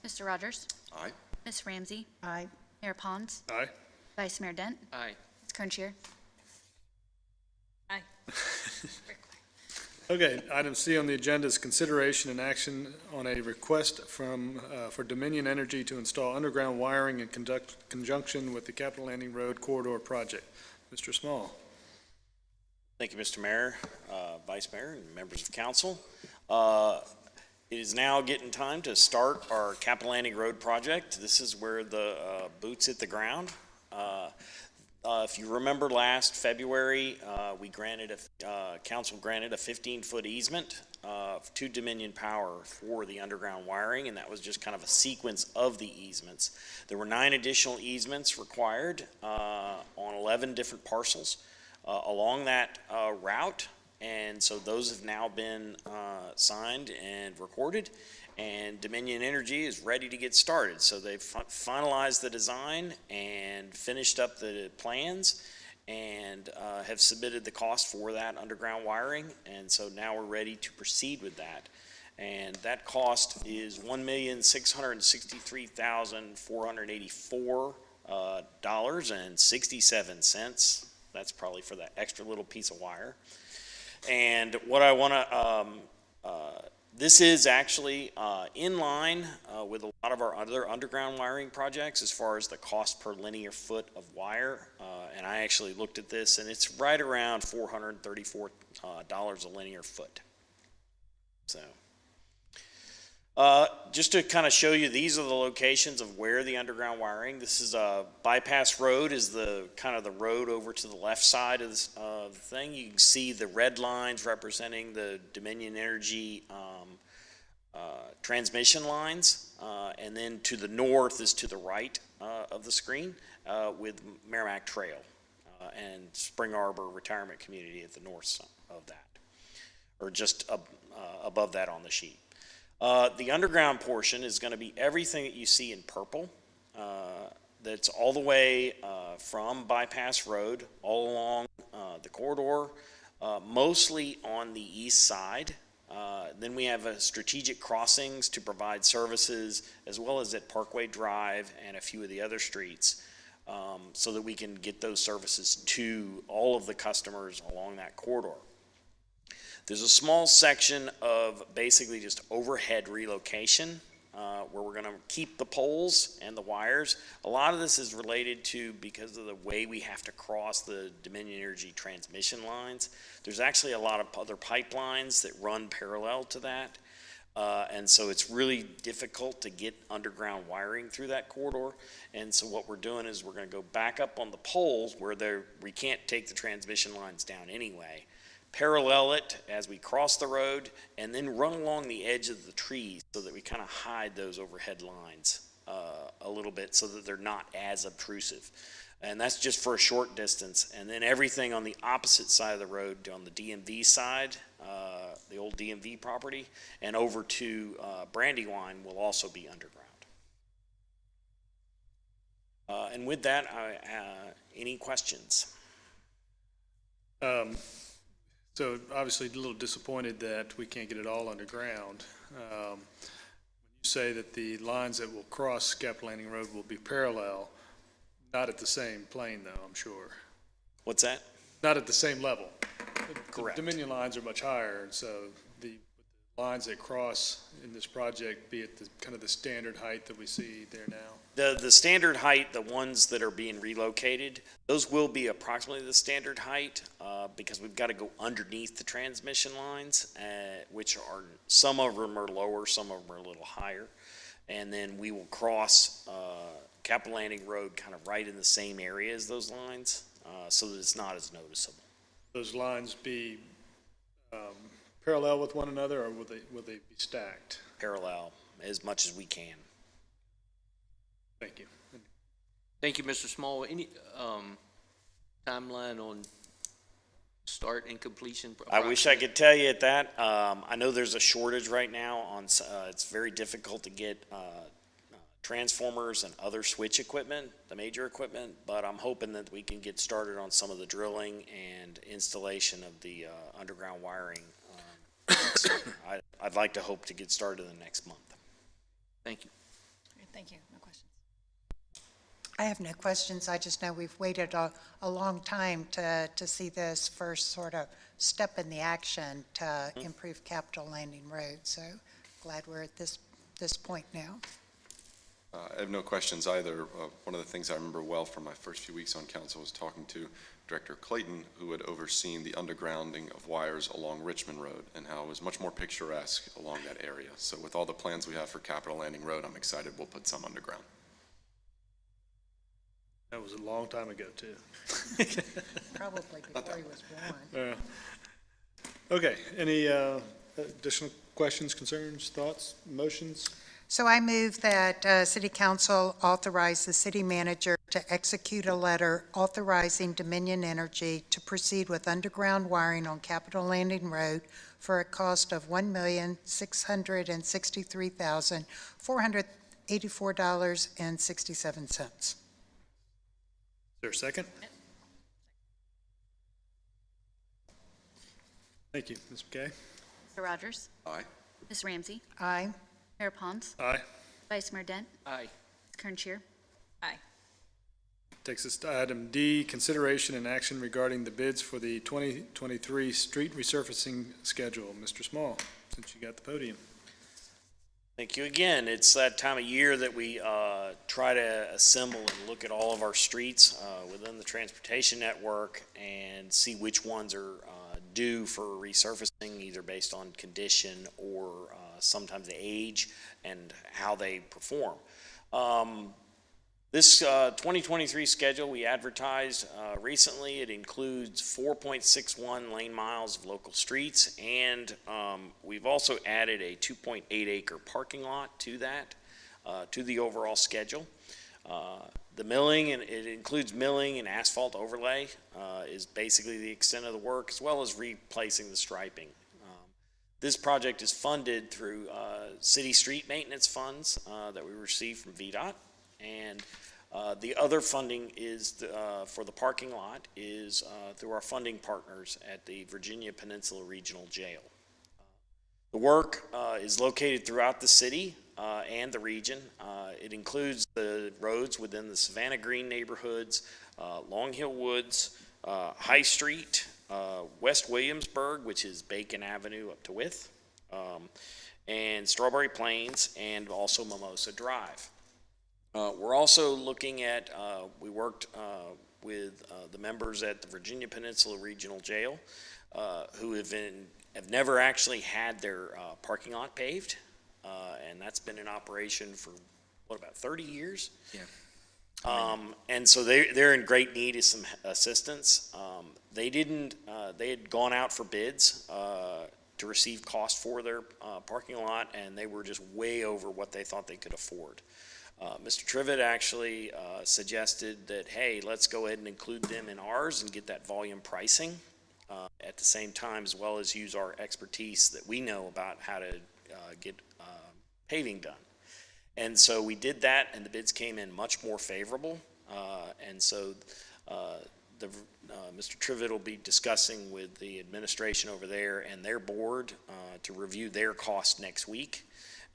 Mr. Rogers? Aye. Ms. Ramsey? Aye. Mayor Pons? Aye. Vice Mayor Dent? Aye. Ms. Crontier? Aye. Okay, item C on the agenda is consideration and action on a request for Dominion Energy to install underground wiring in conjunction with the Capital Landing Road Corridor Project. Mr. Small. Thank you, Mr. Mayor, Vice Mayor, and members of council. It is now getting time to start our Capital Landing Road project. This is where the boots hit the ground. If you remember last February, council granted a 15-foot easement to Dominion Power for the underground wiring, and that was just kind of a sequence of the easements. There were 9 additional easements required on 11 different parcels along that route, and so those have now been signed and recorded, and Dominion Energy is ready to get started. So they've finalized the design and finished up the plans and have submitted the cost for that underground wiring, and so now we're ready to proceed with that. And that cost is $1,663,484 and 67 cents. That's probably for that extra little piece of wire. And what I want to, this is actually in line with a lot of our other underground wiring projects as far as the cost per linear foot of wire. And I actually looked at this, and it's right around $434 a linear foot. So. Just to kind of show you, these are the locations of where the underground wiring. This is Bypass Road is the kind of the road over to the left side of the thing. You can see the red lines representing the Dominion Energy transmission lines, and then to the north is to the right of the screen with Merrimack Trail and Spring Arbor Retirement Community at the north of that, or just above that on the sheet. The underground portion is going to be everything that you see in purple. That's all the way from Bypass Road, all along the corridor, mostly on the east side. Then we have strategic crossings to provide services, as well as at Parkway Drive and a few of the other streets, so that we can get those services to all of the customers along that corridor. There's a small section of basically just overhead relocation where we're going to keep the poles and the wires. A lot of this is related to, because of the way we have to cross the Dominion Energy transmission lines, there's actually a lot of other pipelines that run parallel to that. And so it's really difficult to get underground wiring through that corridor. And so what we're doing is we're going to go back up on the poles where we can't take the transmission lines down anyway, parallel it as we cross the road, and then run along the edge of the trees so that we kind of hide those overhead lines a little bit so that they're not as obtrusive. And that's just for a short distance. And then everything on the opposite side of the road, on the DMV side, the old DMV property, and over to Brandywine will also be underground. And with that, any questions? So obviously a little disappointed that we can't get it all underground. When you say that the lines that will cross Capital Landing Road will be parallel, not at the same plane though, I'm sure. What's that? Not at the same level. Correct. The Dominion lines are much higher, and so the lines that cross in this project be at the kind of the standard height that we see there now. The standard height, the ones that are being relocated, those will be approximately the standard height because we've got to go underneath the transmission lines, which are, some of them are lower, some of them are a little higher. And then we will cross Capital Landing Road kind of right in the same area as those lines so that it's not as noticeable. Those lines be parallel with one another, or will they be stacked? Parallel as much as we can. Thank you. Thank you, Mr. Small. Any timeline on start and completion? I wish I could tell you at that. I know there's a shortage right now on, it's very difficult to get transformers and other switch equipment, the major equipment, but I'm hoping that we can get started on some of the drilling and installation of the underground wiring. I'd like to hope to get started in the next month. Thank you. Thank you. No questions. I have no questions. I just know we've waited a long time to see this first sort of step in the action to improve Capitol Landing Road. So glad we're at this point now. I have no questions either. One of the things I remember well from my first few weeks on council was talking to Director Clayton, who had overseen the undergrounding of wires along Richmond Road and how it was much more picturesque along that area. So with all the plans we have for Capitol Landing Road, I'm excited we'll put some underground. That was a long time ago, too. Probably before he was born. Okay, any additional questions, concerns, thoughts, motions? So I move that City Council authorize the city manager to execute a letter authorizing Dominion Energy to proceed with underground wiring on Capitol Landing Road for a cost of $1,663,484.67. Is there a second? Thank you. Ms. McKay? Mr. Rogers? Aye. Ms. Ramsey? Aye. Mayor Pons? Aye. Vice Mayor Dent? Aye. Ms. Kernchenre? Aye. Takes us to item D, consideration and action regarding the bids for the 2023 street resurfacing schedule. Mr. Small, since you got the podium. Thank you again. It's that time of year that we try to assemble and look at all of our streets within the transportation network and see which ones are due for resurfacing, either based on condition or sometimes the age and how they perform. This 2023 schedule we advertised recently. It includes 4.61 lane miles of local streets, and we've also added a 2.8 acre parking lot to that, to the overall schedule. The milling, and it includes milling and asphalt overlay, is basically the extent of the work, as well as replacing the striping. This project is funded through city street maintenance funds that we receive from VDOT. And the other funding is for the parking lot is through our funding partners at the Virginia Peninsula Regional Jail. The work is located throughout the city and the region. It includes the roads within the Savannah Green neighborhoods, Long Hill Woods, High Street, West Williamsburg, which is Bacon Avenue up to Wythe, and Strawberry Plains, and also Mimosa Drive. We're also looking at, we worked with the members at the Virginia Peninsula Regional Jail who have never actually had their parking lot paved, and that's been in operation for, about 30 years? Yeah. And so they're in great need of some assistance. They had gone out for bids to receive cost for their parking lot, and they were just way over what they thought they could afford. Mr. Trivett actually suggested that, hey, let's go ahead and include them in ours and get that volume pricing at the same time, as well as use our expertise that we know about how to get paving done. And so we did that, and the bids came in much more favorable. And so Mr. Trivett will be discussing with the administration over there and their board to review their cost next week.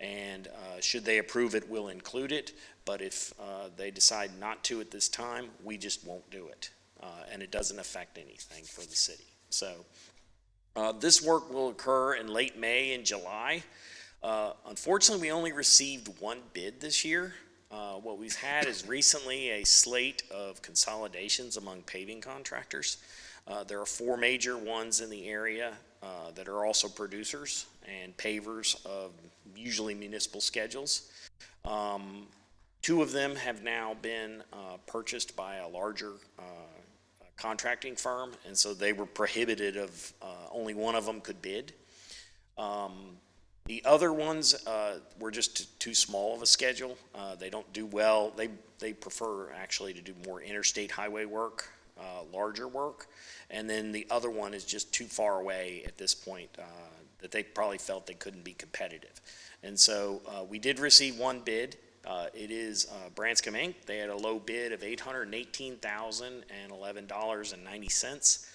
And should they approve it, we'll include it. But if they decide not to at this time, we just won't do it. And it doesn't affect anything for the city. So this work will occur in late May and July. Unfortunately, we only received one bid this year. What we've had is recently a slate of consolidations among paving contractors. There are 4 major ones in the area that are also producers and pavers of usually municipal schedules. 2 of them have now been purchased by a larger contracting firm, and so they were prohibited of only one of them could bid. The other ones were just too small of a schedule. They don't do well. They prefer actually to do more interstate highway work, larger work. And then the other one is just too far away at this point that they probably felt they couldn't be competitive. And so we did receive one bid. It is Branscombe Inc. They had a low bid of $818,011.90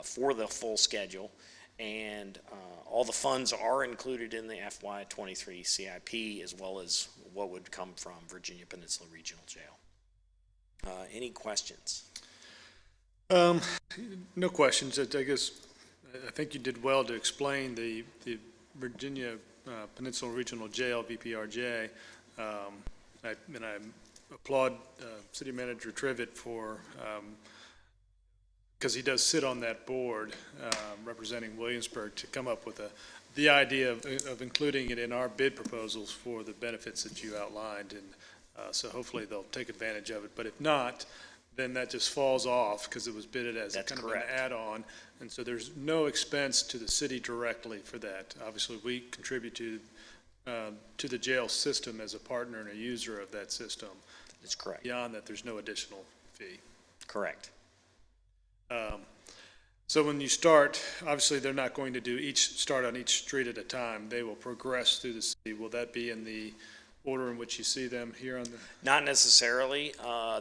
for the full schedule. And all the funds are included in the FY23 CIP, as well as what would come from Virginia Peninsula Regional Jail. Any questions? No questions. I guess, I think you did well to explain the Virginia Peninsula Regional Jail, VPRJ. And I applaud City Manager Trivett for, because he does sit on that board representing Williamsburg, to come up with the idea of including it in our bid proposals for the benefits that you outlined. And so hopefully they'll take advantage of it. But if not, then that just falls off because it was bidded as That's kind of an correct. add-on. And so there's no expense to the city directly for that. Obviously, we contribute to the jail system as a partner and a user of that system. That's correct. Beyond that, there's no additional fee. Correct. So when you start, obviously, they're not going to start on each street at a time. They will progress through the city. Will that be in the order in which you see them here on the? Not necessarily.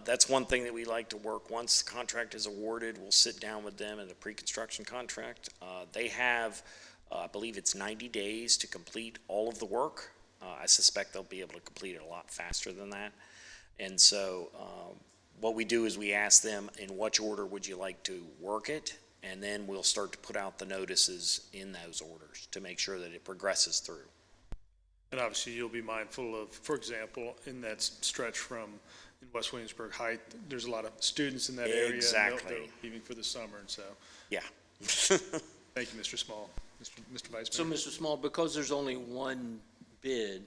That's one thing that we like to work. Once the contract is awarded, we'll sit down with them in the pre-construction contract. They have, I believe it's 90 days to complete all of the work. I suspect they'll be able to complete it a lot faster than that. And so what we do is we ask them, in which order would you like to work it? And then we'll start to put out the notices in those orders to make sure that it progresses through. And obviously, you'll be mindful of, for example, in that stretch from in West Williamsburg Height, there's a lot of students in that area. and Exactly. they're leaving for the summer, and so, Yeah. thank you, Mr. Small. Mr. Vice So, Mayor. Mr. Small, because there's only one bid,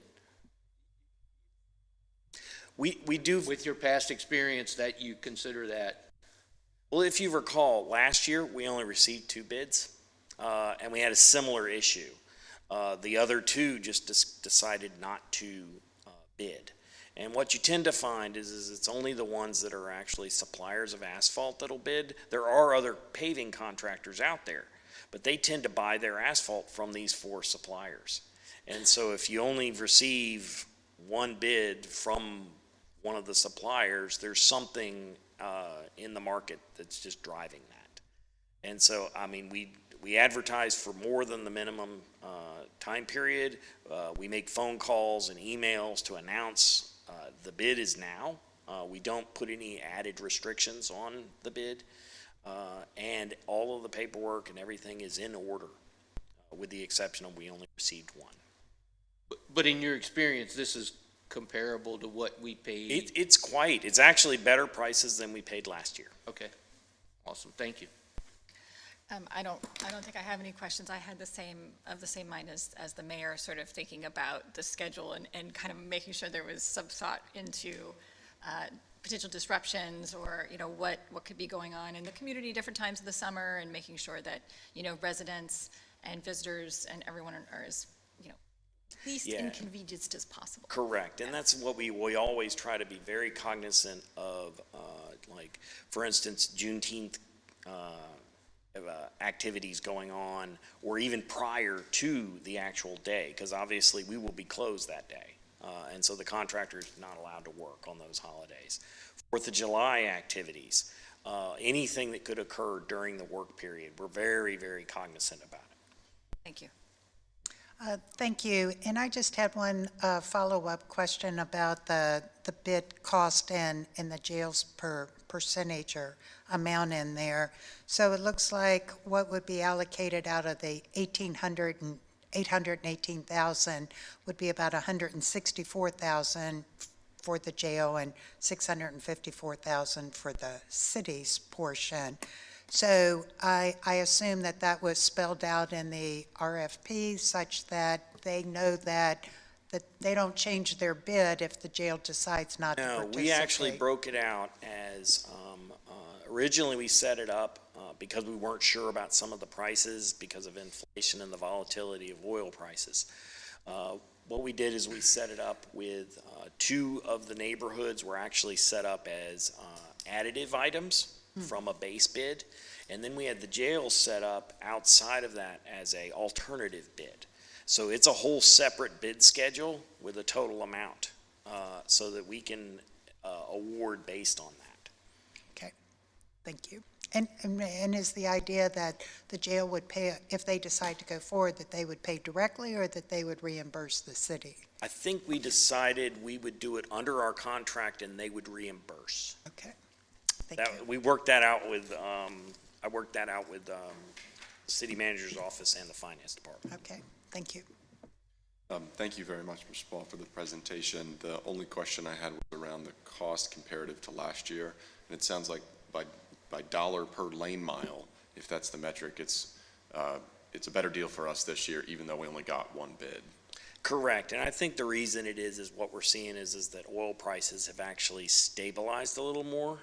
We do. with your past experience, that you consider that, Well, if you recall, last year, we only received 2 bids, and we had a similar issue. The other 2 just decided not to bid. And what you tend to find is it's only the ones that are actually suppliers of asphalt that'll bid. There are other paving contractors out there, but they tend to buy their asphalt from these 4 suppliers. And so if you only receive 1 bid from one of the suppliers, there's something in the market that's just driving that. And so, I mean, we advertise for more than the minimum time period. We make phone calls and emails to announce the bid is now. We don't put any added restrictions on the bid. And all of the paperwork and everything is in order, with the exception of we only received 1. but in your experience, this is comparable to what we paid? It's actually better prices than we paid last year. Okay, awesome, thank you. I don't think I have any questions. I had the same mind as the mayor, sort of thinking about the schedule and kind of making sure there was some thought into potential disruptions or, what could be going on in the community different times of the summer, and making sure that, residents and visitors and everyone are as, least Yeah. inconvenienced as possible. Correct, and that's what we always try to be very cognizant of, like, for instance, Juneteenth activities going on, or even prior to the actual day, because obviously we will be closed that day. And so the contractor is not allowed to work on those holidays. 4th of July activities, anything that could occur during the work period, we're very, very cognizant about it. Thank you. Thank you. And I just had one follow-up question about the bid cost and the jails per percentage or amount in there. So it looks like what would be allocated out of the 818,000 would be about 164,000 for the jail and 654,000 for the city's portion. So I assume that was spelled out in the RFP such that they know that they don't change their bid if the jail decides not to No, participate. we actually broke it out as, originally we set it up because we weren't sure about some of the prices because of inflation and the volatility of oil prices. What we did is we set it up with 2 of the neighborhoods were actually set up as additive items from a base bid. And then we had the jail set up outside of that as a alternative bid. So it's a whole separate bid schedule with a total amount, so that we can award based on that. Okay, thank you. And is the idea that the jail would pay, if they decide to go forward, that they would pay directly or that they would reimburse the city? I think we decided we would do it under our contract and they would reimburse. Okay. That, we worked that out with, I worked that out with, the city manager's office and the finance department. Okay, thank you. Thank you very much, Mr. Small, for the presentation. The only question I had was around the cost comparative to last year. And it sounds like by dollar per lane mile, if that's the metric, it's a better deal for us this year, even though we only got one bid. Correct, and I think the reason it is what we're seeing is that oil prices have actually stabilized a little more.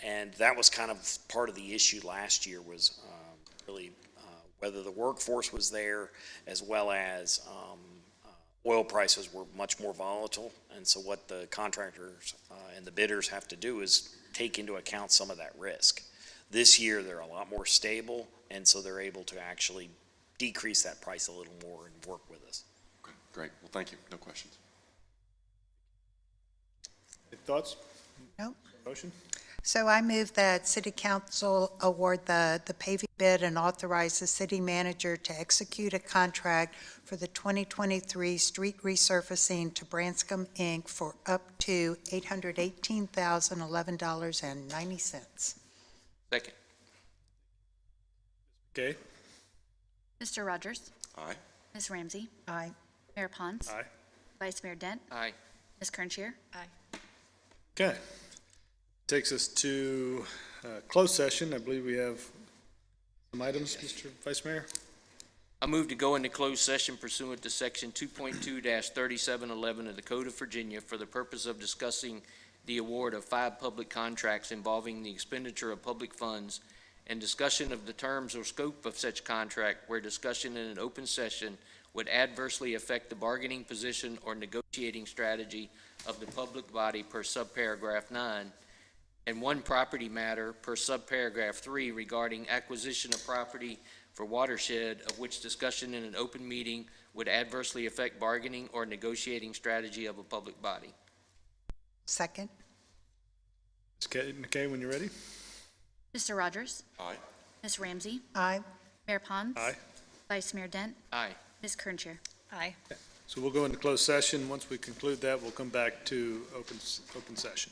And that was kind of part of the issue last year was really whether the workforce was there as well as oil prices were much more volatile. And so what the contractors and the bidders have to do is take into account some of that risk. This year, they're a lot more stable, and so they're able to actually decrease that price a little more and work with us. Okay, great. Well, thank you. No questions. Any thoughts? No. Motion? So I move that City Council award the paving bid and authorize the city manager to execute a contract for the 2023 street resurfacing to Branscombe, Inc. for up to $818,011.90. Second. Okay. Mr. Rogers? Aye. Ms. Ramsey? Aye. Mayor Pons? Aye. Vice Mayor Dent? Aye. Ms. Kernshire? Aye. Okay. Takes us to closed session. I believe we have some items, Mr. Vice Mayor. I move to go into closed session pursuant to Section 2.2-3711 of the Code of Virginia for the purpose of discussing the award of 5 public contracts involving the expenditure of public funds and discussion of the terms or scope of such contract where discussion in an open session would adversely affect the bargaining position or negotiating strategy of the public body per subparagraph 9, and 1 property matter per subparagraph 3 regarding acquisition of property for watershed of which discussion in an open meeting would adversely affect bargaining or negotiating strategy of a public body. Second. Ms. McKay, when you're ready. Mr. Rogers? Aye. Ms. Ramsey? Aye. Mayor Pons? Aye. Vice Mayor Dent? Aye. Ms. Kernshire? Aye. So we'll go into closed session. Once we conclude that, we'll come back to open session.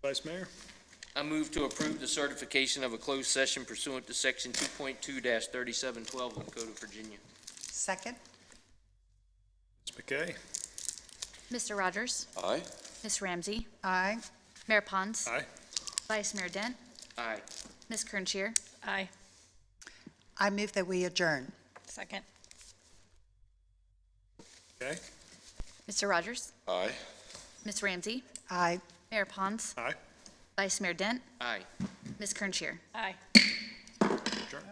Vice Mayor? I move to approve the certification of a closed session pursuant to Section 2.2-3712 of the Code of Virginia. Second? Ms. McKay? Mr. Rogers? Aye. Ms. Ramsey? Aye. Mayor Pons? Aye. Vice Mayor Dent? Aye. Ms. Kerntier? Aye. I move that we adjourn. Second. Okay. Mr. Rogers? Aye. Ms. Ramsey? Aye. Mayor Pons? Aye. Vice Mayor Dent? Aye. Ms. Kerntier? Aye. Adjourn.